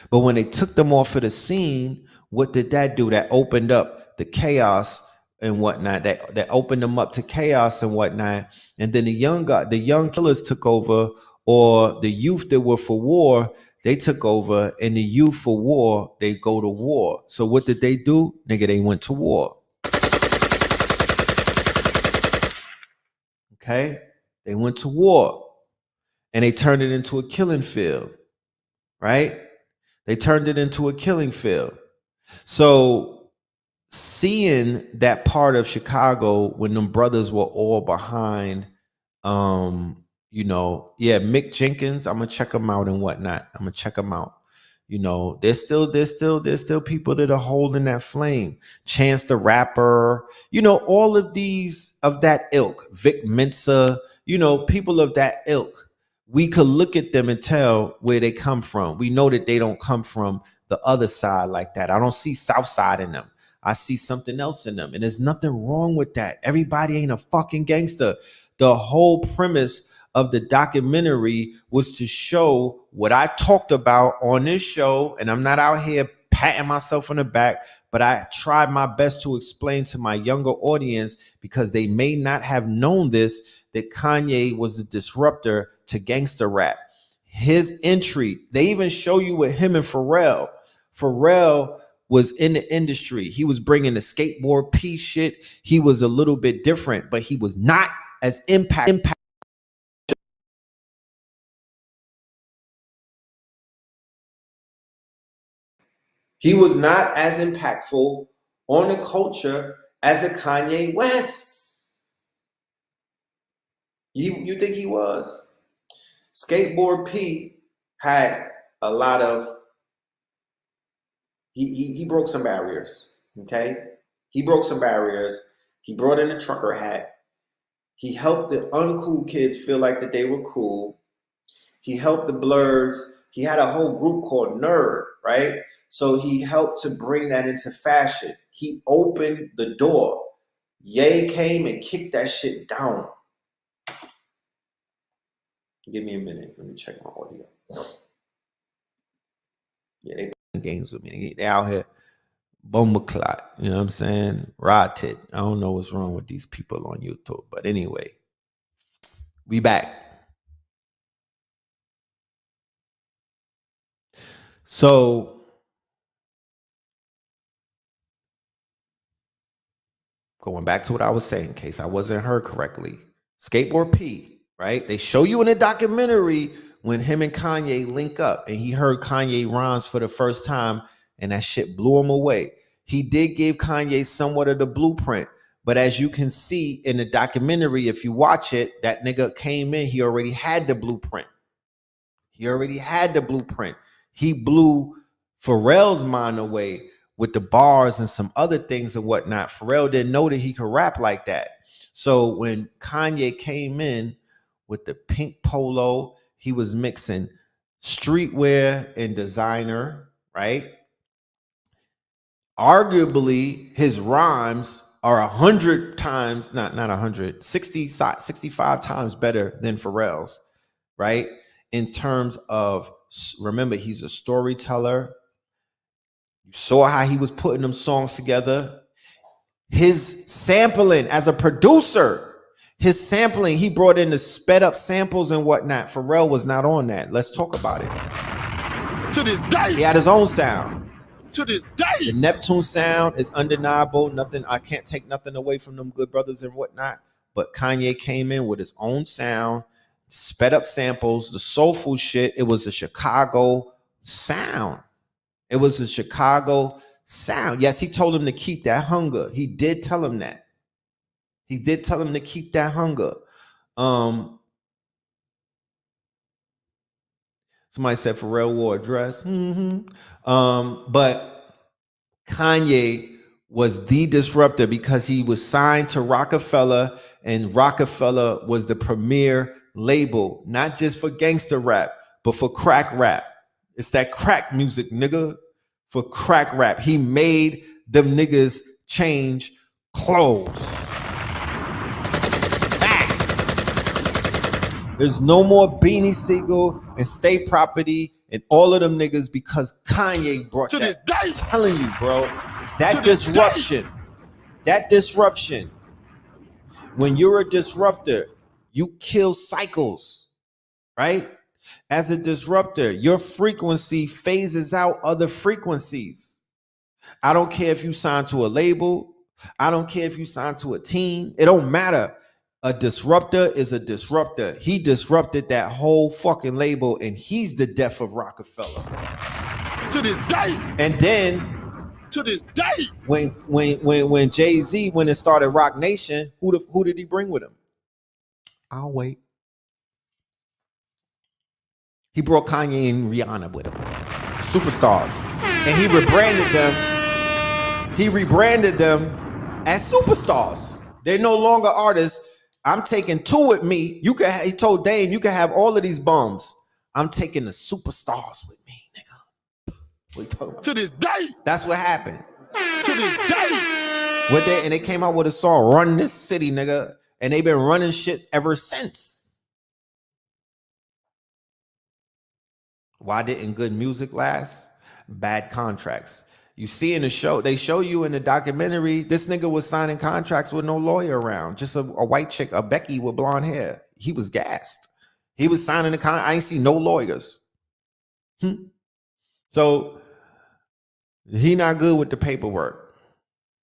Speaker 4: But when they took them off of the scene, what did that do? That opened up the chaos and whatnot. That opened them up to chaos and whatnot. And then the young killers took over, or the youth that were for war, they took over, and the youth for war, they go to war. So what did they do? Nigga, they went to war. Okay? They went to war and they turned it into a killing field, right? They turned it into a killing field. So seeing that part of Chicago when them brothers were all behind, Mick Jenkins, I'm gonna check them out and whatnot. I'm gonna check them out. There's still people that are holding that flame. Chance the Rapper, all of these of that ilk, Vic Mensa, people of that ilk. We could look at them and tell where they come from. We know that they don't come from the other side like that. I don't see South Side in them. I see something else in them. And there's nothing wrong with that. Everybody ain't a fucking gangster. The whole premise of the documentary was to show what I talked about on this show. And I'm not out here patting myself on the back, but I tried my best to explain to my younger audience, because they may not have known this, that Kanye was a disruptor to gangster rap. His entry, they even show you with him and Pharrell. Pharrell was in the industry. He was bringing the skateboard P shit. He was a little bit different, but he was not as impact. He was not as impactful on the culture as a Kanye West. You think he was? Skateboard P had a lot of, he broke some barriers, okay? He broke some barriers. He brought in a trucker hat. He helped the uncool kids feel like that they were cool. He helped the blurs. He had a whole group called Nerd, right? So he helped to bring that into fashion. He opened the door. Ye came and kicked that shit down. Give me a minute. Let me check my audio. Yeah, they playing games with me. They out here bomba clot. You know what I'm saying? Rotted. I don't know what's wrong with these people on YouTube. But anyway, we back. So going back to what I was saying, in case I wasn't heard correctly, Skateboard P, right? They show you in a documentary when him and Kanye link up and he heard Kanye rhymes for the first time and that shit blew him away. He did give Kanye somewhat of the blueprint, but as you can see in the documentary, if you watch it, that nigga came in, he already had the blueprint. He already had the blueprint. He blew Pharrell's mind away with the bars and some other things and whatnot. Pharrell didn't know that he could rap like that. So when Kanye came in with the pink polo, he was mixing streetwear and designer, right? Arguably, his rhymes are 100 times, not 100, 65 times better than Pharrell's, right? In terms of, remember, he's a storyteller. You saw how he was putting them songs together. His sampling as a producer, his sampling, he brought in the sped up samples and whatnot. Pharrell was not on that. Let's talk about it.
Speaker 5: To this day.
Speaker 4: He had his own sound.
Speaker 5: To this day.
Speaker 4: The Neptune sound is undeniable. Nothing, I can't take nothing away from them good brothers and whatnot. But Kanye came in with his own sound, sped up samples, the soulful shit. It was a Chicago sound. It was a Chicago sound. Yes, he told him to keep that hunger. He did tell him that. He did tell him to keep that hunger. Somebody said Pharrell wore a dress. But Kanye was the disruptor because he was signed to Rockefeller, and Rockefeller was the premier label, not just for gangster rap, but for crack rap. It's that crack music, nigga. For crack rap. He made them niggas change clothes. Facts. There's no more Beanie Siegel and State Property and all of them niggas because Kanye brought
Speaker 5: to
Speaker 4: that.
Speaker 5: this day.
Speaker 4: I'm telling you, bro. That disruption. That disruption. When you're a disruptor, you kill cycles, right? As a disruptor, your frequency phases out other frequencies. I don't care if you sign to a label. I don't care if you sign to a team. It don't matter. A disruptor is a disruptor. He disrupted that whole fucking label, and he's the death of Rockefeller.
Speaker 5: To this day.
Speaker 4: And then
Speaker 5: to this day,
Speaker 4: when Jay-Z went and started Rock Nation, who did he bring with him? I'll wait. He brought Kanye and Rihanna with him. Superstars. And he rebranded them. He rebranded them as superstars. They're no longer artists. I'm taking two with me. He told Dame, you can have all of these bums. I'm taking the superstars with me, nigga. What you talking about?
Speaker 5: To this day.
Speaker 4: That's what happened.
Speaker 5: To this day.
Speaker 4: And they came out with a song, Run This City, nigga. And they've been running shit ever since. Why didn't good music last? Bad contracts. You see in the show, they show you in the documentary, this nigga was signing contracts with no lawyer around. Just a white chick, a Becky with blonde hair. He was gassed. He was signing the contract. I ain't see no lawyers. So he not good with the paperwork.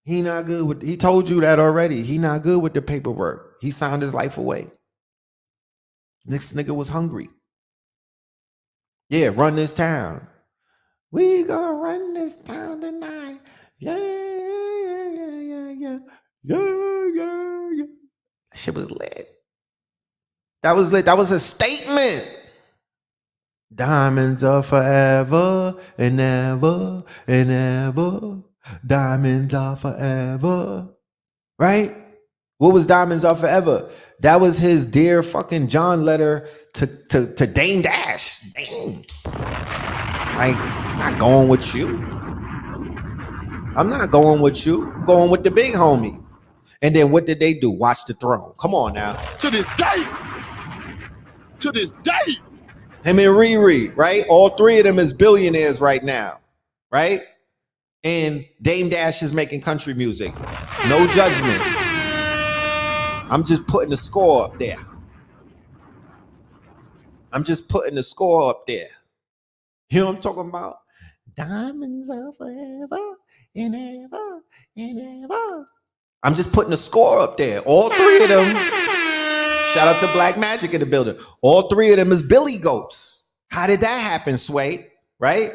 Speaker 4: He not good with, he told you that already. He not good with the paperwork. He signed his life away. This nigga was hungry. Yeah, run this town. We gonna run this town tonight. Yeah. That shit was lit. That was lit. That was a statement. Diamonds are forever and ever and ever. Diamonds are forever. Right? What was Diamonds Are Forever? That was his Dear fucking John letter to Dame Dash. Dang. Like, not going with you. I'm not going with you. I'm going with the big homie. And then what did they do? Watch the Throne. Come on now.
Speaker 5: To this day. To this day.
Speaker 4: Him and Riri, right? All three of them is billionaires right now, right? And Dame Dash is making country music. No judgment. I'm just putting the score up there. I'm just putting the score up there. You know what I'm talking about? Diamonds are forever and ever and ever. I'm just putting the score up there. All three of them. Shout out to Black Magic in the building. All three of them is Billy Goats. How did that happen, Sway? Right?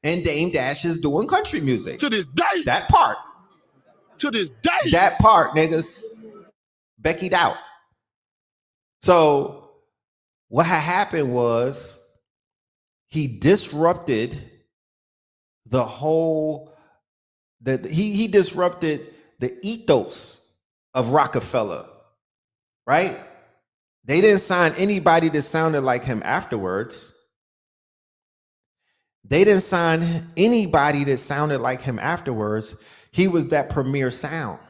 Speaker 4: And Dame Dash is doing country music.
Speaker 5: To this day.
Speaker 4: That part.
Speaker 5: To this day.
Speaker 4: That part, niggas. Becky'd out. So what had happened was he disrupted the whole, he disrupted the ethos of Rockefeller, right? They didn't sign anybody that sounded like him afterwards. They didn't sign anybody that sounded like him afterwards. He was that premier sound.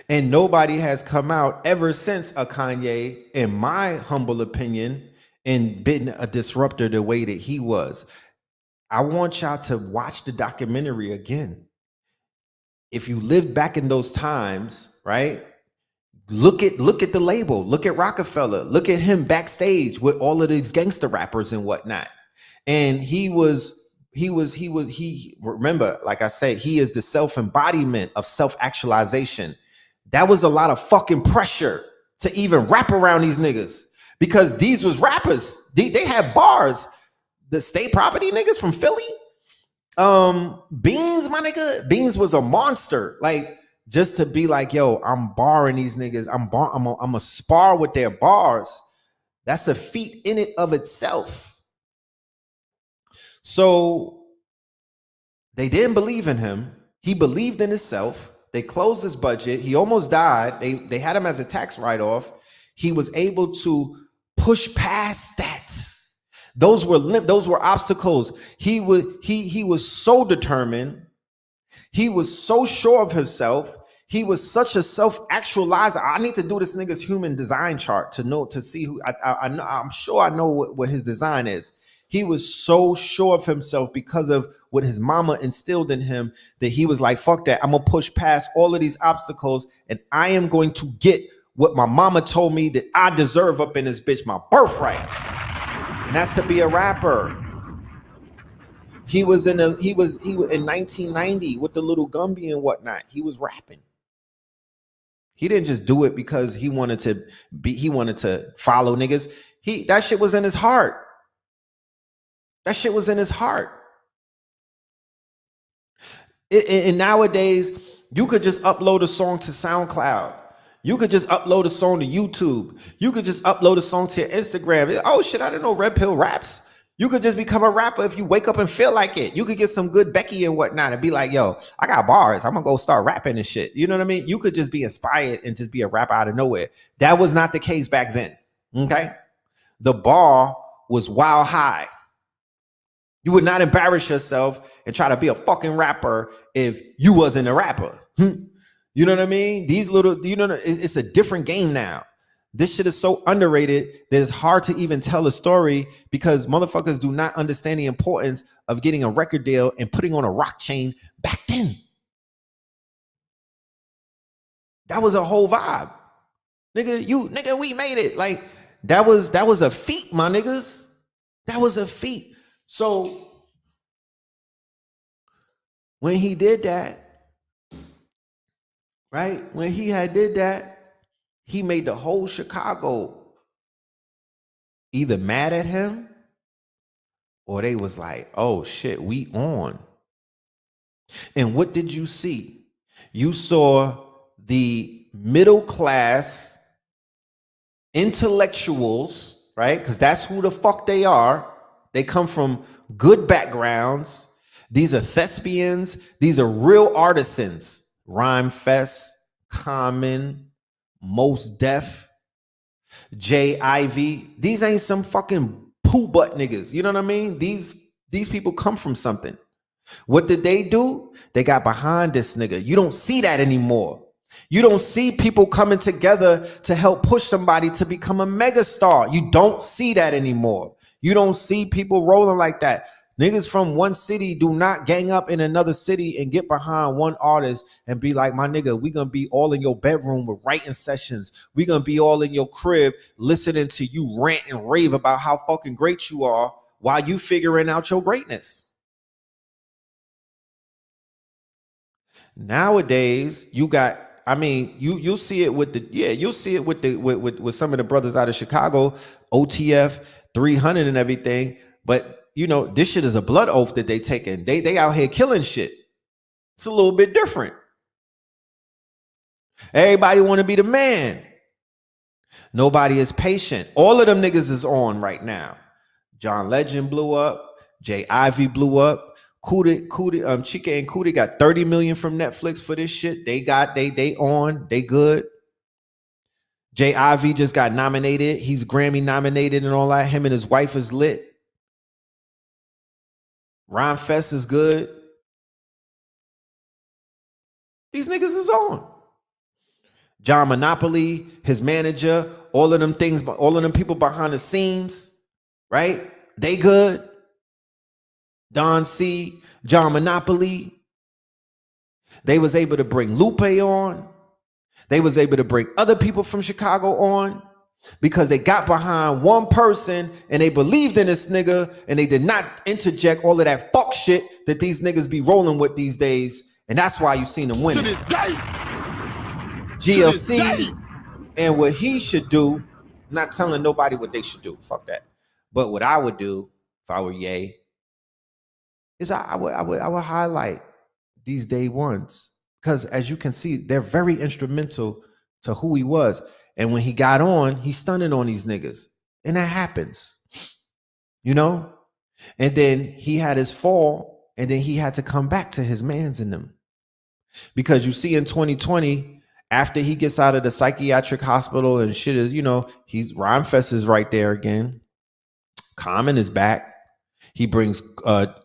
Speaker 4: And nobody has come out ever since a Kanye, in my humble opinion, and been a disruptor the way that he was. I want y'all to watch the documentary again. If you lived back in those times, right? Look at the label. Look at Rockefeller. Look at him backstage with all of these gangster rappers and whatnot. And he remember, like I said, he is the self-embodiment of self-actualization. That was a lot of fucking pressure to even rap around these niggas because these was rappers. They had bars. The State Property niggas from Philly. Beans, my nigga. Beans was a monster. Like, just to be like, yo, I'm barring these niggas. I'm a spar with their bars. That's a feat in it of itself. So they didn't believe in him. He believed in himself. They closed his budget. He almost died. They had him as a tax write-off. He was able to push past that. Those were obstacles. He was so determined. He was so sure of himself. He was such a self-actualizer. I need to do this nigga's human design chart to see who I'm sure I know what his design is. He was so sure of himself because of what his mama instilled in him that he was like, fuck that. I'm going to push past all of these obstacles and I am going to get what my mama told me that I deserve up in this bitch, my birthright. And that's to be a rapper. He was in 1990 with the little Gumby and whatnot. He was rapping. He didn't just do it because he wanted to follow niggas. That shit was in his heart. That shit was in his heart. And nowadays, you could just upload a song to SoundCloud. You could just upload a song to YouTube. You could just upload a song to your Instagram. Oh shit, I didn't know Red Pill raps. You could just become a rapper if you wake up and feel like it. You could get some good Becky and whatnot and be like, yo, I got bars. I'm going to go start rapping and shit. You know what I mean? You could just be inspired and just be a rapper out of nowhere. That was not the case back then. Okay? The bar was wild high. You would not embarrass yourself and try to be a fucking rapper if you wasn't a rapper. You know what I mean? These little, it's a different game now. This shit is so underrated that it's hard to even tell a story because motherfuckers do not understand the importance of getting a record deal and putting on a rock chain back then. That was a whole vibe. Nigga, we made it. Like, that was a feat, my niggas. That was a feat. So when he did that, right? When he did that, he made the whole Chicago either mad at him or they was like, oh shit, we on. And what did you see? You saw the middle class intellectuals, right? Because that's who the fuck they are. They come from good backgrounds. These are thespians. These are real artisans. Rhyme Fest, Common, Most Def, J. Ivy. These ain't some fucking poo butt niggas. You know what I mean? These people come from something. What did they do? They got behind this nigga. You don't see that anymore. You don't see people coming together to help push somebody to become a megastar. You don't see that anymore. You don't see people rolling like that. Niggas from one city do not gang up in another city and get behind one artist and be like, my nigga, we gonna be all in your bedroom with writing sessions. We gonna be all in your crib listening to you rant and rave about how fucking great you are while you figuring out your greatness. Nowadays, you got, I mean, you'll see it with the, you'll see it with the with some of the brothers out of Chicago, OTF 300 and everything. But you know, this shit is a blood oath that they taking. They out here killing shit. It's a little bit different. Everybody want to be the man. Nobody is patient. All of them niggas is on right now. John Legend blew up. Jay Ivy blew up. Chika and Cootie got 30 million from Netflix for this shit. They on. They good. Jay Ivy just got nominated. He's Grammy nominated and all that. Him and his wife is lit. Ron Fest is good. These niggas is on. John Monopoly, his manager, all of them things, all of them people behind the scenes, right? They good. Don C, John Monopoly. They was able to bring Lupe on. They was able to bring other people from Chicago on because they got behind one person and they believed in this nigga and they did not interject all of that fuck shit that these niggas be rolling with these days. And that's why you seen them winning. GLC and what he should do, not telling nobody what they should do. Fuck that. But what I would do if I were Ye is I would highlight these day ones because as you can see, they're very instrumental to who he was. And when he got on, he's stunning on these niggas. And that happens, you know? And then he had his fall and then he had to come back to his mans in them. Because you see in 2020, after he gets out of the psychiatric hospital and shit is, you know, Rhymefest is right there again. Common is back. He brings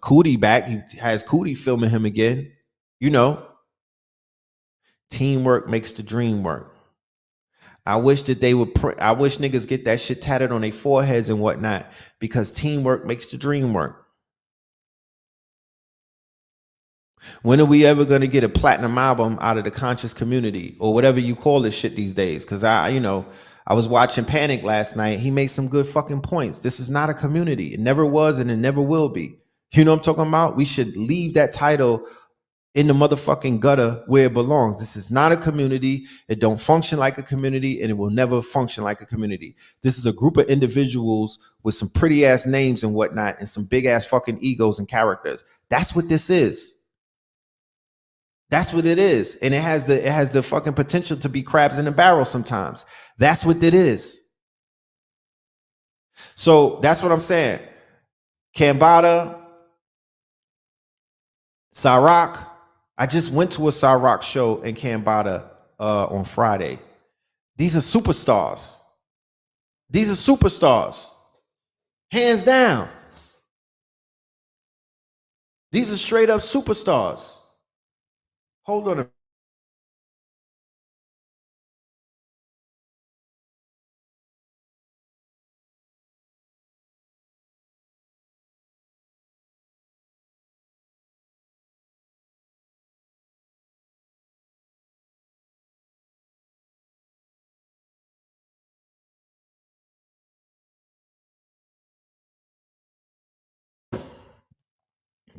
Speaker 4: Cootie back. He has Cootie filming him again. You know, teamwork makes the dream work. I wish that they would. I wish niggas get that shit tatted on their foreheads and whatnot because teamwork makes the dream work. When are we ever going to get a platinum album out of the conscious community or whatever you call this shit these days? Because I was watching Panic last night. He made some good fucking points. This is not a community. It never was and it never will be. You know what I'm talking about? We should leave that title in the motherfucking gutter where it belongs. This is not a community. It don't function like a community and it will never function like a community. This is a group of individuals with some pretty ass names and whatnot and some big ass fucking egos and characters. That's what this is. That's what it is. And it has the fucking potential to be crabs in a barrel sometimes. That's what it is. So that's what I'm saying. Kambada, Cyrock. I just went to a Cyrock show in Kambada on Friday. These are superstars. These are superstars. Hands down. These are straight up superstars. Hold on a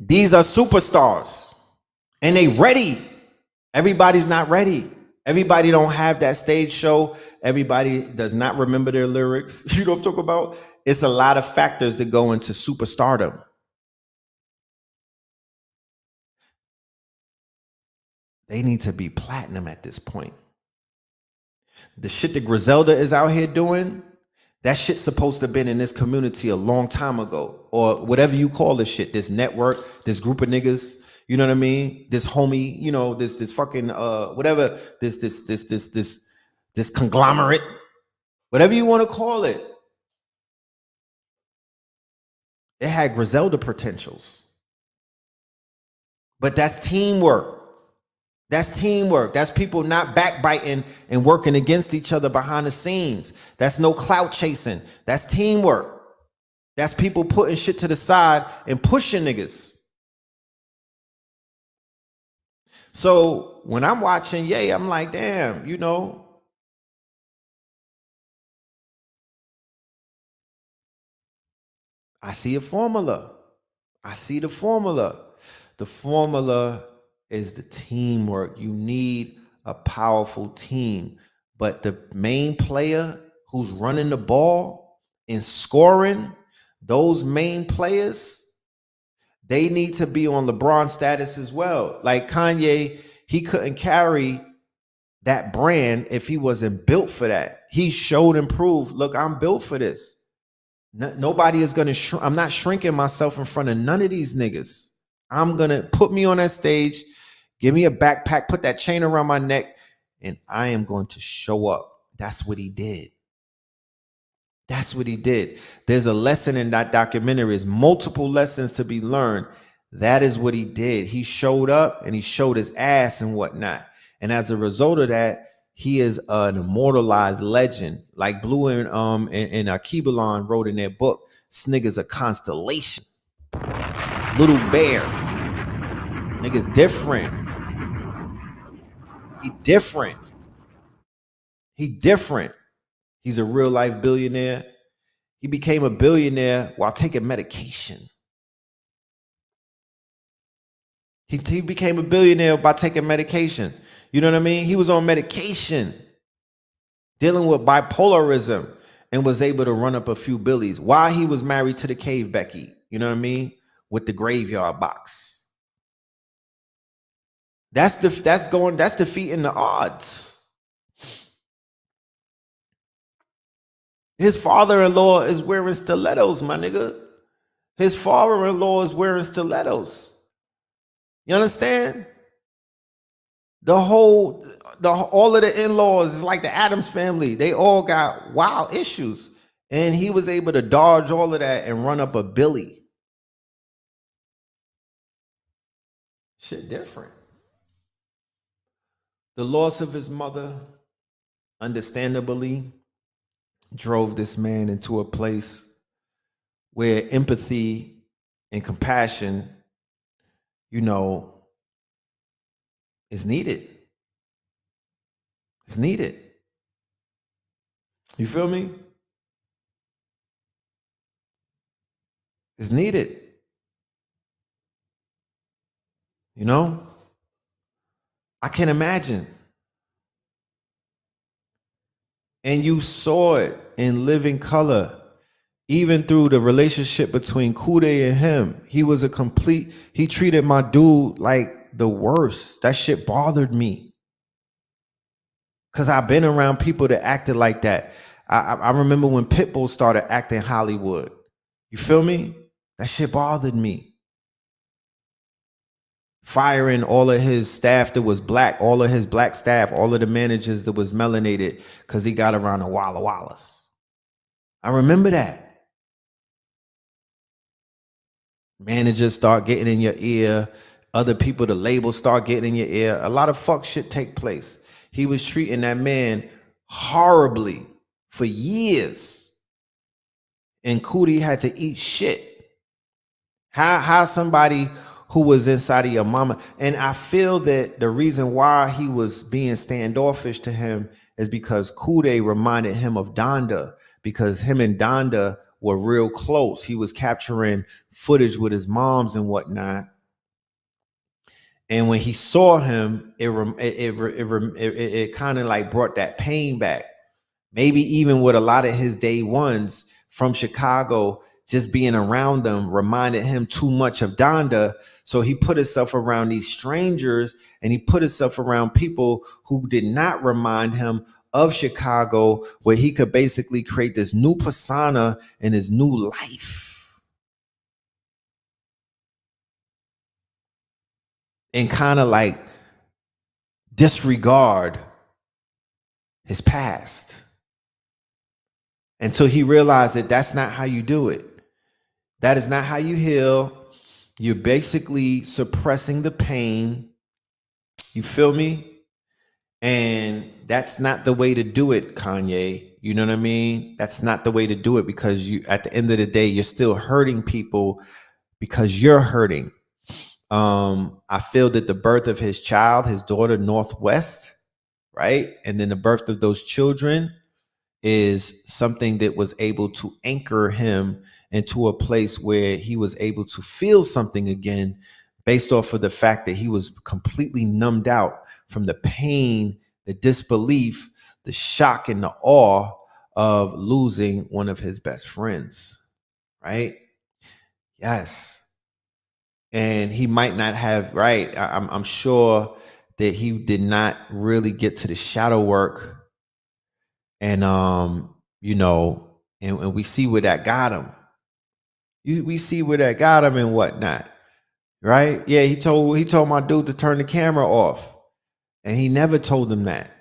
Speaker 4: These are superstars and they ready. Everybody's not ready. Everybody don't have that stage show. Everybody does not remember their lyrics. You know what I'm talking about? It's a lot of factors that go into superstardom. They need to be platinum at this point. The shit that Griselda is out here doing, that shit's supposed to have been in this community a long time ago, or whatever you call this shit, this network, this group of niggas. You know what I mean? This homie, you know, this fucking whatever, this conglomerate, whatever you want to call it. It had Griselda potentials. But that's teamwork. That's teamwork. That's people not backbiting and working against each other behind the scenes. That's no clout chasing. That's teamwork. That's people putting shit to the side and pushing niggas. So when I'm watching Ye, I'm like, damn, you know, I see a formula. I see the formula. The formula is the teamwork. You need a powerful team. But the main player who's running the ball and scoring, those main players, they need to be on LeBron status as well. Like Kanye, he couldn't carry that brand if he wasn't built for that. He showed and proved, look, I'm built for this. Nobody is going to I'm not shrinking myself in front of none of these niggas. I'm going to put me on that stage, give me a backpack, put that chain around my neck, and I am going to show up. That's what he did. That's what he did. There's a lesson in that documentary. There's multiple lessons to be learned. That is what he did. He showed up and he showed his ass and whatnot. And as a result of that, he is an immortalized legend. Like Blue and Keebalon wrote in their book, this nigga's a constellation. Little Bear. Nigga's different. He different. He different. He's a real life billionaire. He became a billionaire while taking medication. He became a billionaire by taking medication. You know what I mean? He was on medication, dealing with bipolarism, and was able to run up a few billies while he was married to the cave Becky. You know what I mean? With the graveyard box. That's defeating the odds. His father-in-law is wearing stilettos, my nigga. His father-in-law is wearing stilettos. You understand? All of the in-laws is like the Addams family. They all got wild issues. And he was able to dodge all of that and run up a Billy. Shit different. The loss of his mother, understandably, drove this man into a place where empathy and compassion, you know, is needed. It's needed. You feel me? It's needed. You know? I can imagine. And you saw it in living color, even through the relationship between Kude and him. He treated my dude like the worst. That shit bothered me. Because I've been around people that acted like that. I remember when Pitbull started acting Hollywood. You feel me? That shit bothered me. Firing all of his staff that was black, all of his black staff, all of the managers that was melanated because he got around the Walla Wallas. I remember that. Managers start getting in your ear. Other people, the labels start getting in your ear. A lot of fuck shit take place. He was treating that man horribly for years. And Cootie had to eat shit. How somebody who was inside of your mama. And I feel that the reason why he was being standoffish to him is because Kude reminded him of Donda, because him and Donda were real close. He was capturing footage with his moms and whatnot. And when he saw him, it kind of like brought that pain back. Maybe even with a lot of his day ones from Chicago, just being around them reminded him too much of Donda. So he put himself around these strangers and he put himself around people who did not remind him of Chicago, where he could basically create this new persona and his new life. And kind of like disregard his past until he realized that that's not how you do it. That is not how you heal. You're basically suppressing the pain. You feel me? And that's not the way to do it, Kanye. You know what I mean? That's not the way to do it, because you, at the end of the day, you're still hurting people because you're hurting. I feel that the birth of his child, his daughter, Northwest, right? And then the birth of those children is something that was able to anchor him into a place where he was able to feel something again, based off of the fact that he was completely numbed out from the pain, the disbelief, the shock, and the awe of losing one of his best friends, right? Yes. And he might not have, right? I'm sure that he did not really get to the shadow work. And you know, and we see where that got him. We see where that got him and whatnot, right? Yeah, he told my dude to turn the camera off, and he never told him that.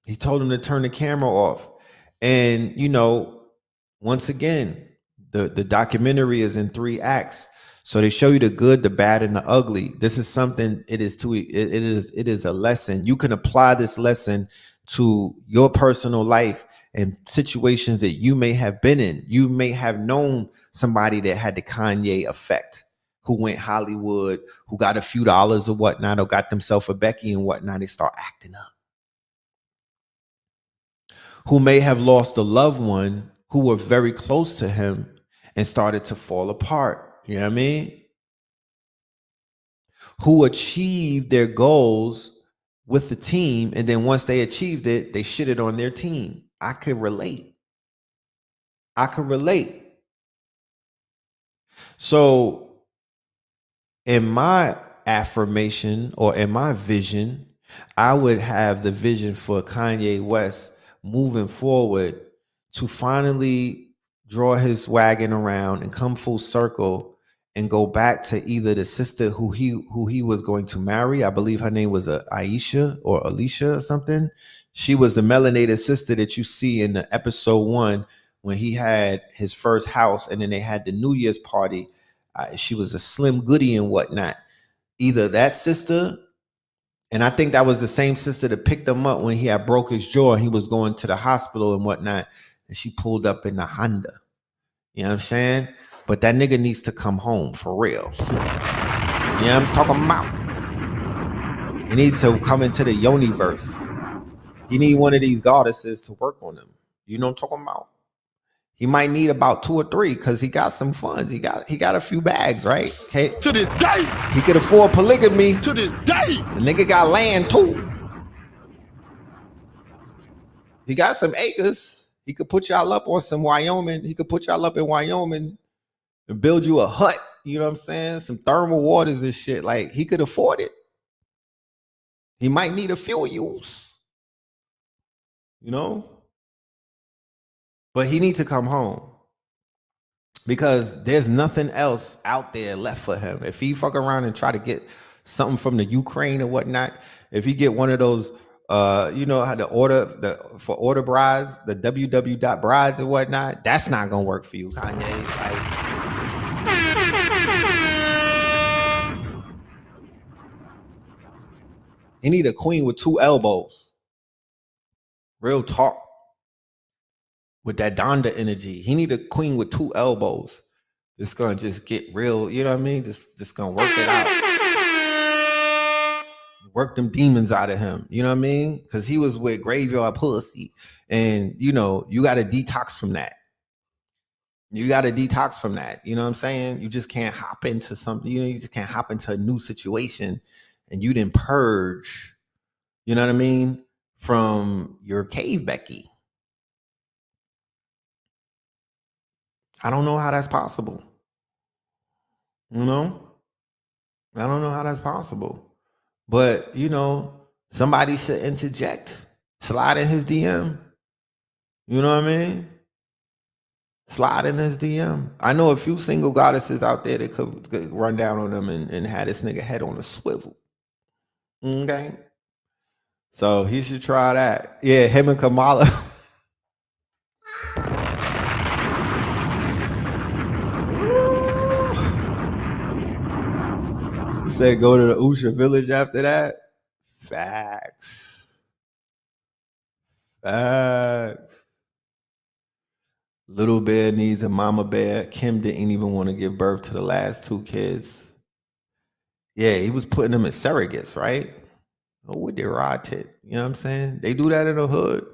Speaker 4: He told him to turn the camera off. And you know, once again, the documentary is in 3 acts. So they show you the good, the bad, and the ugly. This is something, it is a lesson. You can apply this lesson to your personal life and situations that you may have been in. You may have known somebody that had the Kanye effect, who went Hollywood, who got a few dollars or whatnot, or got themselves a Becky and whatnot. They start acting up. Who may have lost a loved one who were very close to him and started to fall apart. You know what I mean? Who achieved their goals with the team, and then once they achieved it, they shitted on their team. I could relate. So in my affirmation, or in my vision, I would have the vision for Kanye West moving forward to finally draw his wagon around and come full circle and go back to either the sister who he was going to marry. I believe her name was Aisha or Alicia or something. She was the melanated sister that you see in the episode 1 when he had his first house, and then they had the New Year's party. She was a Slim Goody and whatnot. Either that sister, and I think that was the same sister that picked him up when he had broke his jaw and he was going to the hospital and whatnot, and she pulled up in the Honda. You know what I'm saying? But that nigga needs to come home for real. You know what I'm talking about? He needs to come into the Yoniverse. He need one of these goddesses to work on him. You know what I'm talking about? He might need about 2 or 3 because he got some funds. He got a few bags, right? Okay.
Speaker 5: To this day.
Speaker 4: He could afford polygamy.
Speaker 5: To this day.
Speaker 4: The nigga got land too. He got some acres. He could put y'all up on some Wyoming. He could put y'all up in Wyoming and build you a hut. You know what I'm saying? Some thermal waters and shit. Like, he could afford it. He might need a fuel use. You know? But he needs to come home, because there's nothing else out there left for him. If he fuck around and try to get something from the Ukraine or whatnot, if he get one of those, you know how for order brides, the www.brides and whatnot, that's not gonna work for you, Kanye. Like, he need a queen with 2 elbows. Real talk. With that Donda energy, he need a queen with 2 elbows. It's gonna just get real, you know what I mean? Just gonna work it out. Work them demons out of him, you know what I mean? Because he was with graveyard pussy. And you know, you gotta detox from that. You gotta detox from that. You know what I'm saying? You just can't hop into something, you know, you just can't hop into a new situation and you didn't purge, you know what I mean, from your cave Becky. I don't know how that's possible. You know? I don't know how that's possible. But, you know, somebody should interject. Slide in his DM. You know what I mean? Slide in his DM. I know a few single goddesses out there that could run down on them and have this nigga head on a swivel. Okay? So he should try that. Yeah, him and Kamala. Said go to the Usha village after that. Facts. Little bear needs a mama bear. Kim didn't even want to give birth to the last 2 kids. Yeah, he was putting them in surrogates, right? Oh, with their rotted. You know what I'm saying? They do that in the hood.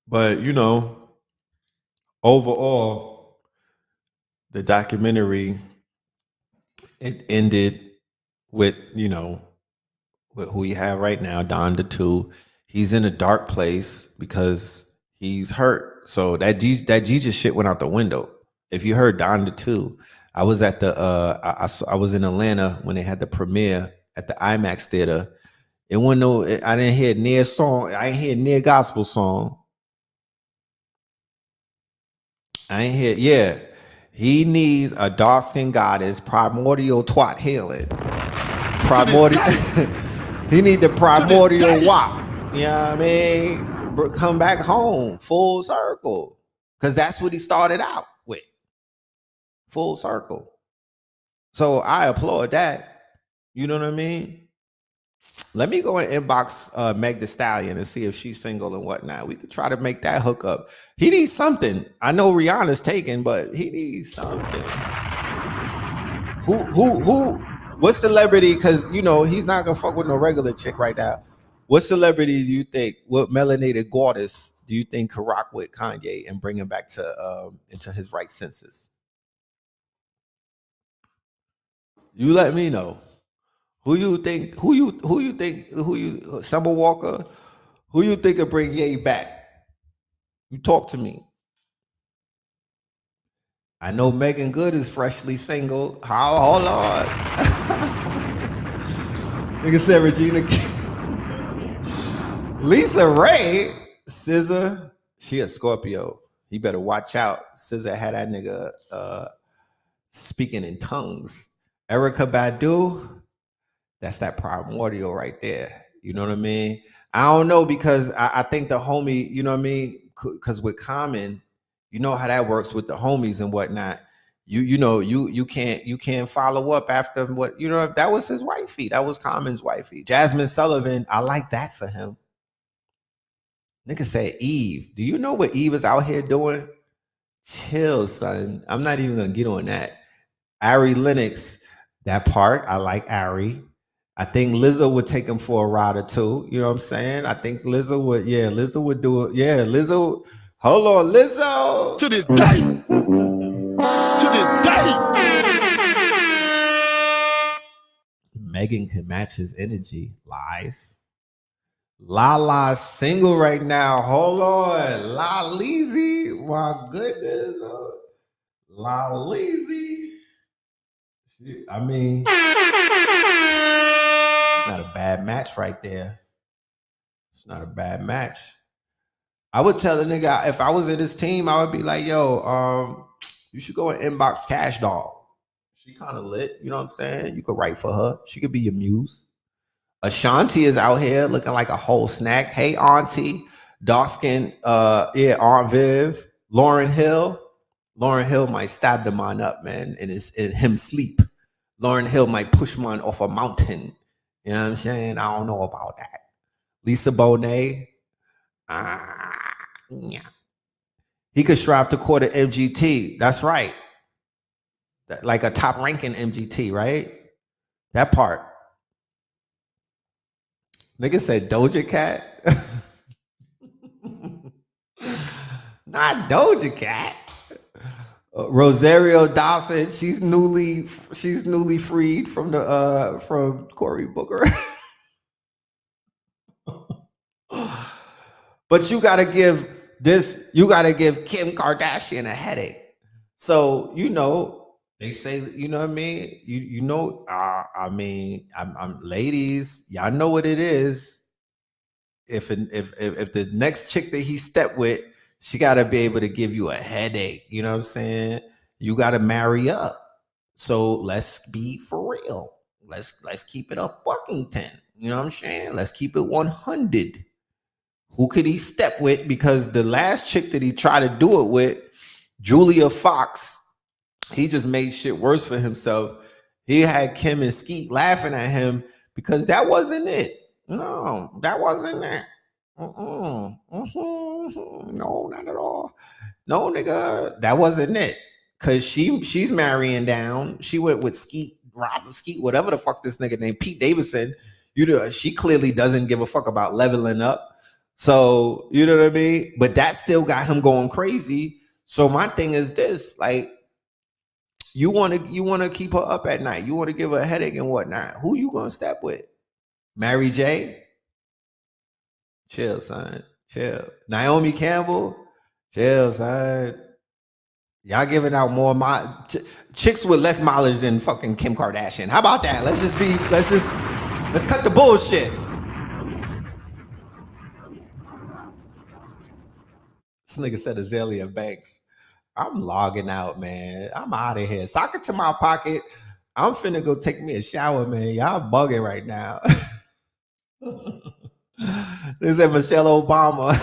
Speaker 4: But, overall, the documentary, it ended with, with who you have right now, Don the 2. He's in a dark place because he's hurt. So that Jesus shit went out the window. If you heard Don the 2, I was at the I was in Atlanta when they had the premiere at the IMAX theater. It wasn't no, I didn't hear near song. I ain't hear near gospel song. I ain't hear, yeah. He needs a dark-skinned goddess, primordial twat healing. Primordial. He need the primordial wop. You know what I mean? Come back home, full circle. Because that's what he started out with. Full circle. So I applaud that. You know what I mean? Let me go and inbox Meg Thee Stallion and see if she's single and whatnot. We could try to make that hook up. He needs something. I know Rihanna's taken, but he needs something. Who? What celebrity? Because he's not gonna fuck with no regular chick right now. What celebrity do you think? What melanated goddess do you think could rock with Kanye and bring him back to into his right senses? You let me know. Who you think? Summer Walker? Who you think could bring Ye back? You talk to me. I know Megan Good is freshly single. Hold on. Nigga said Regina. Lisa Ray, SZA, she a Scorpio. You better watch out. SZA had that nigga speaking in tongues. Erykah Badu, that's that primordial right there. You know what I mean? I don't know because I think the homie, you know what I mean? Because with Common, you know how that works with the homies and whatnot. You can't follow up after what that was his wifey. That was Common's wifey. Jasmine Sullivan, I like that for him. Nigga said Eve. Do you know what Eve is out here doing? Chill, son. I'm not even gonna get on that. Ari Lennox, that part, I like Ari. I think Lizzo would take him for a ride or two. You know what I'm saying? I think Lizzo would do it. Yeah, Lizzo. Hold on, Lizzo.
Speaker 5: To this day. To this day.
Speaker 4: Megan can match his energy. Lies. Lala's single right now. Hold on. La Leezy. My goodness. La Leezy. I mean, it's not a bad match right there. It's not a bad match. I would tell a nigga, if I was in this team, I would be like, yo, you should go and inbox Cash Doll. She kind of lit. You know what I'm saying? You could write for her. She could be your muse. Ashanti is out here looking like a whole snack. Hey, auntie. Dark skin, Aunt Viv. Lauryn Hill. Lauryn Hill might stab the man up, man, in him sleep. Lauryn Hill might push man off a mountain. You know what I'm saying? I don't know about that. Lisa Bonet. Yeah. He could strive to court an MGT. That's right. Like a top ranking MGT, right? That part. Nigga said Doja Cat. Not Doja Cat. Rosario Dawson. She's newly freed from Cory Booker. But you gotta give Kim Kardashian a headache. So they say, you know what I mean? I'm ladies, y'all know what it is. If the next chick that he stepped with, she gotta be able to give you a headache. You know what I'm saying? You gotta marry up. So let's be for real. Let's keep it up Buckington. You know what I'm saying? Let's keep it 100. Who could he step with? Because the last chick that he tried to do it with, Julia Fox, he just made shit worse for himself. He had Kim and Skeet laughing at him because that wasn't it. No, that wasn't it. No, not at all. No, nigga, that wasn't it. Cause she's marrying down. She went with Skeet, Rob, Skeet, whatever the fuck this nigga named Pete Davidson. She clearly doesn't give a fuck about leveling up. So you know what I mean. But that still got him going crazy. So my thing is this: like, you want to keep her up at night. You want to give her a headache and whatnot. Who you gonna step with? Mary J. Chill, son. Chill. Naomi Campbell. Chill, son. Y'all giving out more chicks with less mileage than fucking Kim Kardashian. How about that? Let's cut the bullshit. This nigga said Azalea Banks. I'm logging out, man. I'm out of here. Sock it to my pocket. I'm finna go take me a shower, man. Y'all bugging right now. This is Michelle Obama.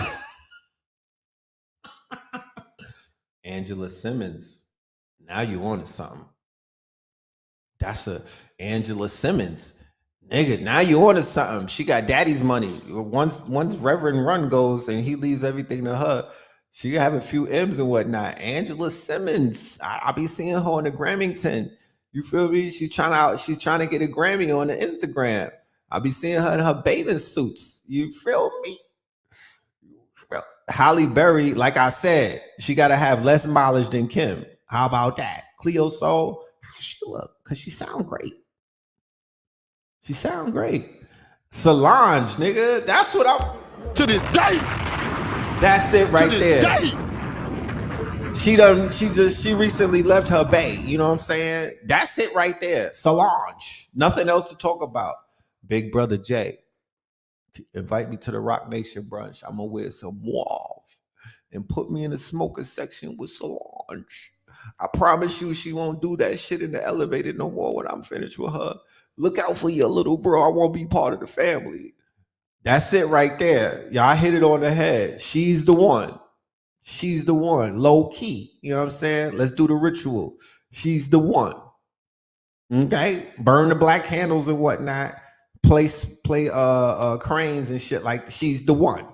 Speaker 4: Angela Simmons. Now you on to something. That's a Angela Simmons. Nigga, now you on to something. She got daddy's money. Once Reverend Run goes and he leaves everything to her, she have a few M's and whatnot. Angela Simmons. I be seeing her on the Grammington. You feel me? She's trying to get a Grammy on the Instagram. I be seeing her in her bathing suits. You feel me? Halle Berry, like I said, she got to have less mileage than Kim. How about that? Cleo Soul, how she look? Because she sound great. She sound great. Solange, nigga, that's what I'm...
Speaker 5: To this day.
Speaker 4: That's it right there. She recently left her bae. You know what I'm saying? That's it right there. Solange. Nothing else to talk about. Big Brother Jay. Invite me to the Rock Nation brunch. I'm gonna wear some Wall and put me in the smoker section with Solange. I promise you she won't do that shit in the elevator no more when I'm finished with her. Look out for your little bro. I won't be part of the family. That's it right there. Y'all hit it on the head. She's the one. She's the one. Low key. You know what I'm saying? Let's do the ritual. She's the one. Okay? Burn the black candles and whatnot. Play cranes and shit like that. She's the one.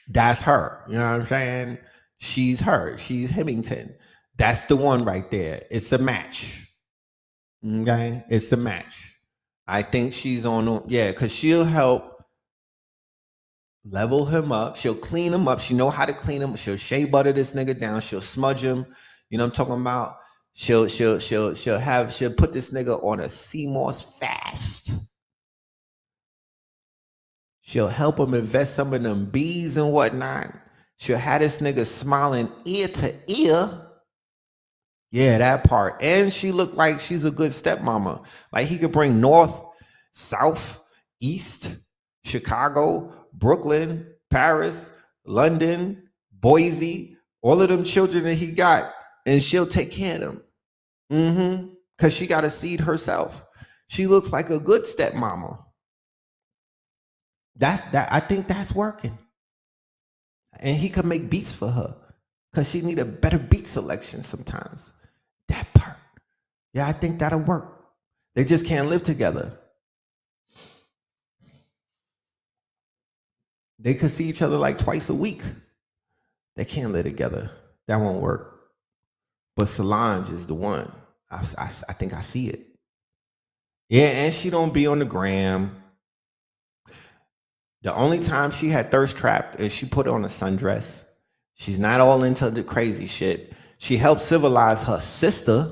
Speaker 4: That's her. You know what I'm saying? She's her. She's Hemington. That's the one right there. It's a match. Okay? It's a match. I think she's on, yeah, because she'll help level him up. She'll clean him up. She know how to clean him. She'll shea butter this nigga down. She'll smudge him. You know what I'm talking about? She'll put this nigga on a sea moss fast. She'll help him invest some of them bees and whatnot. She'll have this nigga smiling ear to ear. Yeah, that part. And she looked like she's a good stepmama. Like he could bring North, South, East, Chicago, Brooklyn, Paris, London, Boise, all of them children that he got, and she'll take care of them. Because she got a seed herself. She looks like a good stepmama. I think that's working. And he could make beats for her. Because she need a better beat selection sometimes. That part. Yeah, I think that'll work. They just can't live together. They could see each other like twice a week. They can't live together. That won't work. But Solange is the one. I think I see it. Yeah, and she don't be on the gram. The only time she had thirst trapped is she put on a sundress. She's not all into the crazy shit. She helped civilize her sister.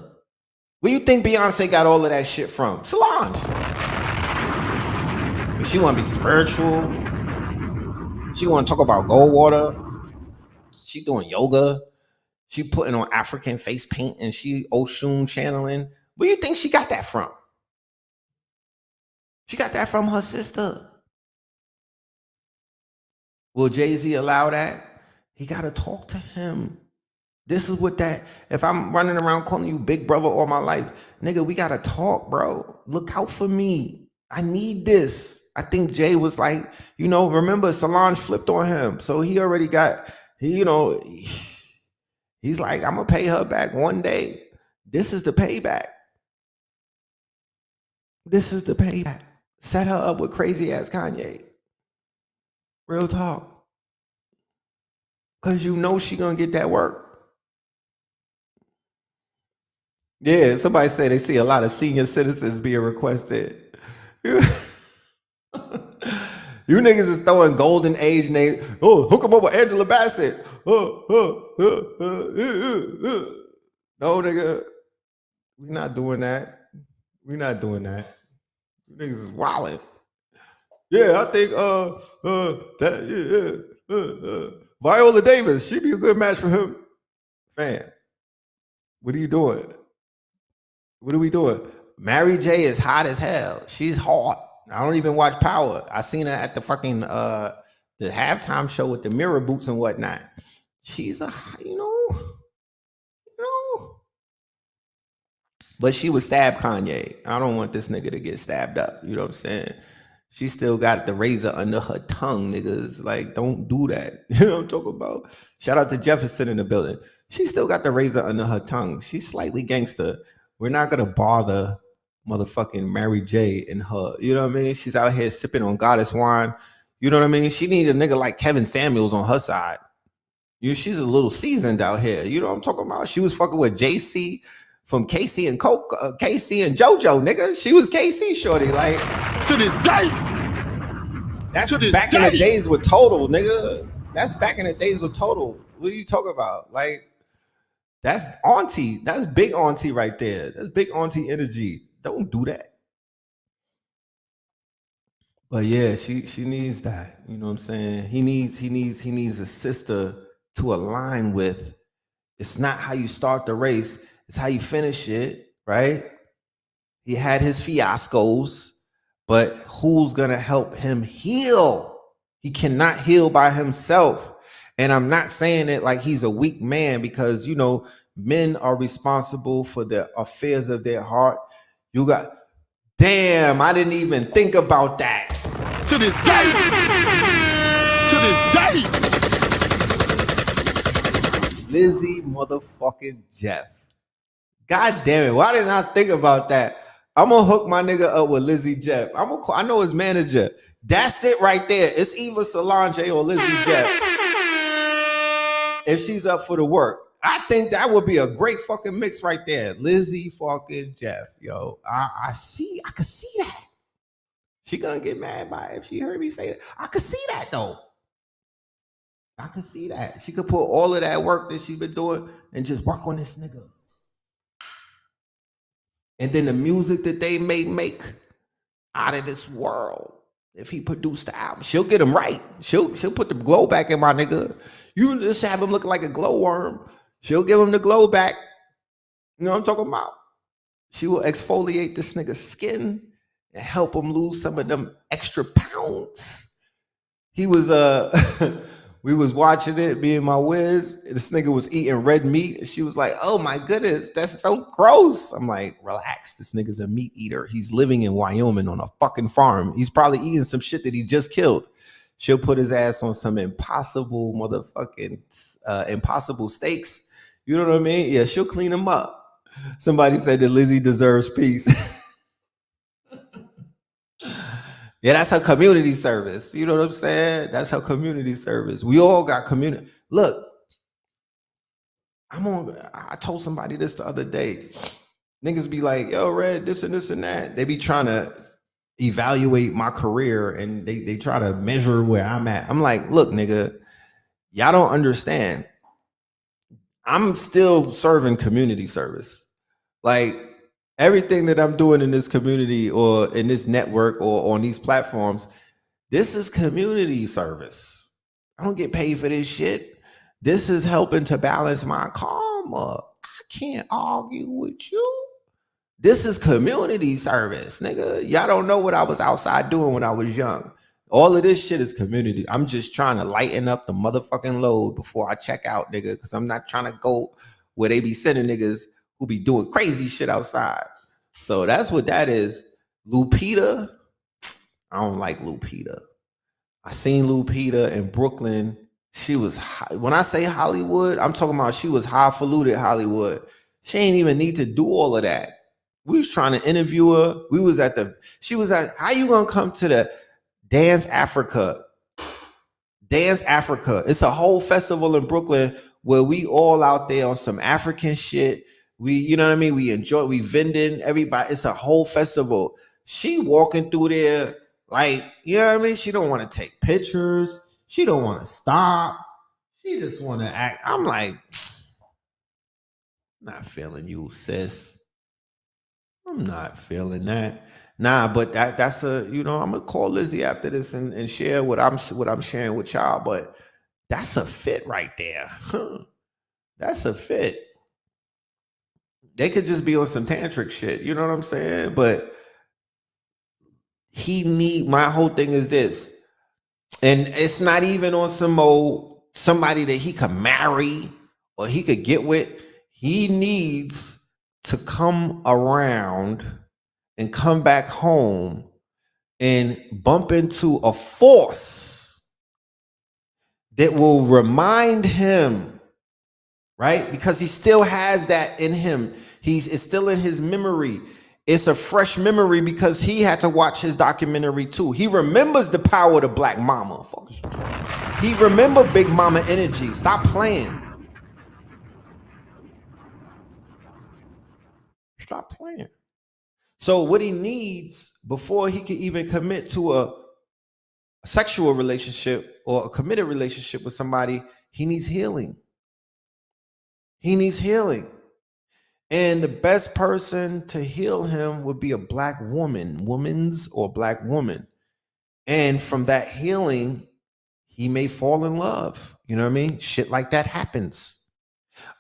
Speaker 4: Where you think Beyonce got all of that shit from? Solange. She want to be spiritual. She want to talk about Goldwater. She doing yoga. She putting on African face paint and she Oshun channeling. Where you think she got that from? She got that from her sister. Will Jay-Z allow that? He got to talk to him. This is what that, if I'm running around calling you big brother all my life, nigga, we got to talk, bro. Look out for me. I need this. I think Jay was like, remember Solange flipped on him. So he already got, he He's like, I'm gonna pay her back one day. This is the payback. This is the payback. Set her up with crazy ass Kanye. Real talk. Cause you know she gonna get that work. Yeah, somebody say they see a lot of senior citizens being requested. You niggas is throwing golden age names. Oh, hook them up with Angela Bassett. No, nigga. We're not doing that. We're not doing that. You niggas is wildin'. Yeah, I think Viola Davis, she'd be a good match for him. Man, what are you doing? What are we doing? Mary J is hot as hell. She's hot. I don't even watch Power. I seen her at the fucking the halftime show with the mirror boots and whatnot. She's a, you know. But she would stab Kanye. I don't want this nigga to get stabbed up. You know what I'm saying? She still got the razor under her tongue, niggas. Like, don't do that. You know what I'm talking about? Shout out to Jefferson in the building. She still got the razor under her tongue. She's slightly gangster. We're not gonna bother motherfucking Mary J and her. You know what I mean? She's out here sipping on goddess wine. You know what I mean? She need a nigga like Kevin Samuels on her side. She's a little seasoned out here. You know what I'm talking about? She was fucking with JC from Casey and Coke, Casey and JoJo, nigga. She was KC shorty, like
Speaker 5: To this day.
Speaker 4: that's back in the days with Total, nigga. That's back in the days with Total. What are you talking about? Like, that's auntie. That's big auntie right there. That's big auntie energy. Don't do that. But yeah, she needs that. You know what I'm saying? He needs a sister to align with. It's not how you start the race, it's how you finish it, right? He had his fiascos, but who's gonna help him heal? He cannot heal by himself. And I'm not saying it like he's a weak man, because you know, men are responsible for the affairs of their heart. You got, damn, I didn't even think about that.
Speaker 5: To this day. To this day.
Speaker 4: Lizzie motherfucking Jeff. God damn it. Why didn't I think about that? I'm gonna hook my nigga up with Lizzie Jeff. I know his manager. That's it right there. It's either Solange or Lizzie Jeff. If she's up for the work. I think that would be a great fucking mix right there. Lizzie fucking Jeff. Yo, I could see that. She gonna get mad by it if she heard me say that. I could see that though. I could see that. She could put all of that work that she been doing and just work on this nigga. And then the music that they may make out of this world. If he produced the album, she'll get him right. She'll put the glow back in my nigga. You just have him look like a glowworm. She'll give him the glow back. You know what I'm talking about? She will exfoliate this nigga's skin and help him lose some of them extra pounds. He was we was watching it, me and my whiz. This nigga was eating red meat. She was like, oh my goodness, that's so gross. I'm like, relax, this nigga's a meat eater. He's living in Wyoming on a fucking farm. He's probably eating some shit that he just killed. She'll put his ass on some impossible motherfucking impossible steaks. You know what I mean? Yeah, she'll clean him up. Somebody said that Lizzie deserves peace. Yeah, that's her community service. You know what I'm saying? That's her community service. We all got community. Look, I told somebody this the other day. Niggas be like, yo, Red, this and this and that. They be trying to evaluate my career and they try to measure where I'm at. I'm like, look, nigga, y'all don't understand. I'm still serving community service. Like, everything that I'm doing in this community or in this network or on these platforms, this is community service. I don't get paid for this shit. This is helping to balance my karma. I can't argue with you. This is community service, nigga. Y'all don't know what I was outside doing when I was young. All of this shit is community. I'm just trying to lighten up the motherfucking load before I check out, nigga, because I'm not trying to go where they be sending niggas who be doing crazy shit outside. So that's what that is. Lupita, I don't like Lupita. I seen Lupita in Brooklyn. She was high. When I say Hollywood, I'm talking about she was highfalutin Hollywood. She ain't even need to do all of that. We was trying to interview her. She was at, how you gonna come to the Dance Africa? Dance Africa. It's a whole festival in Brooklyn where we all out there on some African shit. You know what I mean? We vending everybody. It's a whole festival. She walking through there like, you know what I mean? She don't want to take pictures. She don't want to stop. She just want to act. I'm like, not feeling you, sis. I'm not feeling that. Nah, but that's a, I'm gonna call Lizzie after this and share what I'm sharing with y'all. But that's a fit right there. That's a fit. They could just be on some tantric shit. You know what I'm saying? But my whole thing is this. And it's not even on some old somebody that he could marry or he could get with. He needs to come around and come back home and bump into a force that will remind him, right? Because he still has that in him. It's still in his memory. It's a fresh memory because he had to watch his documentary too. He remembers the power of the Black Mama. He remember Big Mama energy. Stop playing. Stop playing. So what he needs before he can even commit to a sexual relationship or a committed relationship with somebody, he needs healing. He needs healing. And the best person to heal him would be a Black woman's or Black woman. And from that healing, he may fall in love. You know what I mean? Shit like that happens.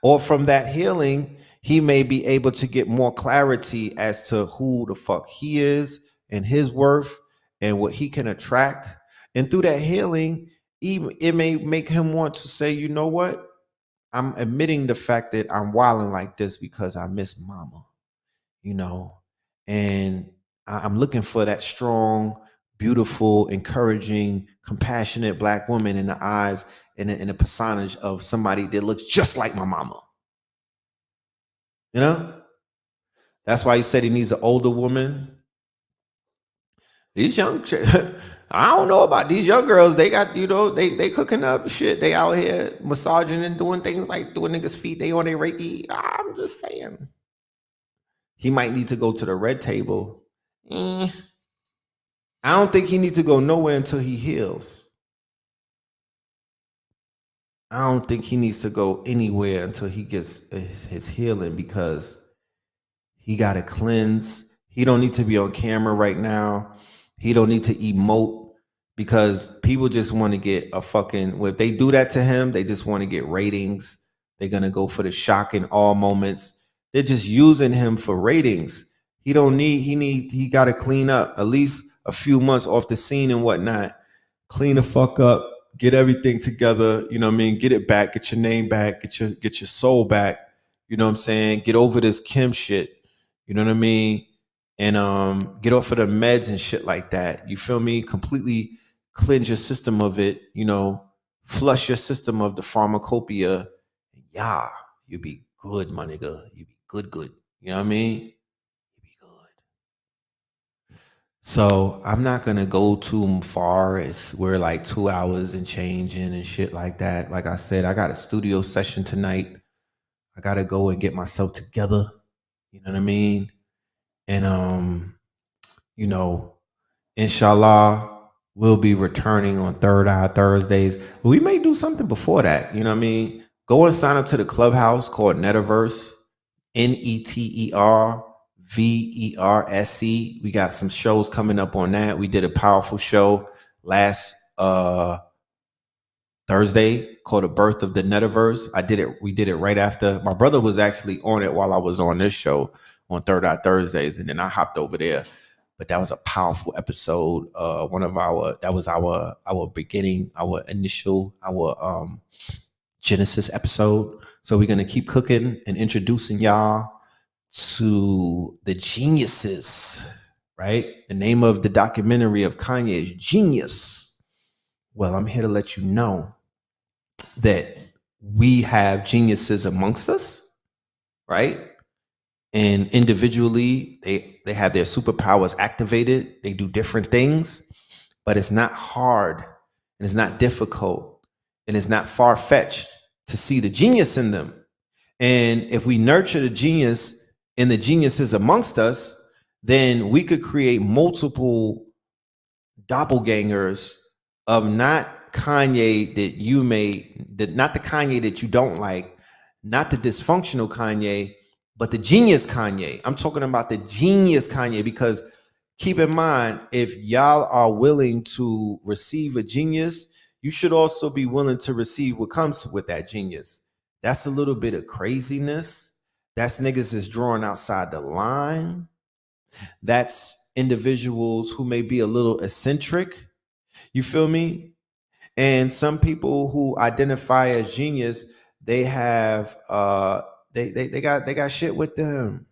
Speaker 4: Or from that healing, he may be able to get more clarity as to who the fuck he is and his worth and what he can attract. And through that healing, it may make him want to say, you know what? I'm admitting the fact that I'm wilding like this because I miss mama, and I'm looking for that strong, beautiful, encouraging, compassionate Black woman in the eyes and in a personage of somebody that looks just like my mama. That's why he said he needs an older woman. These young, I don't know about these young girls. They got, they cooking up shit. They out here massaging and doing things like doing niggas' feet. They on their Reiki. I'm just saying. He might need to go to the red table. I don't think he needs to go nowhere until he heals. I don't think he needs to go anywhere until he gets his healing because he got to cleanse. He don't need to be on camera right now. He don't need to emote because people just want to get a fucking, if they do that to him, they just want to get ratings. They're going to go for the shock in all moments. They're just using him for ratings. He got to clean up at least a few months off the scene and whatnot. Clean the fuck up, get everything together. You know what I mean? Get it back, get your name back, get your soul back. You know what I'm saying? Get over this Kim shit. You know what I mean? And get off of the meds and shit like that. You feel me? Completely cleanse your system of it. Flush your system of the pharmacopoeia. Yeah, you be good, my nigga. You be good. You know what I mean? You be good. So I'm not gonna go too far. We're like 2 hours and changing and shit like that. Like I said, I got a studio session tonight. I gotta go and get myself together. You know what I mean? And inshallah, we'll be returning on Third Eye Thursdays. But we may do something before that. You know what I mean? Go and sign up to the clubhouse called Netaverse, NETERVERSE. We got some shows coming up on that. We did a powerful show last Thursday called The Birth of the Netaverse. We did it right after. My brother was actually on it while I was on this show on Third Eye Thursdays, and then I hopped over there. But that was a powerful episode. That was our beginning, our initial, our Genesis episode. So we're gonna keep cooking and introducing y'all to the geniuses, right? The name of the documentary of Kanye is Genius. Well, I'm here to let you know that we have geniuses amongst us, right? And individually, they have their superpowers activated. They do different things, but it's not hard and it's not difficult and it's not far-fetched to see the genius in them. And if we nurture the genius and the geniuses amongst us, then we could create multiple doppelgangers of not Kanye that you not the Kanye that you don't like, not the dysfunctional Kanye, but the genius Kanye. I'm talking about the genius Kanye, because keep in mind, if y'all are willing to receive a genius, you should also be willing to receive what comes with that genius. That's a little bit of craziness. That's niggas is drawing outside the line. That's individuals who may be a little eccentric. You feel me? And some people who identify as genius, they have they got shit with them.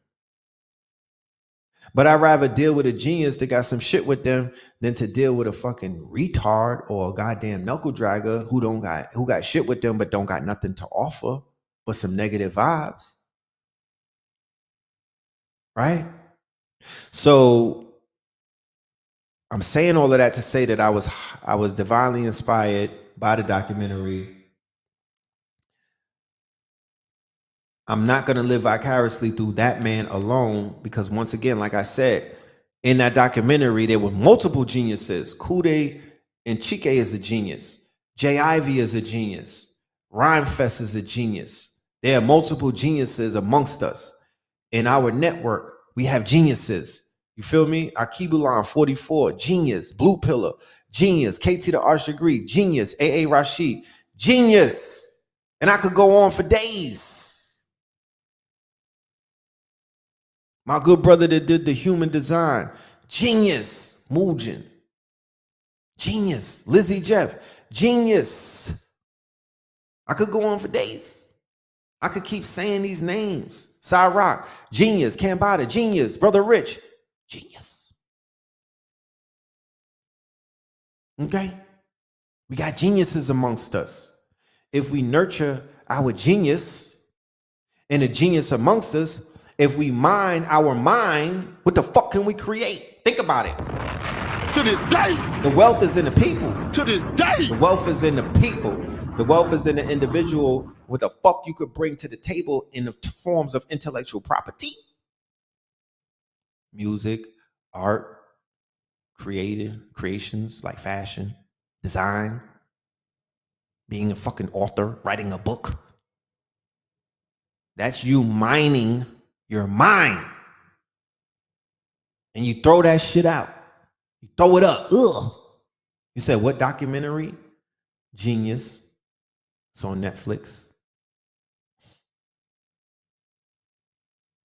Speaker 4: But I'd rather deal with a genius that got some shit with them than to deal with a fucking retard or a goddamn knuckle dragger who got shit with them but don't got nothing to offer but some negative vibes. Right? So I'm saying all of that to say that I was divinely inspired by the documentary. I'm not going to live vicariously through that man alone, because once again, like I said, in that documentary, there were multiple geniuses. Kude and Chike is a genius. Jay Ivy is a genius. Rhymefest is a genius. There are multiple geniuses amongst us. In our network, we have geniuses. You feel me? Akibulan 44, genius. Blue Pillar, genius. KT the Arch Degree, genius. AA Rashid, genius. And I could go on for days. My good brother that did the human design, genius. Mujin, genius. Lizzie Jeff, genius. I could go on for days. I could keep saying these names. Cyrock, genius. Cambada, genius. Brother Rich, genius. Okay? We got geniuses amongst us. If we nurture our genius and a genius amongst us, if we mine our mind, what the fuck can we create? Think about it.
Speaker 5: To this day.
Speaker 4: The wealth is in the people.
Speaker 5: To this day.
Speaker 4: The wealth is in the people. The wealth is in the individual. What the fuck you could bring to the table in the forms of intellectual property. Music, art, creations like fashion, design, being a fucking author, writing a book. That's you mining your mind. And you throw that shit out. You throw it up. Ugh. You said, what documentary? Genius. It's on Netflix.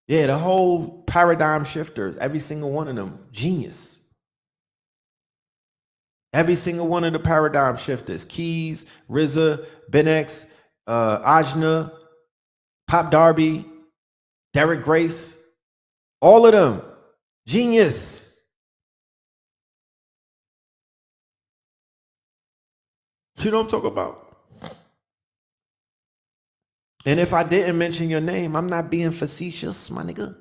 Speaker 4: Yeah, the whole paradigm shifters, every single one of them, genius. Every single one of the paradigm shifters, Keys, RZA, Ben X, Ajna, Pop Darby, Derek Grace, all of them, genius. You know what I'm talking about? And if I didn't mention your name, I'm not being facetious, my nigga.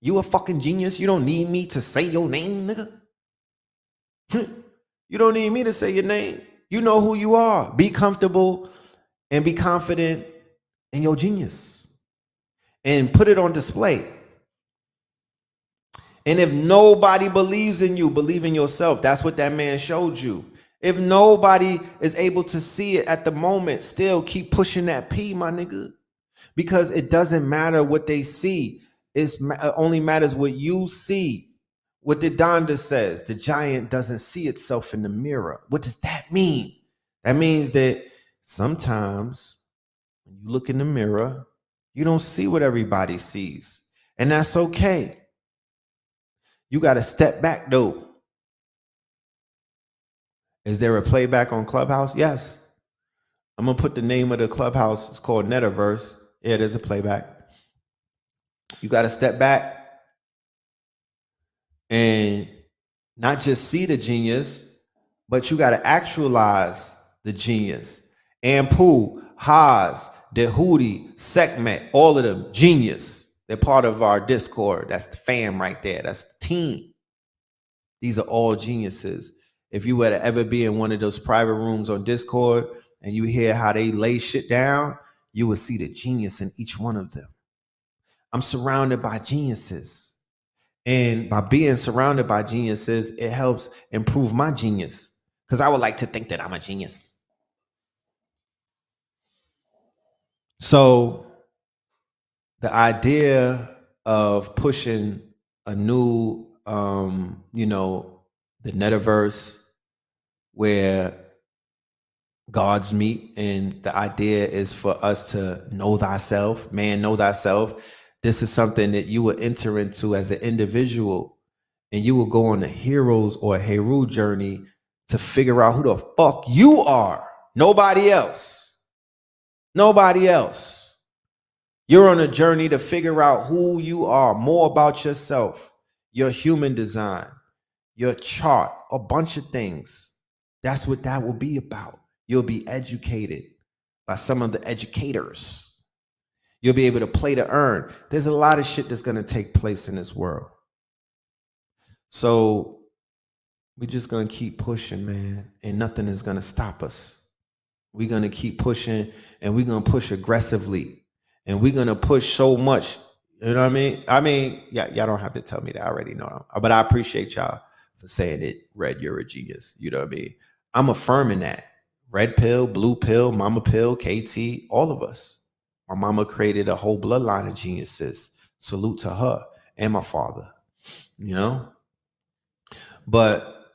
Speaker 4: You a fucking genius. You don't need me to say your name, nigga. You don't need me to say your name. You know who you are. Be comfortable and be confident in your genius. And put it on display. And if nobody believes in you, believe in yourself. That's what that man showed you. If nobody is able to see it at the moment, still keep pushing that P, my nigga. Because it doesn't matter what they see. It only matters what you see. What the Donda says, the giant doesn't see itself in the mirror. What does that mean? That means that sometimes when you look in the mirror, you don't see what everybody sees. And that's okay. You got to step back though. Is there a playback on Clubhouse? Yes. I'm going to put the name of the Clubhouse. It's called Netaverse. Yeah, there's a playback. You got to step back and not just see the genius, but you got to actualize the genius. Ampu, Haas, Dehudi, Sekhmet, all of them, genius. They're part of our Discord. That's the fam right there. That's the team. These are all geniuses. If you were to ever be in one of those private rooms on Discord and you hear how they lay shit down, you will see the genius in each one of them. I'm surrounded by geniuses. And by being surrounded by geniuses, it helps improve my genius. Because I would like to think that I'm a genius. So the idea of pushing a new, the metaverse where gods meet, and the idea is for us to know thyself, man, know thyself. This is something that you will enter into as an individual, and you will go on a hero's or a hero journey to figure out who the fuck you are. Nobody else. Nobody else. You're on a journey to figure out who you are, more about yourself, your human design, your chart, a bunch of things. That's what that will be about. You'll be educated by some of the educators. You'll be able to play to earn. There's a lot of shit that's going to take place in this world. So we're just going to keep pushing, man, and nothing is going to stop us. We're going to keep pushing, and we're going to push aggressively, and we're going to push so much. You know what I mean? Yeah, y'all don't have to tell me that. I already know. But I appreciate y'all for saying it. Red, you're a genius. You know what I mean? I'm affirming that. Red pill, blue pill, mama pill, KT, all of us. My mama created a whole bloodline of geniuses. Salute to her and my father, you know? But,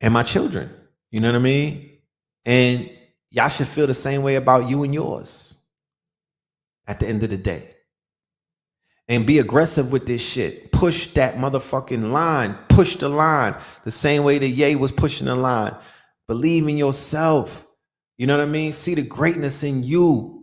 Speaker 4: and my children, you know what I mean? And y'all should feel the same way about you and yours at the end of the day. And be aggressive with this shit. Push that motherfucking line. Push the line. The same way that Ye was pushing the line. Believe in yourself. You know what I mean? See the greatness in you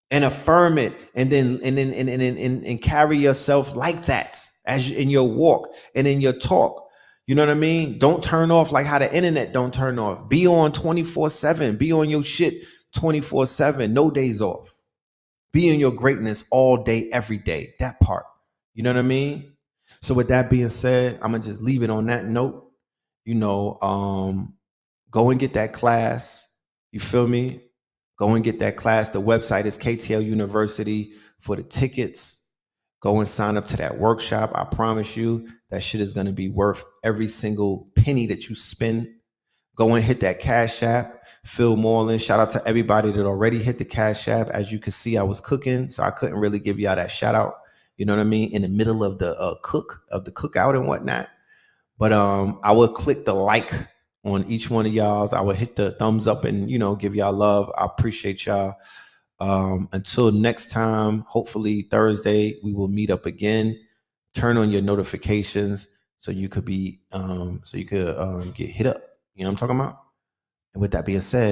Speaker 4: and affirm it, and then carry yourself like that as in your walk and in your talk. You know what I mean? Don't turn off like how the internet don't turn off. Be on 24/7. Be on your shit 24/7. No days off. Be in your greatness all day, every day. That part. You know what I mean? So with that being said, I'm gonna just leave it on that note. You know, go and get that class. You feel me? Go and get that class. The website is KTL University for the tickets. Go and sign up to that workshop. I promise you that shit is going to be worth every single penny that you spend. Go and hit that Cash App. PHILMORELAND. Shout out to everybody that already hit the Cash App. As you can see, I was cooking, so I couldn't really give y'all that shout out. You know what I mean? In the middle of the cookout and whatnot. But I will click the like on each one of y'all's. I will hit the thumbs up and, you know, give y'all love. I appreciate y'all. Until next time, hopefully Thursday, we will meet up again. Turn on your notifications so you could be get hit up. You know what I'm talking about? And with that being said,